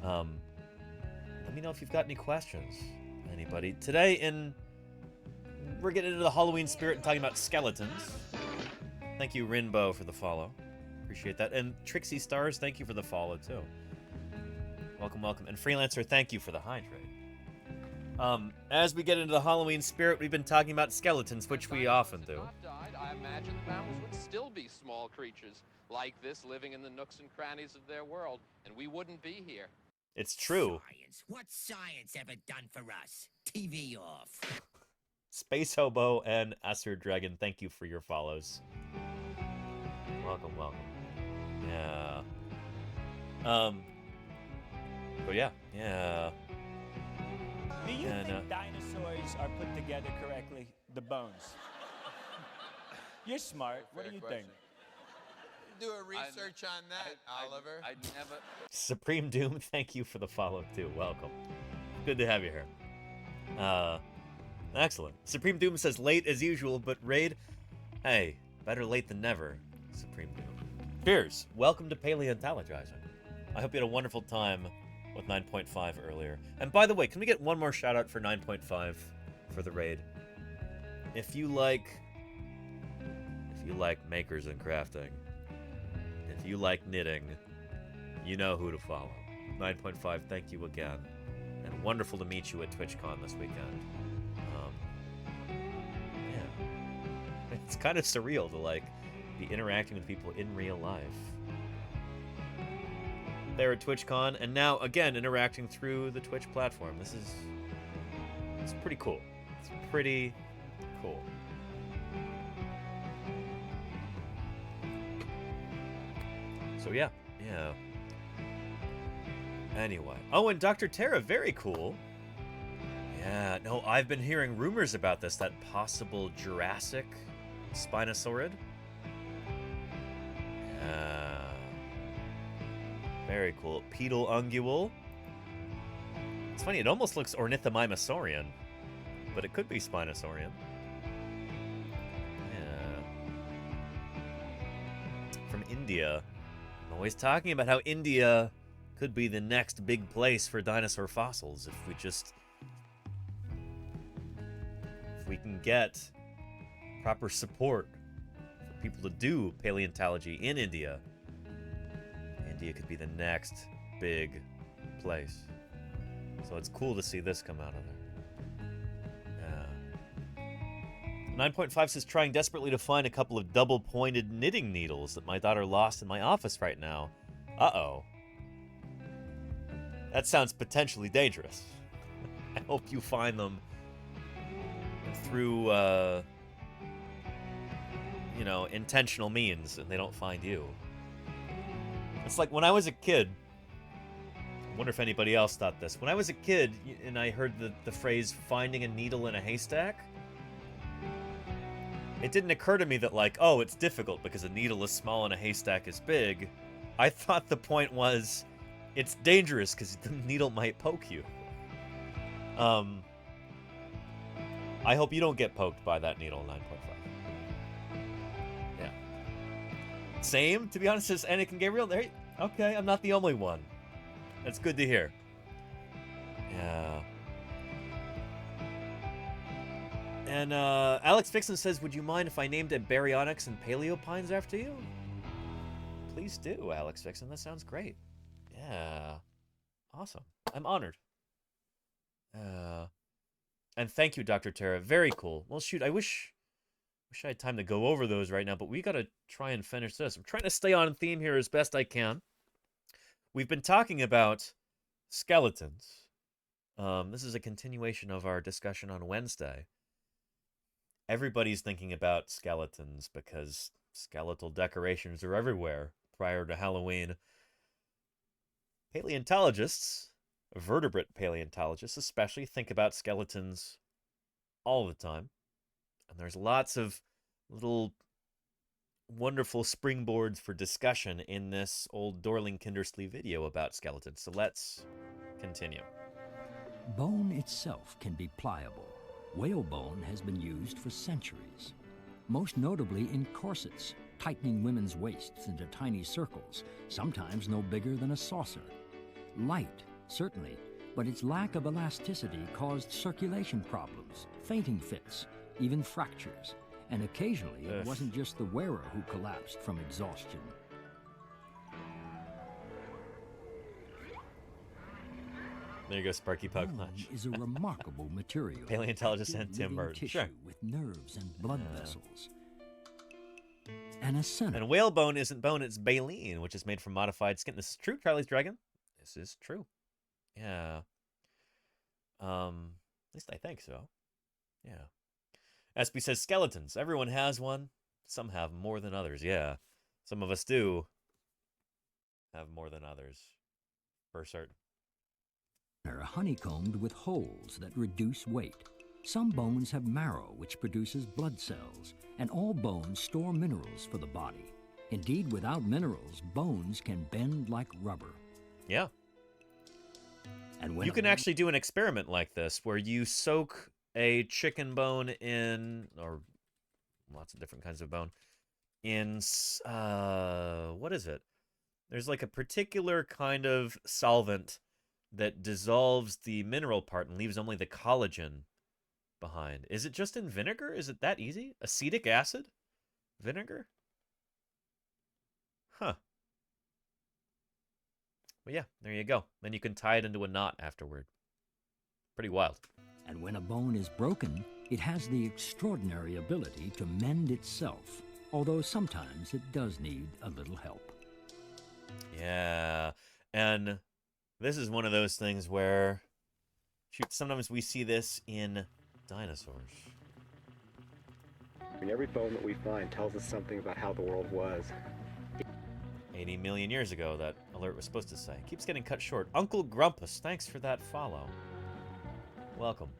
Let me know if you've got any questions. Anybody? Today we're getting into the Halloween spirit and talking about skeletons. Thank you, Rinbo, for the follow. Appreciate that. And Trixie Stars, thank you for the follow, too. Welcome, welcome. And Freelancer, thank you for the hydrate. As we get into the Halloween spirit, we've been talking about skeletons, which we often do. I imagine the mammals would still be small creatures like this living in the nooks and crannies of their world, and we wouldn't be here. It's true. Science. What's science ever done for us? TV off. Space Hobo and Asur Dragon, thank you for your follows. Welcome, welcome. Yeah. But yeah. Do you think dinosaurs are put together correctly? The bones. You're smart. What do you think? Do a research on that, Oliver. I never. Supreme Doom, thank you for the follow too. Welcome. Good to have you here. Excellent. Supreme Doom says late as usual, but raid. Hey, better late than never. Supreme Doom. Cheers. Welcome to Paleontologizing. I hope you had a wonderful time with 9.5 earlier. And by the way, can we get one more shout out for 9.5 for the raid? if you like makers and crafting, if you like knitting, you know who to follow. 9.5, thank you again. And wonderful to meet you at TwitchCon this weekend. Yeah. It's kind of surreal to, like, be interacting with people in real life. There at TwitchCon, and now, again, interacting through the Twitch platform. It's pretty cool. It's pretty cool. So, yeah. Anyway. Oh, and Dr. Terra, very cool. Yeah, no, I've been hearing rumors about this, that possible Jurassic Spinosaurid. Yeah. Very cool. Pedal ungule. It's funny, it almost looks Ornithomimosaurian, but it could be Spinosaurian. Yeah. From India. I'm always talking about how India could be the next big place for dinosaur fossils if we can get proper support for people to do paleontology in India. India could be the next big place. So it's cool to see this come out of there. Yeah. 9.5 says, trying desperately to find a couple of double-pointed knitting needles that my daughter lost in my office right now. Uh-oh. That sounds potentially dangerous. I hope you find them through, intentional means and they don't find you. It's like when I was a kid, I wonder if anybody else thought this. When I was a kid and I heard the phrase finding a needle in a haystack, it didn't occur to me that, like, oh, it's difficult because a needle is small and a haystack is big. I thought the point was it's dangerous because the needle might poke you. I hope you don't get poked by that needle, 9.5. Yeah. Same, to be honest, as Anakin and Gabriel. There. Okay, I'm not the only one. That's good to hear. Yeah. And Alex Fixon says, would you mind if I named a baryonyx and paleopines after you? Please do, Alex Fixon. That sounds great. Yeah. Awesome. I'm honored. And thank you, Dr. Terra. Very cool. Well, shoot, I wish I had time to go over those right now, but we got to try and finish this. I'm trying to stay on theme here as best I can. We've been talking about skeletons. This is a continuation of our discussion on Wednesday. Everybody's thinking about skeletons because skeletal decorations are everywhere prior to Halloween. Paleontologists, vertebrate paleontologists especially, think about skeletons all the time. And there's lots of little wonderful springboards for discussion in this old Dorling Kindersley video about skeletons. So let's continue. Bone itself can be pliable. Whalebone has been used for centuries, most notably in corsets, tightening women's waists into tiny circles, sometimes no bigger than a saucer. Light, certainly, but its lack of elasticity caused circulation problems, fainting fits, even fractures. And occasionally, it wasn't just the wearer who collapsed from exhaustion. There you go, Sparky Pug Lunch. Bone is a remarkable material. Paleontologist and Tim Burton. Tissue Sure. with nerves and blood vessels. And a center. And whalebone isn't bone, it's baleen, which is made from modified skin. This is true, Charlie's Dragon. This is true. Yeah. At least I think so. Yeah. SB says skeletons. Everyone has one. Some have more than others. Yeah. Some of us do have more than others. For certain. Are honeycombed with holes that reduce weight. Some bones have marrow, which produces blood cells, and all bones store minerals for the body. Indeed, without minerals, bones can bend like rubber. Yeah. And when you can actually do an experiment like this where you soak a chicken bone in, or lots of different kinds of bone, in, what is it? There's like a particular kind of solvent that dissolves the mineral part and leaves only the collagen behind. Is it just in vinegar? Is it that easy? Acetic acid? Vinegar? Huh. But yeah, there you go. Then you can tie it into a knot afterward. Pretty wild. And when a bone is broken, it has the extraordinary ability to mend itself, although sometimes it does need a little help. Yeah, and this is one of those things where, shoot, sometimes we see this in dinosaurs. I mean, every bone that we find tells us something about how the world was. 80 million years ago, that alert was supposed to say. Keeps getting cut short. Uncle Grumpus, thanks for that follow. Welcome.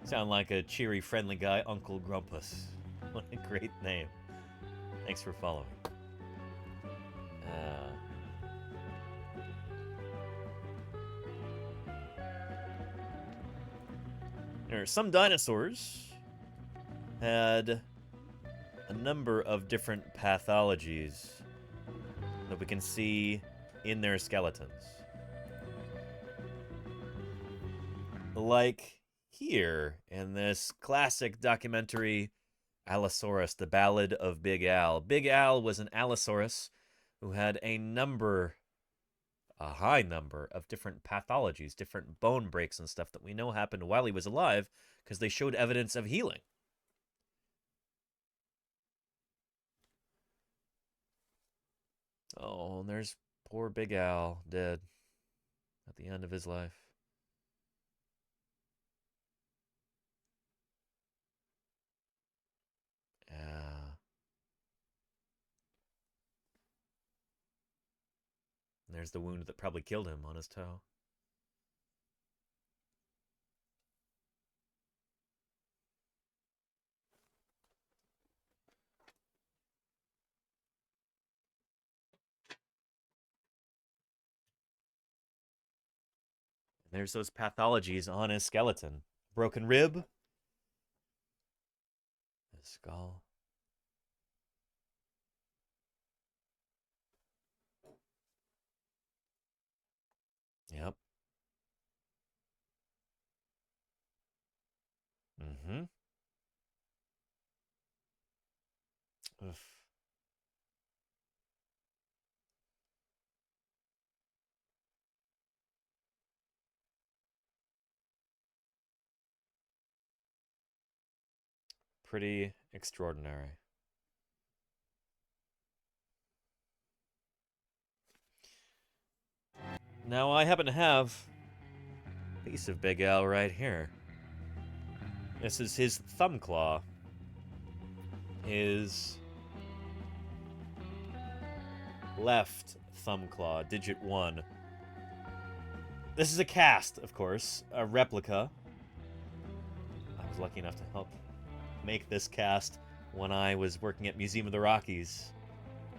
Sound like a cheery, friendly guy, Uncle Grumpus. What a great name. Thanks for following. There are some dinosaurs had a number of different pathologies that we can see in their skeletons. Like here in this classic documentary, Allosaurus, the Ballad of Big Al. Big Al was an Allosaurus who had a high number of different pathologies, different bone breaks and stuff that we know happened while he was alive because they showed evidence of healing. Oh, and there's poor Big Al dead at the end of his life. Yeah. And there's the wound that probably killed him on his toe. And there's those pathologies on his skeleton. Broken rib. His skull. Yep. Mm-hmm. Oof. Pretty extraordinary. Now I happen to have a piece of Big Al right here. This is his thumb claw. His left thumb claw, digit 1. This is a cast, of course, a replica. I was lucky enough to help make this cast when I was working at Museum of the Rockies,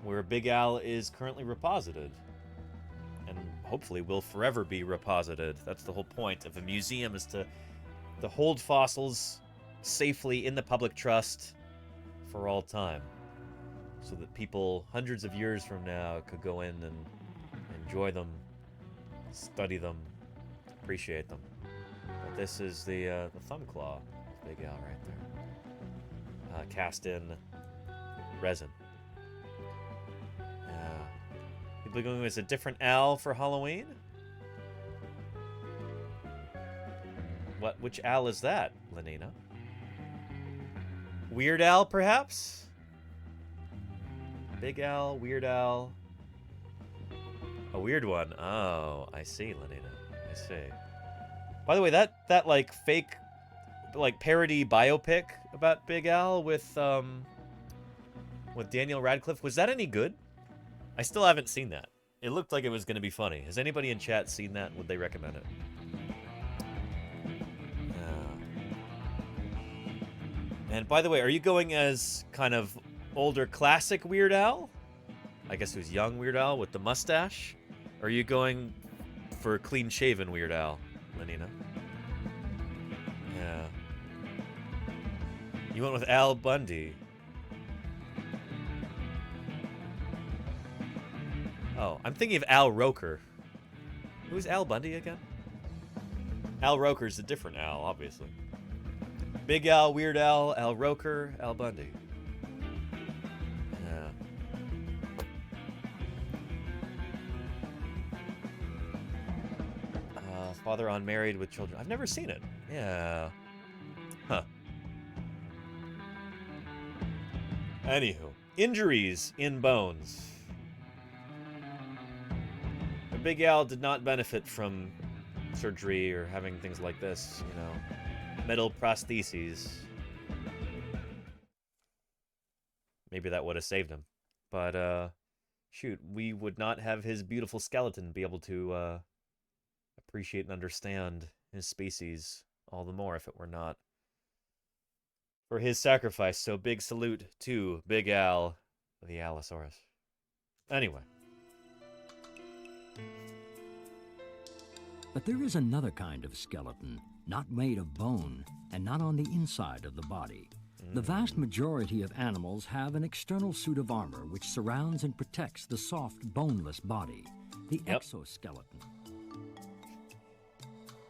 where Big Al is currently reposited. And hopefully will forever be reposited. That's the whole point of a museum, is to hold fossils safely in the public trust for all time, so that people hundreds of years from now could go in and enjoy them, study them, appreciate them. But this is the thumb claw of Big Al right there, cast in resin. People are going as a different Al for Halloween? Which Al is that, Lenina? Weird Al, perhaps? Big Al, Weird Al. A weird one. Oh, I see, Lenina. I see. By the way, that like fake, like parody biopic about Big Al with Daniel Radcliffe, was that any good? I still haven't seen that. It looked like it was going to be funny. Has anybody in chat seen that? Would they recommend it? And by the way, are you going as kind of older classic Weird Al? I guess it was young Weird Al with the mustache? Or are you going for clean-shaven Weird Al, Lenina? Yeah. You went with Al Bundy. Oh, I'm thinking of Al Roker. Who's Al Bundy again? Al Roker's a different Al, obviously. Big Al, Weird Al, Al Roker, Al Bundy. Yeah. Father unmarried with children. I've never seen it. Yeah. Huh. Anywho, injuries in bones. The Big Al did not benefit from surgery or having things like this, you know, metal prostheses. Maybe that would have saved him. But, shoot, we would not have his beautiful skeleton be able to, appreciate and understand his species all the more if it were not for his sacrifice. So big salute to Big Al, the Allosaurus. Anyway. But there is another kind of skeleton, not made of bone and not on the inside of the body. The vast majority of animals have an external suit of armor which surrounds and protects the soft, boneless body, the exoskeleton.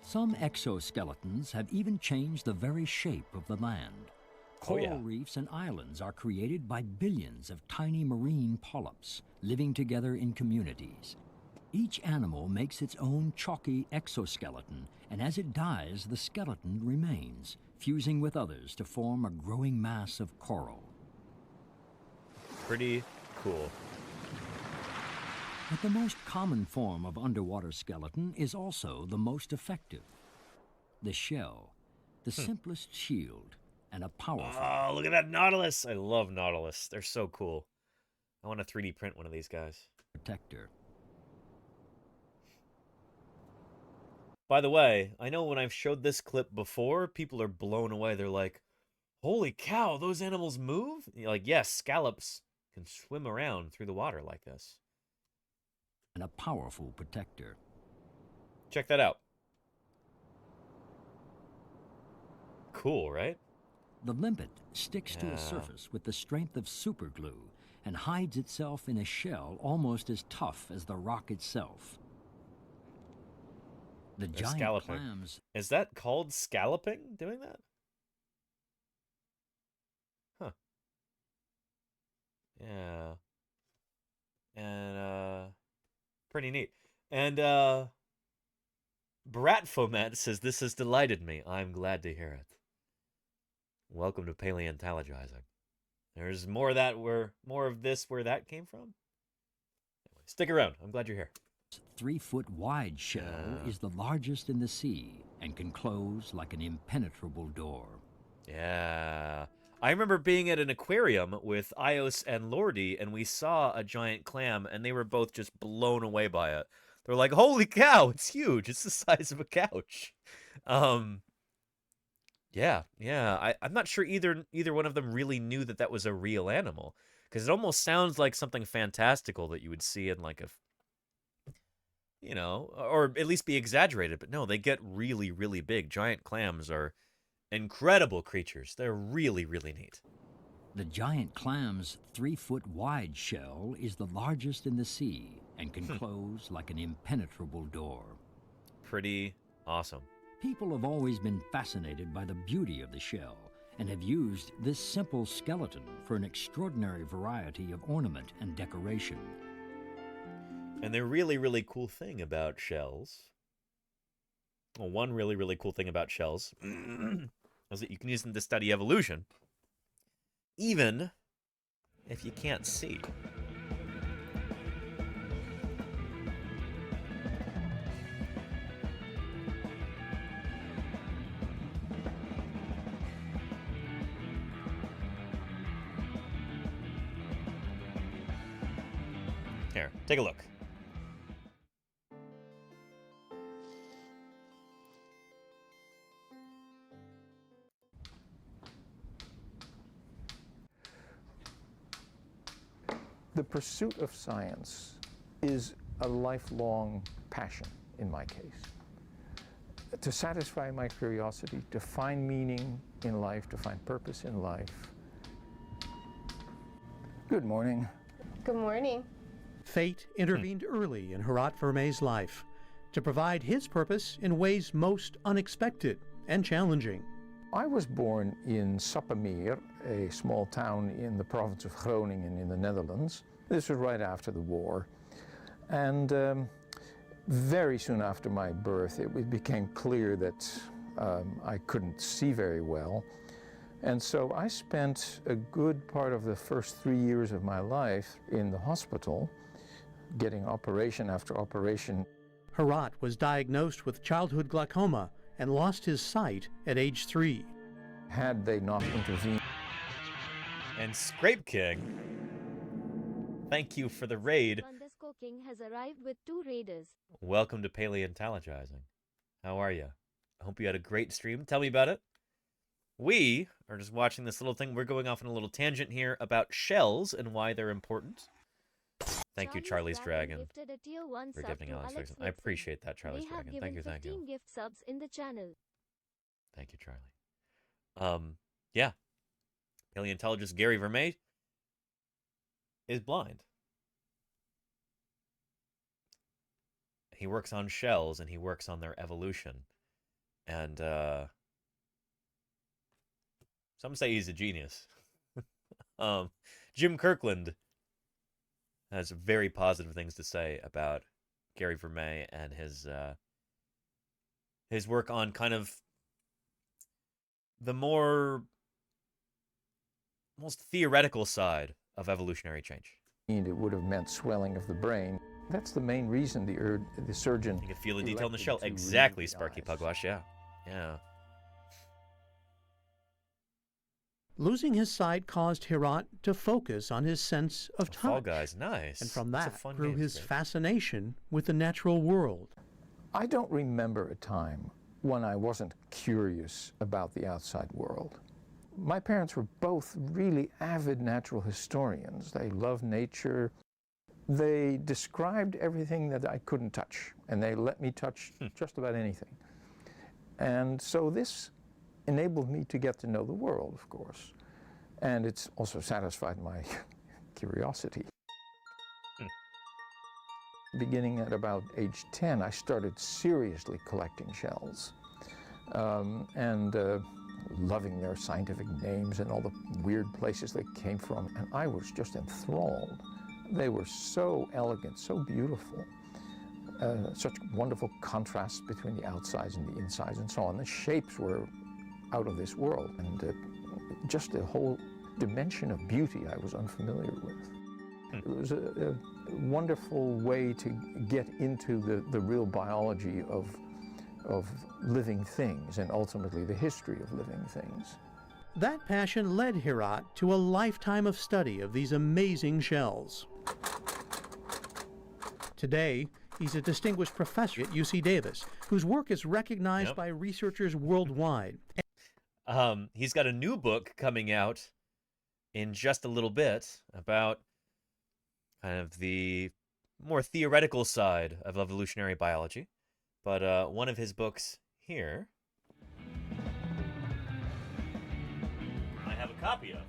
Some exoskeletons have even changed the very shape of the land. Coral reefs and islands are created by billions of tiny marine polyps living together in communities. Each animal makes its own chalky exoskeleton, and as it dies, the skeleton remains, fusing with others to form a growing mass of coral. Pretty cool. But the most common form of underwater skeleton is also the most effective. The shell, the simplest shield, and a powerful... Oh, look at that Nautilus! I love Nautilus. They're so cool. I want to 3D print one of these guys. Protector. By the way, I know when I've showed this clip before, people are blown away. They're like, holy cow, those animals move? You're like, yes, scallops can swim around through the water like this. And a powerful protector. Check that out. Cool, right? The limpet sticks to a surface with the strength of superglue and hides itself in a shell almost as tough as the rock itself. The giant clams... Is that called scalloping, doing that? Huh. Yeah. And, pretty neat. And, Bratfomat says, this has delighted me. I'm glad to hear it. Welcome to Paleontologizing. There's more of that more of this where that came from. Anyway, stick around. I'm glad you're here. 3-foot wide shell is the largest in the sea and can close like an impenetrable door. Yeah. I remember being at an aquarium with Ios and Lordy, and we saw a giant clam, and they were both just blown away by it. They're like, holy cow, it's huge. It's the size of a couch. Yeah. I'm not sure either one of them really knew that that was a real animal, because it almost sounds like something fantastical that you would see in like a, you know, or at least be exaggerated. But no, they get really, really big. Giant clams are incredible creatures. They're really, really neat. The giant clam's 3-foot wide shell is the largest in the sea and can close like an impenetrable door. Pretty awesome. People have always been fascinated by the beauty of the shell and have used this simple skeleton for an extraordinary variety of ornament and decoration. And the really, really cool thing about shells, well, one really, really cool thing about shells is that you can use them to study evolution, even if you can't see. Here, take a look. The pursuit of science is a lifelong passion in my case. To satisfy my curiosity, to find meaning in life, to find purpose in life. Good morning. Good morning. Fate intervened early in Hirat Vermey's life to provide his purpose in ways most unexpected and challenging. I was born in Sappemeer, a small town in the province of Groningen in the Netherlands. This was right after the war. And very soon after my birth, it became clear that I couldn't see very well. And so I spent a good part of the first 3 years of my life in the hospital, getting operation after operation. Herat was diagnosed with childhood glaucoma and lost his sight at age 3. Had they not intervened. And Scrape King, thank you for the raid. Underscore King has arrived with 2 raiders. Welcome to Paleontologizing. How are you? I hope you had a great stream. Tell me about it. We are just watching this little thing. We're going off on a little tangent here about shells and why they're important. Thank you, Charlie's Dragon, for giving Alex Dixon. I appreciate that, Charlie's Dragon. Thank you, thank you. 15 gift subs in the channel. Thank you, Charlie. Yeah. Paleontologist Gary Vermeij is blind. He works on shells and he works on their evolution. And some say he's a genius. Jim Kirkland has very positive things to say about Gary Vermeij and his work on kind of the more almost theoretical side of evolutionary change. It would have meant swelling of the brain. That's the main reason the surgeon... You can feel the detail in the shell. Exactly, Sparky Pugwash, yeah. Yeah. Losing his sight caused Herat to focus on his sense of touch. Fall Guys, nice. And from That's that a fun grew game, his great. fascination with the natural world. I don't remember a time when I wasn't curious about the outside world. My parents were both really avid natural historians. They loved nature. They described everything that I couldn't touch, and they let me touch just about anything. And so this enabled me to get to know the world, of course. And it's also satisfied my curiosity. Beginning at about age 10, I started seriously collecting shells and loving their scientific names and all the weird places they came from. And I was just enthralled. They were so elegant, so beautiful. Such wonderful contrasts between the outsides and the insides and so on. The shapes were out of this world, and just a whole dimension of beauty I was unfamiliar with. It was a wonderful way to get into the real biology of living things and ultimately the history of living things. That passion led Herat to a lifetime of study of these amazing shells. Today, he's a distinguished professor at UC Davis, whose work is recognized by researchers worldwide. He's got a new book coming out in just a little bit about kind of the more theoretical side of evolutionary biology. But one of his books here, I have a copy of.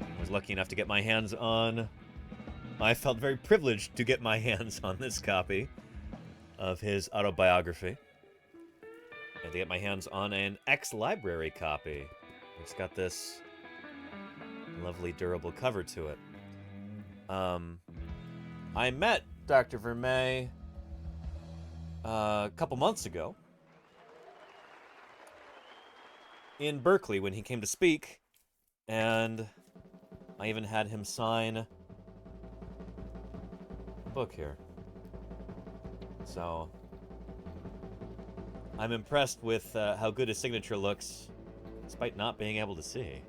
I was lucky enough to get my hands on. I felt very privileged to get my hands on this copy of his autobiography, and to get my hands on an ex-library copy. It's got this lovely durable cover to it. I met Dr. Vermeij a couple months ago in Berkeley when he came to speak, and I even had him sign a book here. So I'm impressed with how good his signature looks, despite not being able to see.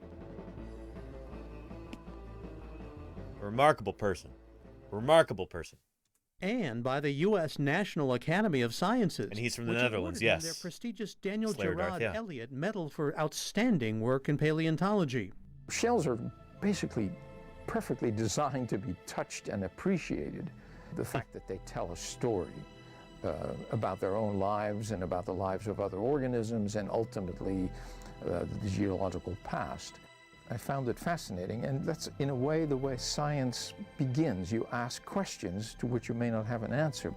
A remarkable person. Remarkable person. And by the U.S. National Academy of Sciences. And he's from the which Netherlands, awarded him yes. Their prestigious Daniel Slayer Darth, Gerard yeah. Elliott Medal for outstanding work in paleontology. Shells are basically perfectly designed to be touched and appreciated. The fact that they tell a story about their own lives and about the lives of other organisms and ultimately the geological past. I found it fascinating, and that's in a way the way science begins. You ask questions to which you may not have an answer.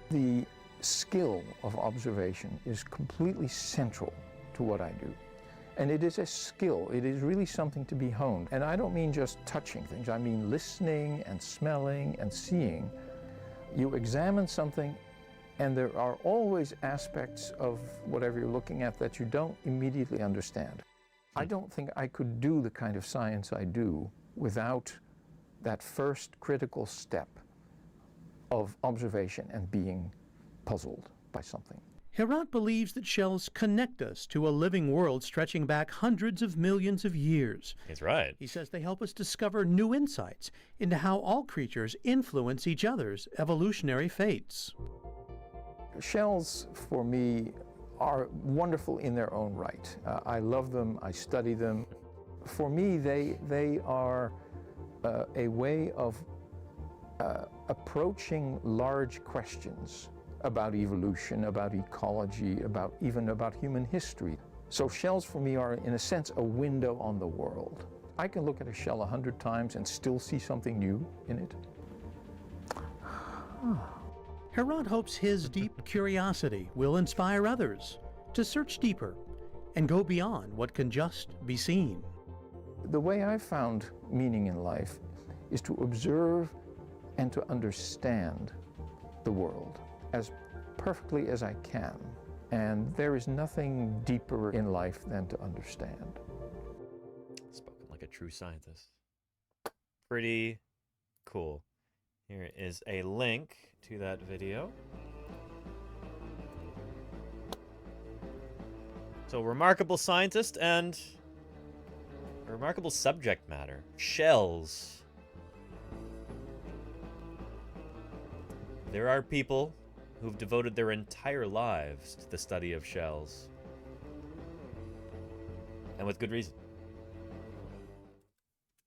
The skill of observation is completely central to what I do. And it is a skill. It is really something to be honed. And I don't mean just touching things. I mean listening and smelling and seeing. You examine something, and there are always aspects of whatever you're looking at that you don't immediately understand. I don't think I could do the kind of science I do without that first critical step of observation and being puzzled by something. Herat believes that shells connect us to a living world stretching back hundreds of millions of years. He's right. He says they help us discover new insights into how all creatures influence each other's evolutionary fates. Shells, for me, are wonderful in their own right. I love them, I study them. For me, they are a way of approaching large questions about evolution, about ecology, even about human history. So shells for me are, in a sense, a window on the world. I can look at a shell 100 times and still see something new in it. Herat hopes his deep curiosity will inspire others to search deeper and go beyond what can just be seen. The way I've found meaning in life is to observe and to understand the world as perfectly as I can. And there is nothing deeper in life than to understand. Spoken like a true scientist. Pretty cool. Here is a link to that video. So, remarkable scientist and a remarkable subject matter. Shells. There are people who've devoted their entire lives to the study of shells. And with good reason.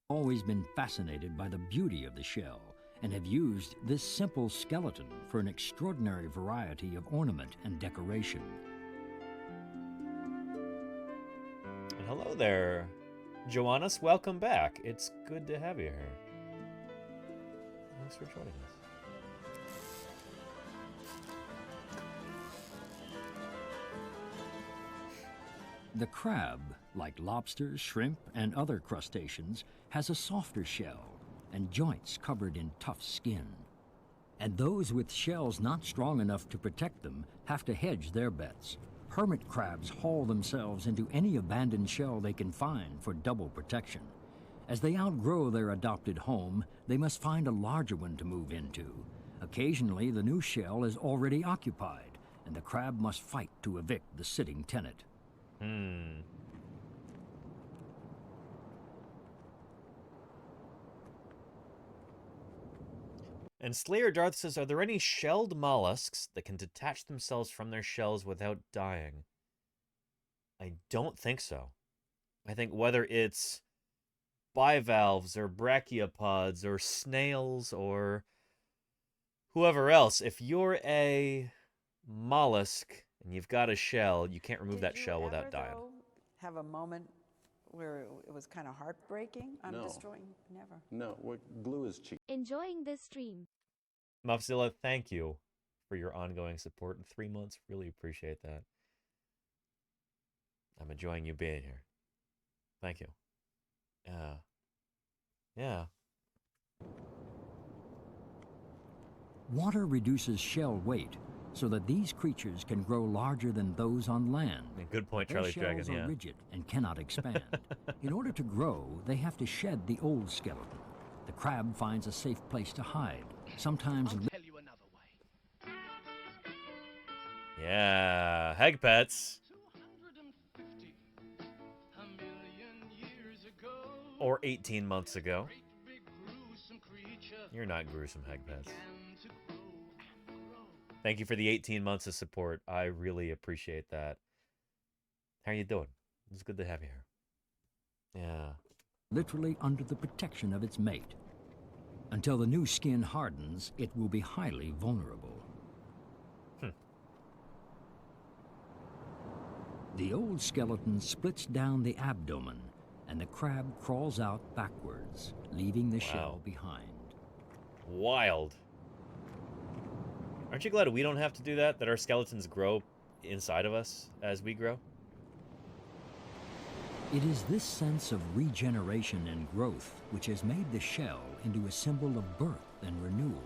Always been fascinated by the beauty of the shell and have used this simple skeleton for an extraordinary variety of ornament and decoration. And hello there, Joannis. Welcome back. It's good to have you here. Thanks for joining us. The crab, like lobsters, shrimp, and other crustaceans, has a softer shell and joints covered in tough skin. And those with shells not strong enough to protect them have to hedge their bets. Hermit crabs haul themselves into any abandoned shell they can find for double protection. As they outgrow their adopted home, they must find a larger one to move into. Occasionally, the new shell is already occupied, and the crab must fight to evict the sitting tenant. And Slayer Darth says, are there any shelled mollusks that can detach themselves from their shells without dying? I don't think so. I think whether it's bivalves or brachiopods or snails or whoever else, if you're a mollusk and you've got a shell, you can't remove that shell without dying. Though, have a moment where it was kind of heartbreaking? I'm destroying. Never. No, glue is cheap. Enjoying this stream. Muffzilla, thank you for your ongoing support in 3 months. Really appreciate that. I'm enjoying you being here. Thank you. Yeah. Water reduces shell weight so that these creatures can grow larger than those on land. Good point, Their Charlie Dragon, shells are yeah. rigid and cannot expand. In order to grow, they have to shed the old skeleton. The crab finds a safe place to hide, sometimes... I'll tell you another way. Yeah, Heg Pets. 250 a million years ago. Or 18 months ago. Great big gruesome creature You're not gruesome, Heg Pets. began to grow and grow. Thank you for the 18 months of support. I really appreciate that. How are you doing? It's good to have you here. Yeah. literally under the protection of its mate. Until the new skin hardens, it will be highly vulnerable. The old skeleton splits down the abdomen, and the crab crawls out backwards, leaving the shell behind. Wild. Aren't you glad we don't have to do that? That our skeletons grow inside of us as we grow? It is this sense of regeneration and growth which has made the shell into a symbol of birth and renewal.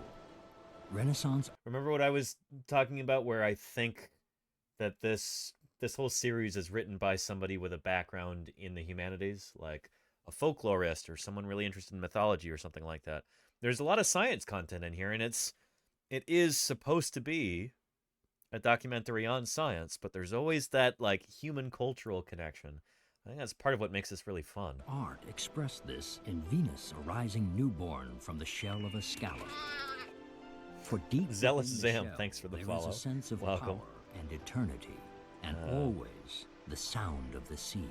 Renaissance. Remember what I was talking about, where I think that this whole series is written by somebody with a background in the humanities, like a folklorist or someone really interested in mythology or something like that. There's a lot of science content in here, and it is supposed to be a documentary on science, but there's always that like human cultural connection. I think that's part of what makes this really fun. Art expressed this in Venus arising newborn from the shell of a scallop. For deep Zealous within the Zam, shell, thanks for the there follow. is a sense of Welcome. power and eternity, and always the sound of the sea.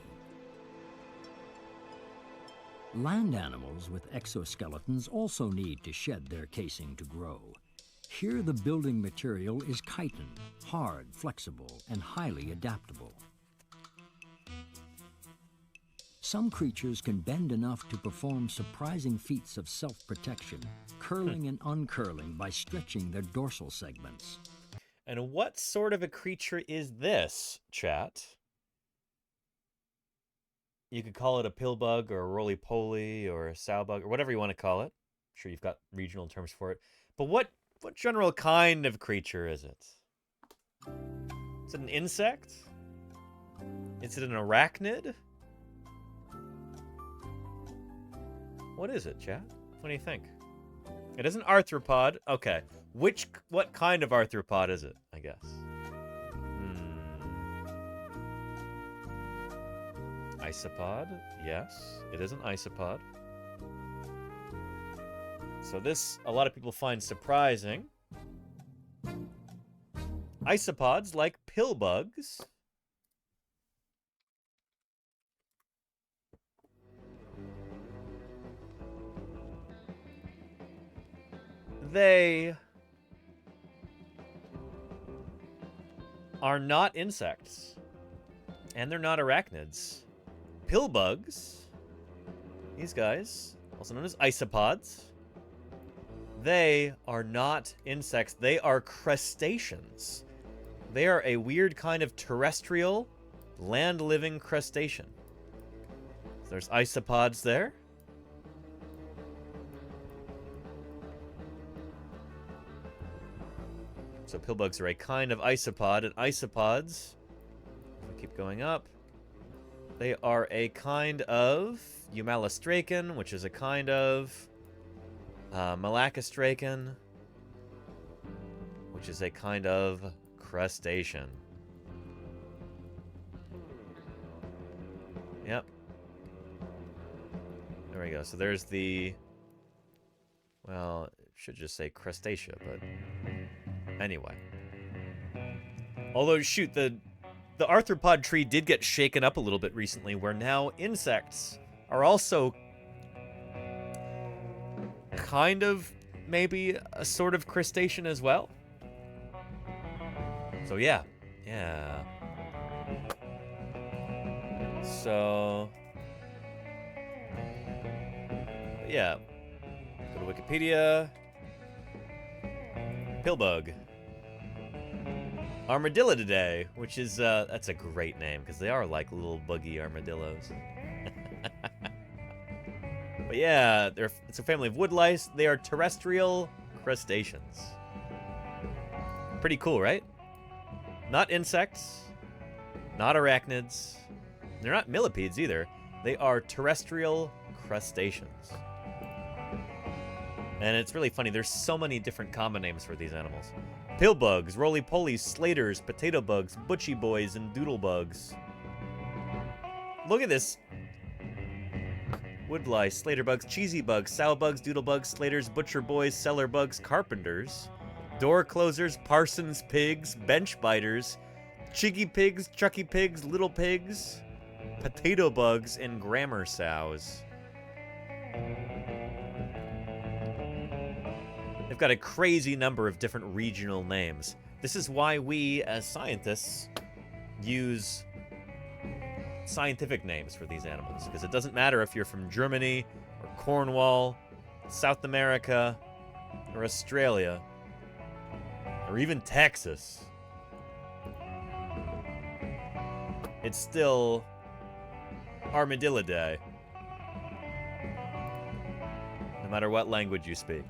Land animals with exoskeletons also need to shed their casing to grow. Here the building material is chitin, hard, flexible, and highly adaptable. Some creatures can bend enough to perform surprising feats of self-protection, curling and uncurling by stretching their dorsal segments. And what sort of a creature is this, chat? You could call it a pillbug or a roly-poly or a sowbug or whatever you want to call it. I'm sure you've got regional terms for it. But what general kind of creature is it? Is it an insect? Is it an arachnid? What is it, chat? What do you think? It is an arthropod. Okay. What kind of arthropod is it, I guess? Isopod? Yes, it is an isopod. So this, a lot of people find surprising. Isopods, like pillbugs, they are not insects, and they're not arachnids. Pillbugs, these guys, also known as isopods, they are not insects, they are crustaceans. They are a weird kind of terrestrial, land-living crustacean. So there's isopods there. So pillbugs are a kind of isopod, and isopods, if we keep going up, they are a kind of Eumalistracan, which is a kind of Malacostracan, which is a kind of crustacean. Yep. There we go. So there's the, well, it should just say crustacea, but anyway. Although, shoot, the arthropod tree did get shaken up a little bit recently, where now insects are also kind of maybe a sort of crustacean as well. So yeah. So yeah. Go to Wikipedia. Pillbug. Armadillidae, which is, that's a great name, because they are like little buggy armadillos. But yeah, it's a family of wood lice. They are terrestrial crustaceans. Pretty cool, right? Not insects, not arachnids. They're not millipedes either. They are terrestrial crustaceans. And it's really funny, there's so many different common names for these animals. Pillbugs, roly-polies, slaters, potato bugs, butchie boys, and doodlebugs. Look at this. Wood lice, slater bugs, cheesy bugs, sow bugs, doodlebugs, slaters, butcher boys, cellar bugs, carpenters, door closers, parsons pigs, bench biters, chiggy pigs, chucky pigs, little pigs, potato bugs, and grammar sows. They've got a crazy number of different regional names. This is why we, as scientists, use scientific names for these animals, because it doesn't matter if you're from Germany or Cornwall, South America, or Australia. or even Texas, it's still Armadillo Day. No matter what language you speak.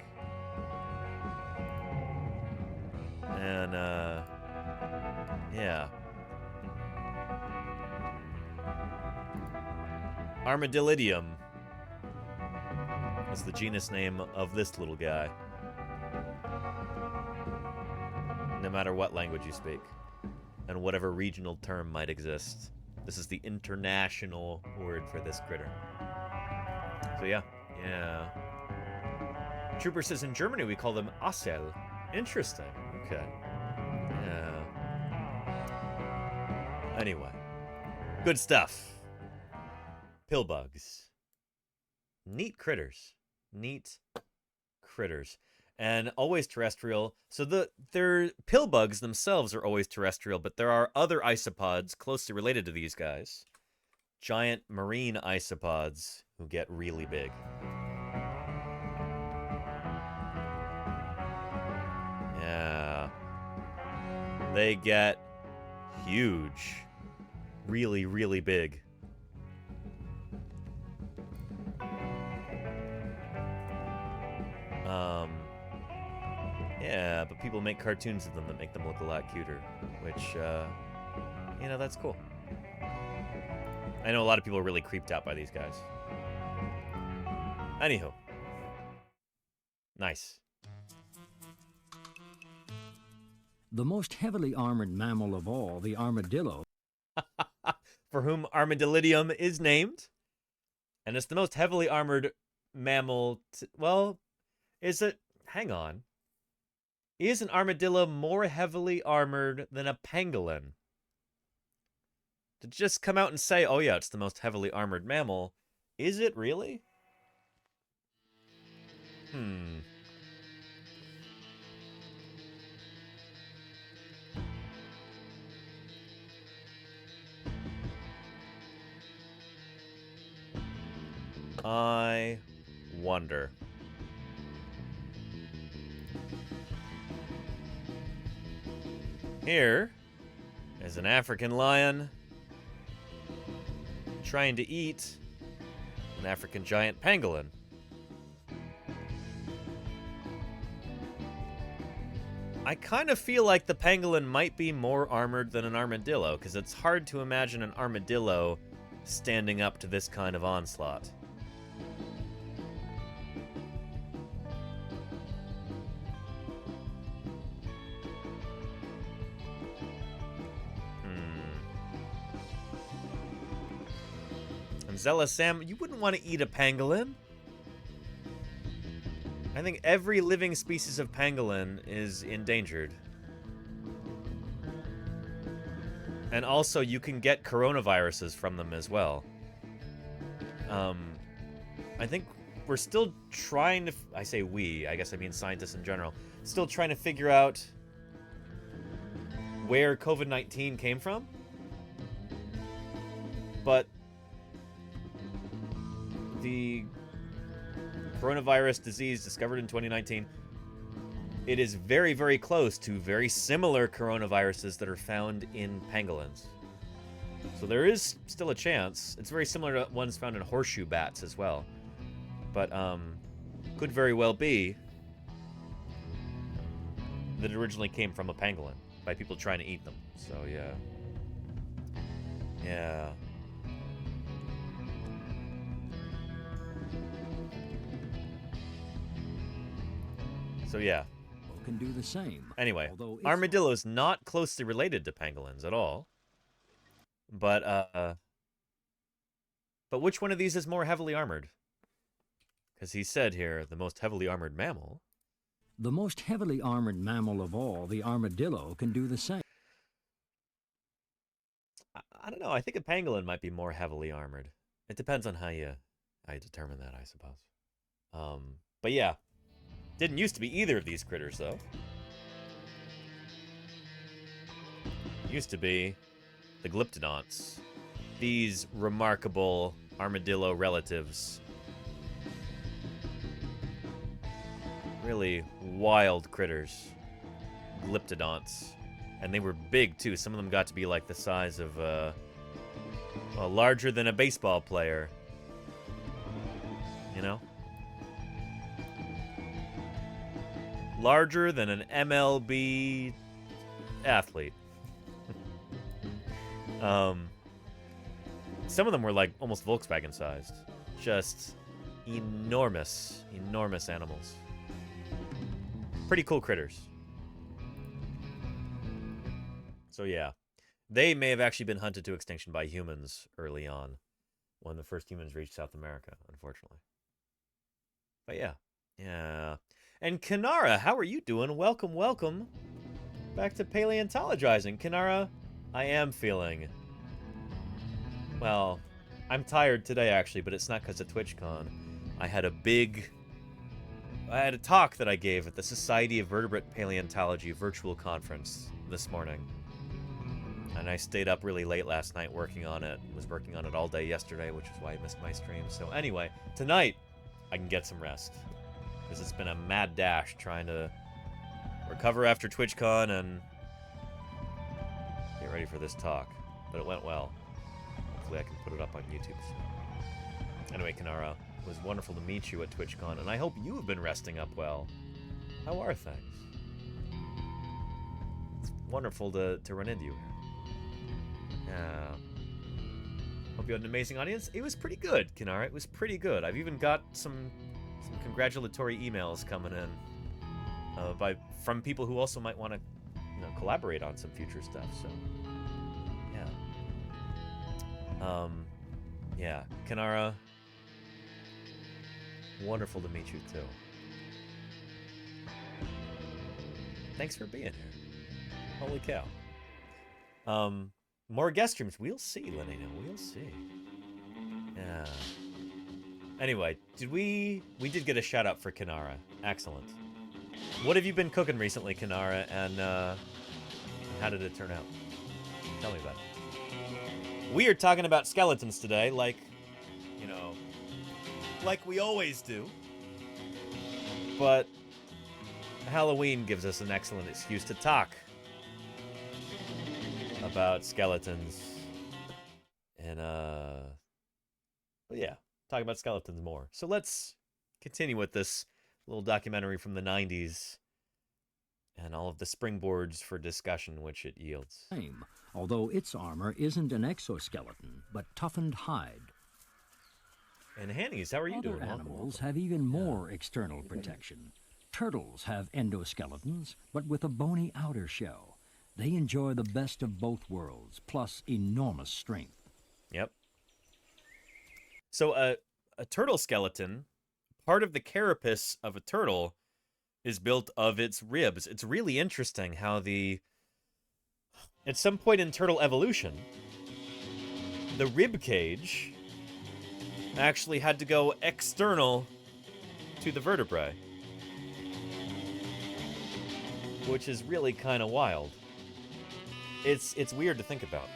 And, yeah. Armadillidium is the genus name of this little guy. No matter what language you speak, and whatever regional term might exist. This is the international word for this critter. So yeah. Trooper says in Germany we call them Assel. Interesting. Okay. Yeah. Anyway. Good stuff. Pillbugs. Neat critters. Neat critters. And always terrestrial. So their pillbugs themselves are always terrestrial, but there are other isopods closely related to these guys. Giant marine isopods who get really big. Yeah. They get huge. Really, really big. Yeah, but people make cartoons of them that make them look a lot cuter, which, you know, that's cool. I know a lot of people are really creeped out by these guys. Anywho. Nice. The most heavily armored mammal of all, the armadillo. For whom Armadillidium is named. And it's the most heavily armored mammal. Well, is it? Hang on. Is an armadillo more heavily armored than a pangolin? To just come out and say, oh yeah, it's the most heavily armored mammal, is it really? I wonder. Here is an African lion trying to eat an African giant pangolin. I kind of feel like the pangolin might be more armored than an armadillo, because it's hard to imagine an armadillo standing up to this kind of onslaught. Zella Sam, you wouldn't want to eat a pangolin. I think every living species of pangolin is endangered. And also, you can get coronaviruses from them as well. I think we're still trying to... I say we, I guess I mean scientists in general. Still trying to figure out where COVID-19 came from. But the coronavirus disease discovered in 2019, it is very, very close to very similar coronaviruses that are found in pangolins. So there is still a chance. It's very similar to ones found in horseshoe bats as well. But could very well be that it originally came from a pangolin by people trying to eat them. So yeah. Yeah. So yeah. Can do the same. Anyway, armadillo is not closely related to pangolins at all. But which one of these is more heavily armored? Because he said here, the most heavily armored mammal. The most heavily armored mammal of all, the armadillo, can do the same. I don't know. I think a pangolin might be more heavily armored. It depends on how you determine that, I suppose. But yeah. Didn't used to be either of these critters, though. Used to be the glyptodonts. These remarkable armadillo relatives. Really wild critters. glyptodonts. And they were big, too. Some of them got to be like the size of, well, larger than a baseball player. You know? Larger than an MLB athlete. Some of them were like almost Volkswagen sized. Just enormous, enormous animals. Pretty cool critters. So yeah, they may have actually been hunted to extinction by humans early on, when the first humans reached South America, unfortunately. But yeah, yeah. And Kanara, how are you doing? Welcome, welcome back to Paleontologizing. Kanara, I am feeling, well, I'm tired today actually, but it's not because of TwitchCon. I had a talk that I gave at the Society of Vertebrate Paleontology virtual conference this morning. And I stayed up really late last night working on it. Was working on it all day yesterday, which is why I missed my stream. So anyway, tonight I can get some rest. Because it's been a mad dash trying to recover after TwitchCon and get ready for this talk. But it went well. Hopefully I can put it up on YouTube soon. Anyway, Kanara, it was wonderful to meet you at TwitchCon, and I hope you have been resting up well. How are things? It's wonderful to run into you here. Yeah. Hope you had an amazing audience. It was pretty good, Kanara. It was pretty good. I've even got some congratulatory emails coming in from people who also might want to, collaborate on some future stuff. So, yeah. Yeah, Kanara. Wonderful to meet you too. Thanks for being here. Holy cow. More guest streams. We'll see, Lenina. We'll see. Yeah. Anyway, we did get a shout out for Kanara. Excellent. What have you been cooking recently, Kanara, and how did it turn out? Tell me about it. We are talking about skeletons today, like we always do. But Halloween gives us an excellent excuse to talk about skeletons. And, yeah, talk about skeletons more. So let's continue with this little documentary from the 90s and all of the springboards for discussion which it yields. Although its armor isn't an exoskeleton, but toughened hide. And Hannies, how are you doing? Other animals have even more external protection. Turtles have endoskeletons, but with a bony outer shell. They enjoy the best of both worlds, plus enormous strength. Yep. So a turtle skeleton, part of the carapace of a turtle is built of its ribs. It's really interesting how at some point in turtle evolution, the rib cage actually had to go external to the vertebrae, which is really kind of wild. It's weird to think about.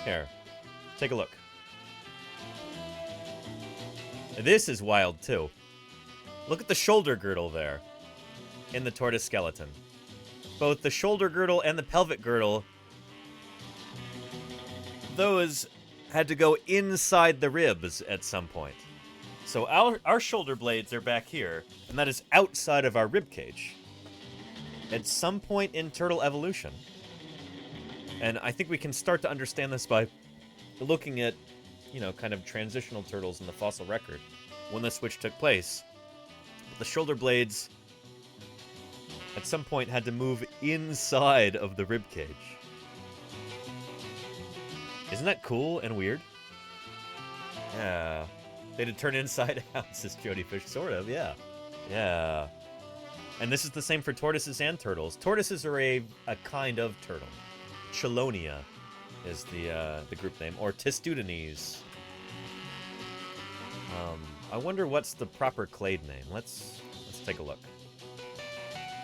Here, take a look. This is wild too. Look at the shoulder girdle there in the tortoise skeleton. Both the shoulder girdle and the pelvic girdle, those had to go inside the ribs at some point. So our shoulder blades are back here, and that is outside of our rib cage. At some point in turtle evolution, and I think we can start to understand this by looking at, kind of transitional turtles in the fossil record when the switch took place. The shoulder blades at some point had to move inside of the rib cage. Isn't that cool and weird? Yeah. They had to turn inside out, says Jody Fish. Sort of, yeah. Yeah. And this is the same for tortoises and turtles. Tortoises are a kind of turtle. Chelonia is the group name, or Testudines. I wonder what's the proper clade name. Let's take a look.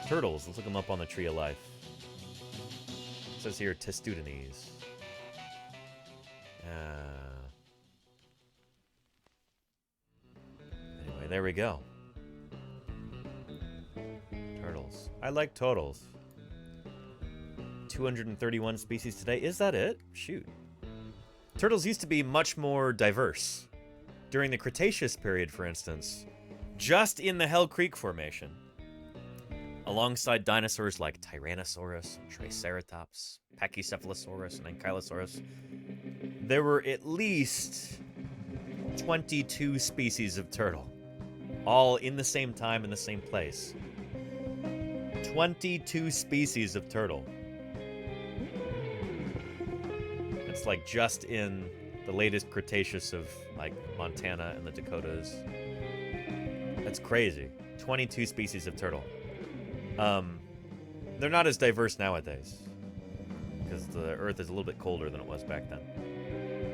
Turtles, let's look them up on the Tree of Life. It says here Testudines. there we go. Turtles. I like totals. 231 species today. Is that it? Shoot. Turtles used to be much more diverse. During the Cretaceous period, for instance, just in the Hell Creek Formation, alongside dinosaurs like Tyrannosaurus, Triceratops, Pachycephalosaurus, and Ankylosaurus, there were at least 22 species of turtle, all in the same time in the same place. 22 species of turtle. It's like just in the latest Cretaceous of like Montana and the Dakotas. That's crazy. 22 species of turtle. They're not as diverse nowadays because the Earth is a little bit colder than it was back then.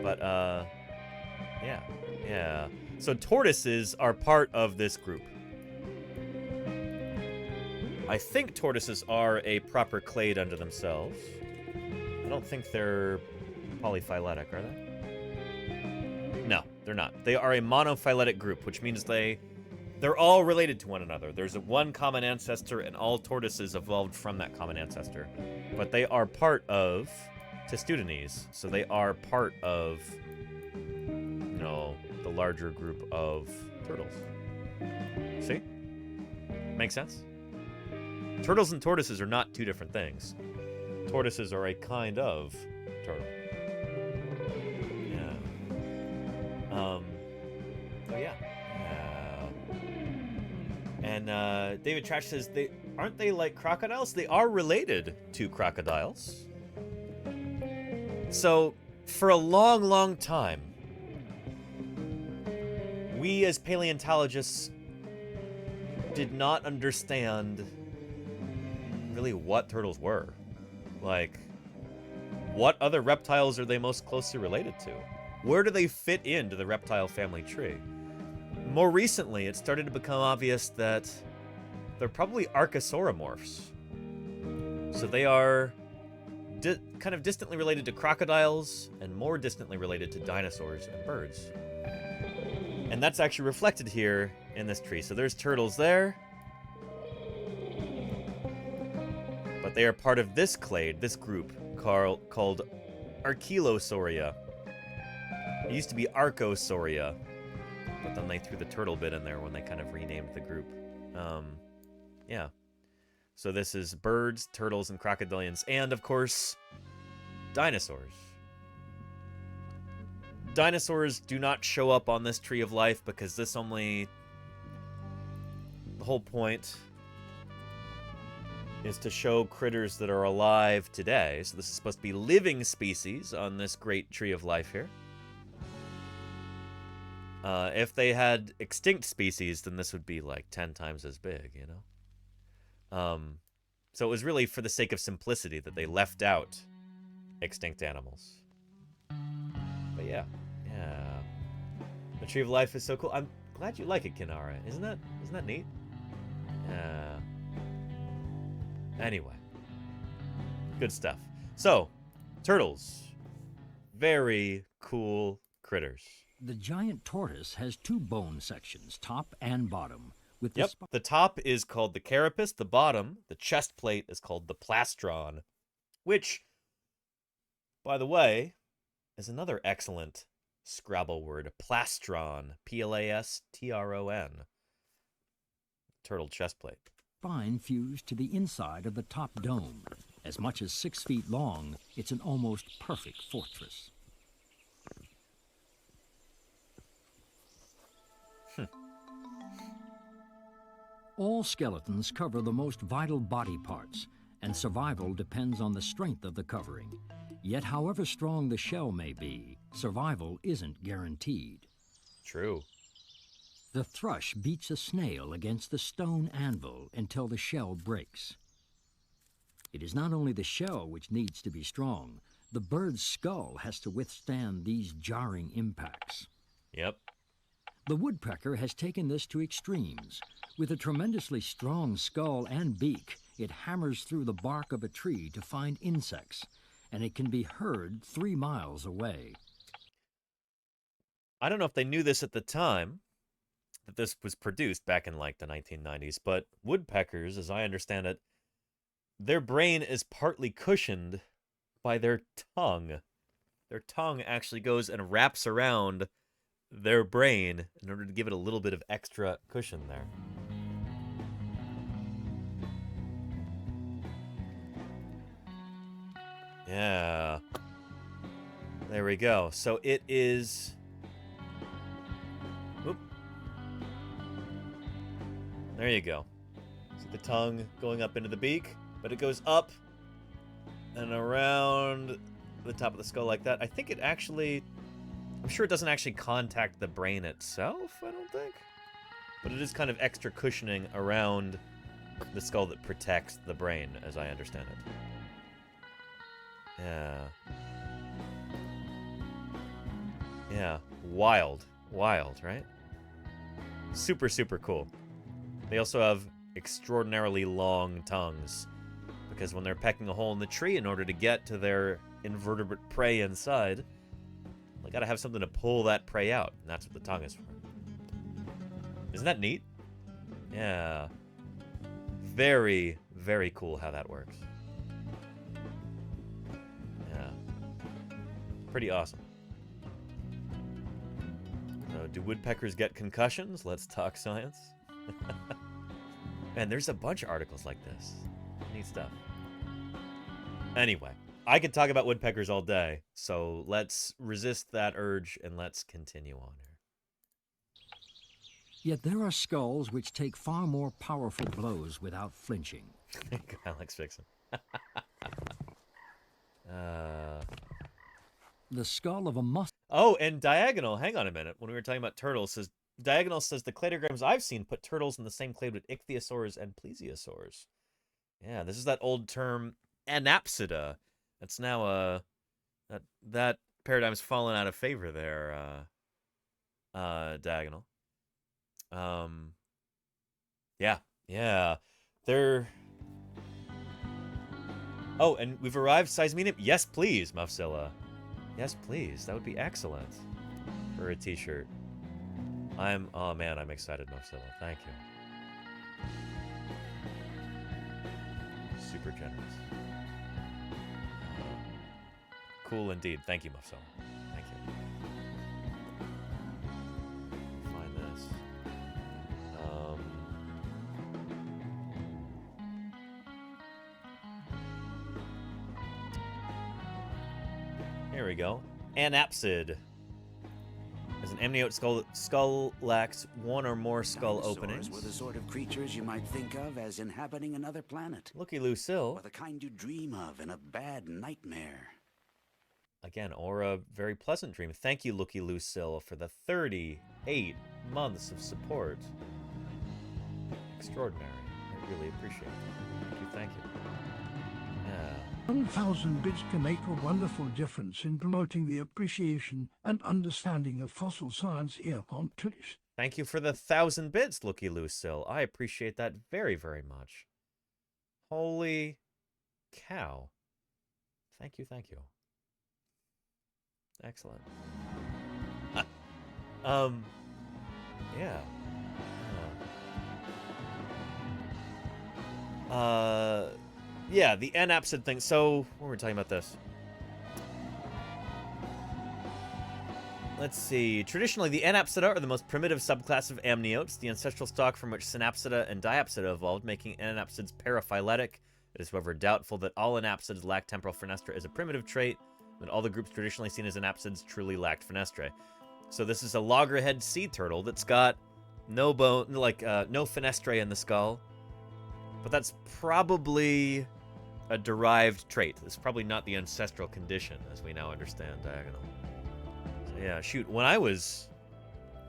But yeah. So tortoises are part of this group. I think tortoises are a proper clade unto themselves. I don't think they're polyphyletic, are they? No, they're not. They are a monophyletic group, which means they're all related to one another. There's one common ancestor, and all tortoises evolved from that common ancestor. But they are part of Testudines, so they are part of, you know, the larger group of turtles. See? Makes sense? Turtles and tortoises are not two different things. Tortoises are a kind of turtle. Yeah. Oh yeah. And David Trash says aren't they like crocodiles? They are related to crocodiles. So for a long, long time, we as paleontologists did not understand really what turtles were. Like, what other reptiles are they most closely related to? Where do they fit into the reptile family tree? More recently, it started to become obvious that they're probably archosauromorphs. So they are kind of distantly related to crocodiles and more distantly related to dinosaurs and birds. And that's actually reflected here in this tree. So there's turtles there. But they are part of this clade, this group, called Archelosauria. It used to be Archosauria, but then they threw the turtle bit in there when they kind of renamed the group. Yeah. So this is birds, turtles, and crocodilians, and of course, dinosaurs. Dinosaurs do not show up on this tree of life because the whole point is to show critters that are alive today. So this is supposed to be living species on this great tree of life here. If they had extinct species, then this would be like 10 times as big, you know? So it was really for the sake of simplicity that they left out extinct animals. But yeah. The tree of life is so cool. I'm glad you like it, Kinara. Isn't that neat? Yeah. Anyway. Good stuff. So, turtles. Very cool critters. The giant tortoise has two bone sections, top and bottom. With the top is called the carapace. The bottom, the chest plate, is called the plastron. Which, by the way, is another excellent Scrabble word. Plastron. Plastron. Turtle chest plate. Spine fused to the inside of the top dome. As much as 6 feet long, it's an almost perfect fortress. All skeletons cover the most vital body parts, and survival depends on the strength of the covering. Yet however strong the shell may be, survival isn't guaranteed. True. The thrush beats a snail against the stone anvil until the shell breaks. It is not only the shell which needs to be strong, the bird's skull has to withstand these jarring impacts. Yep. The woodpecker has taken this to extremes. With a tremendously strong skull and beak, it hammers through the bark of a tree to find insects, and it can be heard 3 miles away. I don't know if they knew this at the time, that this was produced back in like the 1990s, but woodpeckers, as I understand it, their brain is partly cushioned by their tongue. Their tongue actually goes and wraps around their brain in order to give it a little bit of extra cushion there. Yeah. There we go. So it is... Oop. There you go. See the tongue going up into the beak, but it goes up and around the top of the skull like that. I think it actually... I'm sure it doesn't actually contact the brain itself, I don't think. But it is kind of extra cushioning around the skull that protects the brain, as I understand it. Yeah. Yeah. Wild. Wild, right? Super, super cool. They also have extraordinarily long tongues, because when they're pecking a hole in the tree in order to get to their invertebrate prey inside, they gotta have something to pull that prey out, and that's what the tongue is for. Isn't that neat? Yeah. Very, very cool how that works. Yeah. Pretty awesome. So, do woodpeckers get concussions? Let's talk science. Man, there's a bunch of articles like this. Neat stuff. Anyway, I could talk about woodpeckers all day, so let's resist that urge and let's continue on here. Yet there are skulls which take far more powerful blows without flinching. Alex Fixin. The skull of a mus... Oh, and Diagonal, hang on a minute. When we were talking about turtles, says Diagonal says the cladograms I've seen put turtles in the same clade with ichthyosaurs and plesiosaurs. Yeah, this is that old term anapsida. That's now that paradigm's fallen out of favor there, Diagonal. Yeah. They're... Oh, and we've arrived, Seismenium. Yes, please, Mufzilla. Yes, please. That would be excellent for a t-shirt. Oh man, I'm excited, Mufzilla. Thank you. Super generous. Cool indeed. Thank you, Mufzilla. Thank you. Find this. Here we go. Anapsid. As an amniote skull lacks one or more skull openings. Were the sort of creatures you might think of as inhabiting another planet. Looky Lucille. Or the kind you dream of in a bad nightmare. Again, or a very pleasant dream. Thank you, Looky Lucille, for the 38 months of support. Extraordinary. I really appreciate it. Thank you. Yeah. 1,000 bits can make a wonderful difference in promoting the appreciation and understanding of fossil science here on Twitch. Thank you for the 1,000 bits, Looky Lucille. I appreciate that very, very much. Holy cow. Thank you. Excellent. Yeah. Yeah, the anapsid thing. So, when we're talking about this. Let's see. Traditionally, the anapsida are the most primitive subclass of amniotes, the ancestral stock from which synapsida and diapsida evolved, making anapsids paraphyletic. It is, however, doubtful that all anapsids lack temporal fenestra as a primitive trait, but all the groups traditionally seen as anapsids truly lacked fenestrae. So this is a loggerhead sea turtle that's got no bone, no fenestrae in the skull. But that's probably a derived trait. It's probably not the ancestral condition, as we now understand Diagonal. So yeah, shoot, when I was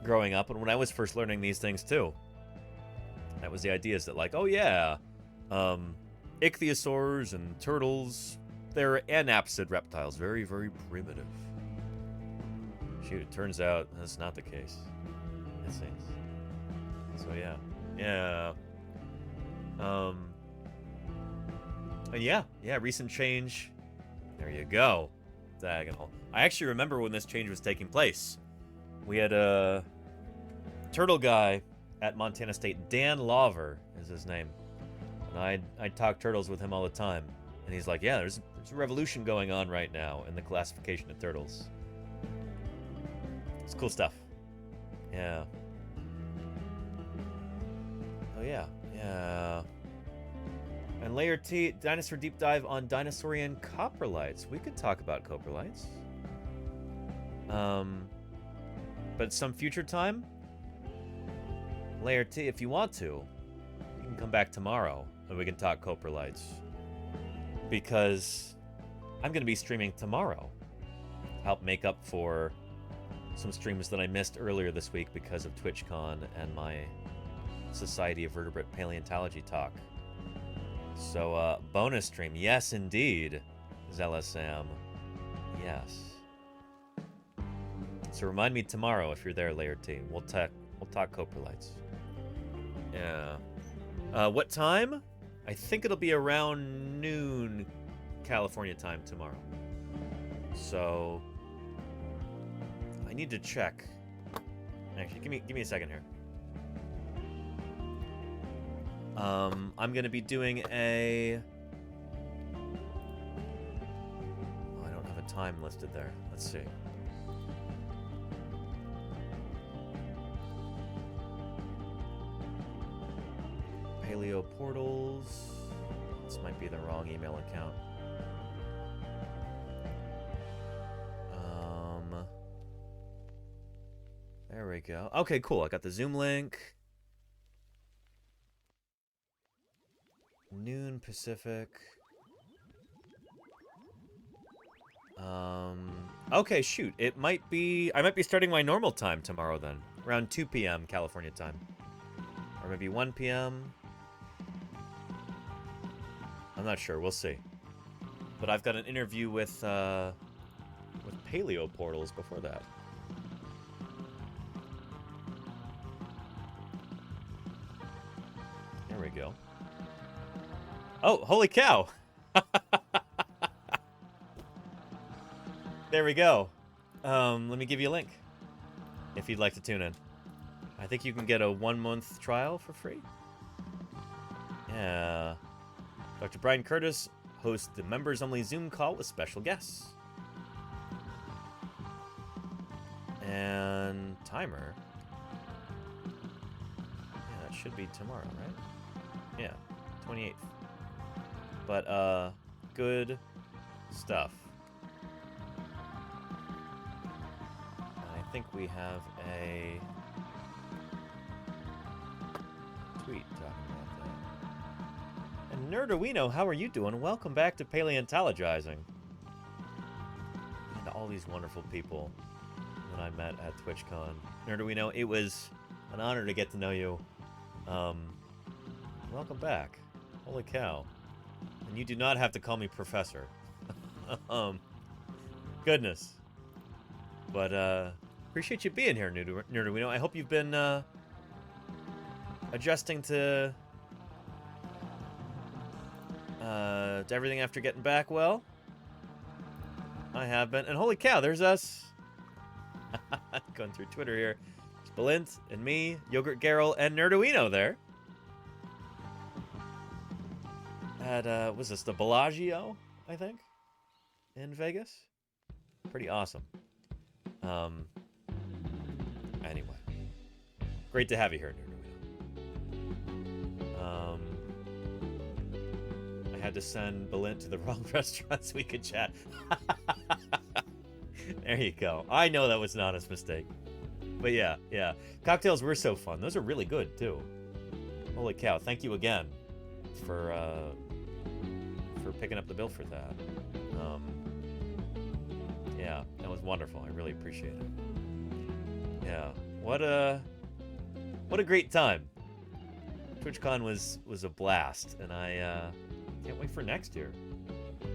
growing up and when I was first learning these things too, that was the idea, is that like, oh yeah, ichthyosaurs and turtles, they're anapsid reptiles, very, very primitive. Shoot, it turns out that's not the case. It seems. So yeah. And yeah, recent change. There you go. Diagonal. I actually remember when this change was taking place. We had turtle guy at Montana State, Dan Lawver is his name. And I talk turtles with him all the time. And he's like, yeah, there's a revolution going on right now in the classification of turtles. It's cool stuff. Yeah. Oh, yeah. Yeah. And Layer T, Dinosaur Deep Dive on Dinosaurian coprolites. We could talk about coprolites. But some future time? Layer T, if you want to, you can come back tomorrow and we can talk coprolites. Because I'm going to be streaming tomorrow. Help make up for some streams that I missed earlier this week because of TwitchCon and my Society of Vertebrate Paleontology talk. So, bonus stream. Yes, indeed, Zella Sam. Yes. So remind me tomorrow if you're there, Layer T. We'll talk coprolites. Yeah. What time? I think it'll be around noon California time tomorrow. So I need to check. Actually, give me a second here. I'm gonna be doing a... Oh, I don't have a time listed there. Let's see. Paleo Portals. This might be the wrong email account. There we go. Okay, cool. I got the Zoom link. Noon Pacific. Okay, shoot. I might be starting my normal time tomorrow then. Around 2 p.m. California time. Or maybe 1 p.m. I'm not sure. We'll see. But I've got an interview with Paleo Portals before that. There we go. Oh, holy cow! There we go. Let me give you a link if you'd like to tune in. I think you can get a 1-month trial for free. Yeah. Dr. Brian Curtis hosts the members-only Zoom call with special guests. And timer. Yeah, that should be tomorrow, right? Yeah, 28th. But, good stuff. And I think we have a tweet talking about that. And Nerdarino, how are you doing? Welcome back to Paleontologizing. And all these wonderful people that I met at TwitchCon. Nerdarino, it was an honor to get to know you. Welcome back. Holy cow. And you do not have to call me Professor. Goodness. But, appreciate you being here, Nerdarino. I hope you've been, adjusting to everything after getting back well. I have been. And holy cow, there's us. Going through Twitter here. It's Balint and me, Yogurt Garrel, and Nerdarino there. At, was this the Bellagio, I think? In Vegas? Pretty awesome. Anyway. Great to have you here, Nerdarino. I had to send Balint to the wrong restaurant so we could chat. There you go. I know that was an honest mistake. But yeah. Cocktails were so fun. Those are really good, too. Holy cow. Thank you again for picking up the bill for that. Yeah, that was wonderful. I really appreciate it. Yeah, what a great time. TwitchCon was a blast, and I can't wait for next year.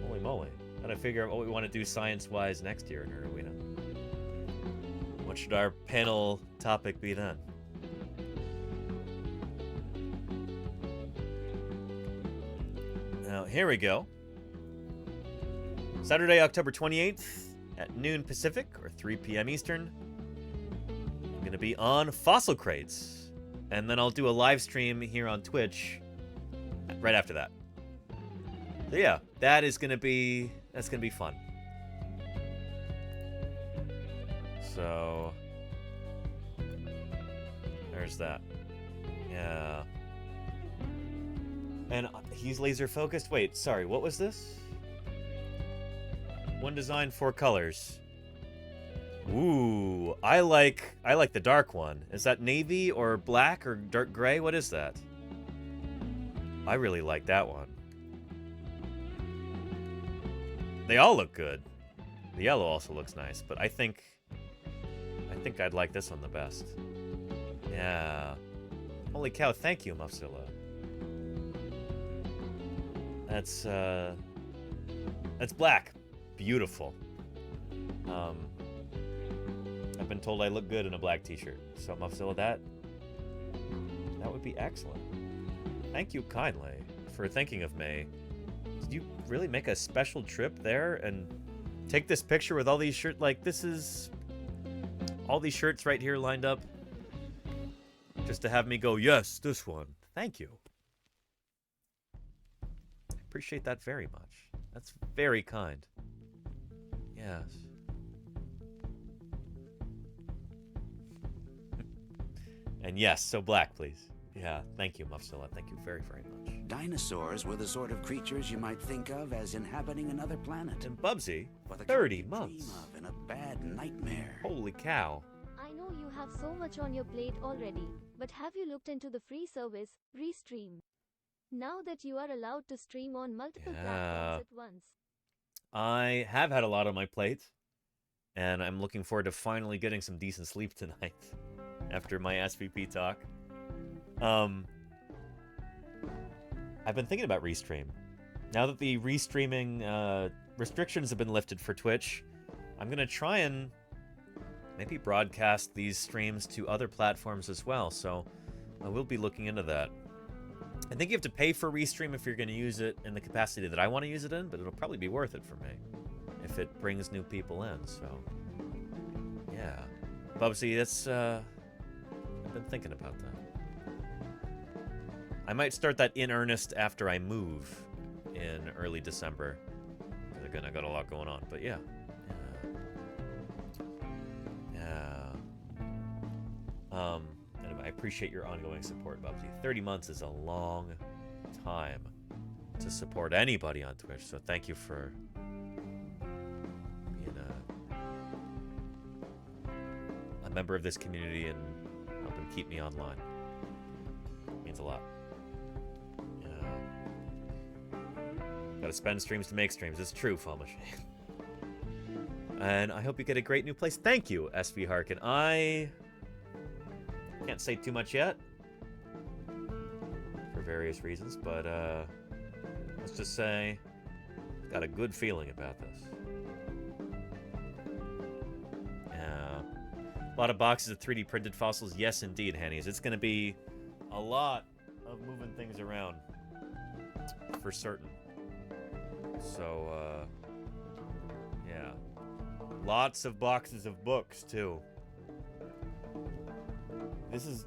Holy moly! Gotta figure out what we want to do science-wise next year in Arena. What should our panel topic be then? Now, here we go. Saturday, October 28th at noon Pacific, or 3 p.m. Eastern. going to be on fossil crates. And then I'll do a live stream here on Twitch right after that. So yeah, that's going to be fun. So there's that. Yeah. And he's laser focused. Wait, sorry, what was this? One design, 4 colors. Ooh, I like the dark one. Is that navy or black or dark gray? What is that? I really like that one. They all look good. The yellow also looks nice, but I think I'd like this one the best. Yeah. Holy cow, thank you, Mufzilla. That's black. Beautiful. I've been told I look good in a black t-shirt. So Mufzilla, that would be excellent. Thank you kindly for thinking of me. Did you really make a special trip there and take this picture with all these shirts? Like, this is all these shirts right here lined up just to have me go, yes, this one. Thank you. I appreciate that very much. That's very kind. Yes. And yes, so black, please. Yeah, thank you, Mufzilla. Thank you very, very much. Dinosaurs were the sort of creatures you might think of as inhabiting another planet. And Bubsy, 30 months. Dream of in a bad nightmare. Holy cow. I know you have so much on your plate already, but have you looked into the free service, Restream? Now that you are allowed to stream on multiple platforms at once. I have had a lot on my plate, and I'm looking forward to finally getting some decent sleep tonight after my SVP talk. I've been thinking about Restream. Now that the restreaming restrictions have been lifted for Twitch, I'm going to try and maybe broadcast these streams to other platforms as well, so I will be looking into that. I think you have to pay for Restream if you're going to use it in the capacity that I want to use it in, but it'll probably be worth it for me if it brings new people in, so yeah. Bubsy, that's, I've been thinking about that. I might start that in earnest after I move in early December. Because again, I got a lot going on, but yeah. Anyway, I appreciate your ongoing support, Bubsy. 30 months is a long time to support anybody on Twitch, so thank you for being a member of this community and helping keep me online. It means a lot. Gotta spend streams to make streams. It's true, Fall Machine. And I hope you get a great new place. Thank you, SV Harkin. I can't say too much yet for various reasons, but let's just say got a good feeling about this. Yeah. A lot of boxes of 3D printed fossils. Yes, indeed, Hannies. It's gonna be a lot of moving things around for certain. So, yeah. Lots of boxes of books, too. This is,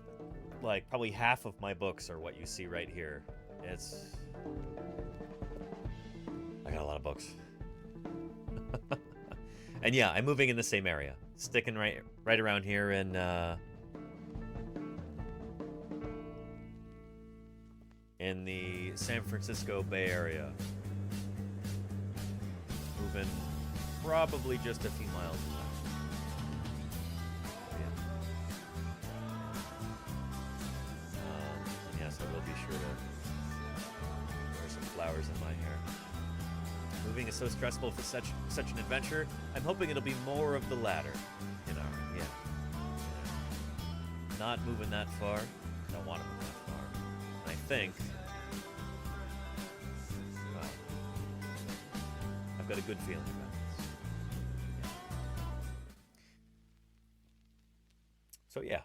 like, probably half of my books are what you see right here. I got a lot of books. And yeah, I'm moving in the same area. Sticking right around here in the San Francisco Bay Area. Moving probably just a few miles away. Yes, I will be sure to wear some flowers in my hair. Moving is so stressful for such an adventure. I'm hoping it'll be more of the latter. Yeah. Not moving that far. Don't want to move that far. I think. Well, I've got a good feeling about this. So yeah.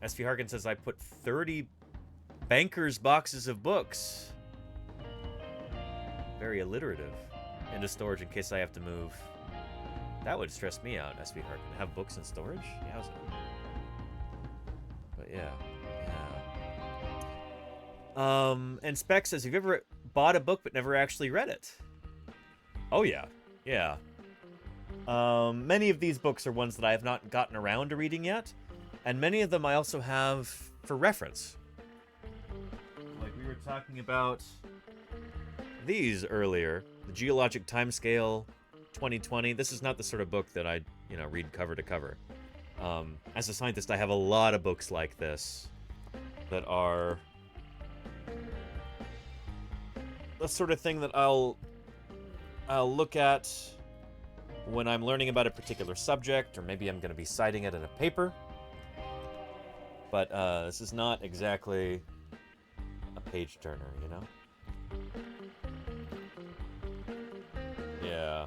SV Harkin says I put 30 bankers boxes of books. Very alliterative. into storage in case I have to move. That would stress me out, SV Harkin. Have books in storage? Yowza. But yeah. And Spec says, have you ever bought a book but never actually read it? Oh yeah. Yeah. Many of these books are ones that I have not gotten around to reading yet. And many of them I also have for reference. Like we were talking about these earlier. The Geologic Timescale 2020. This is not the sort of book that I, read cover to cover. As a scientist, I have a lot of books like this that are the sort of thing that I'll look at when I'm learning about a particular subject, or maybe I'm going to be citing it in a paper. But this is not exactly a page turner, Yeah.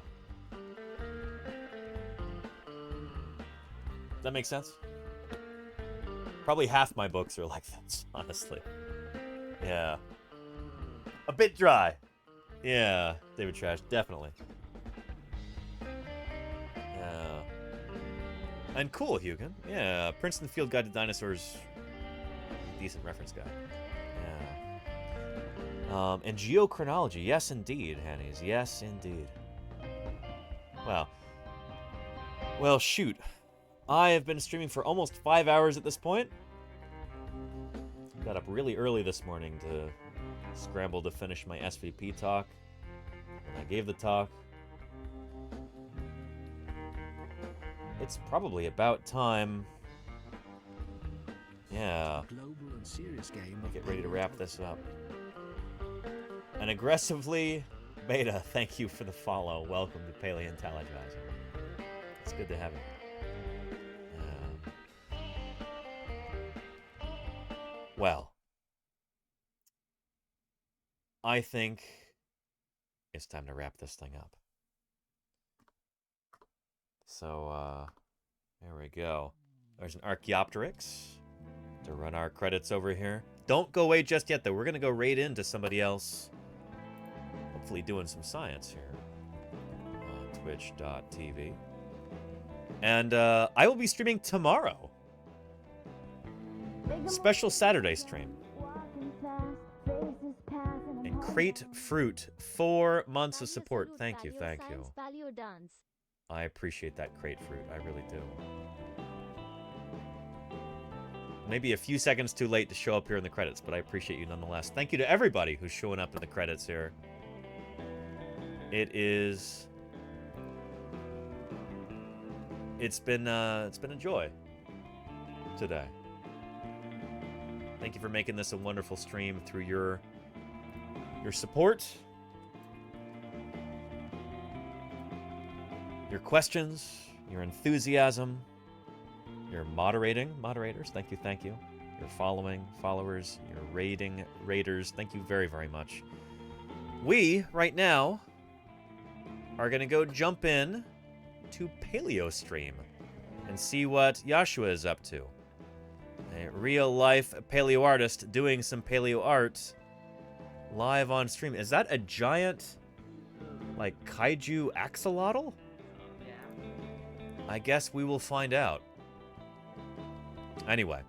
Does that make sense? Probably half my books are like this, honestly. Yeah. A bit dry. Yeah, David Trash, definitely. Yeah. And cool, Hugin. Yeah, Princeton Field Guide to Dinosaurs. Decent reference guide. Yeah. And geochronology. Yes, indeed, Hannies. Yes, indeed. Wow. Well, shoot. I have been streaming for almost 5 hours at this point. Got up really early this morning to scramble to finish my SVP talk. And I gave the talk. It's probably about time. Yeah. Global and serious game. Get ready to wrap this up. And aggressively, Beta, thank you for the follow. Welcome to Paleontologizing. It's good to have you. Well, I think it's time to wrap this thing up. So, there we go. There's an Archaeopteryx to run our credits over here. Don't go away just yet, though. We're going to go right into somebody else. Hopefully doing some science here on twitch.tv. And I will be streaming tomorrow. Special Saturday stream. And Crate Fruit, 4 months of support. Thank you, thank you. I appreciate that, Crate Fruit. I really do. Maybe a few seconds too late to show up here in the credits, but I appreciate you nonetheless. Thank you to everybody who's showing up in the credits here. It's been a joy today. Thank you for making this a wonderful stream through your support, your questions, your enthusiasm, your moderators. Thank you. Your followers, your raiders. Thank you very, very much. We right now are gonna go jump in to Paleo Stream and see what Joshua is up to. A real-life paleo artist doing some paleo art live on stream. Is that a giant, like, kaiju axolotl? Yeah. I guess we will find out. Anyway.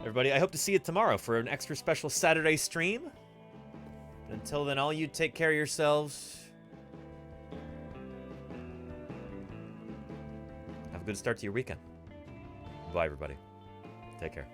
Everybody, I hope to see you tomorrow for an extra special Saturday stream. But until then, all you take care of yourselves. Have a good start to your weekend. Bye, everybody. Take care.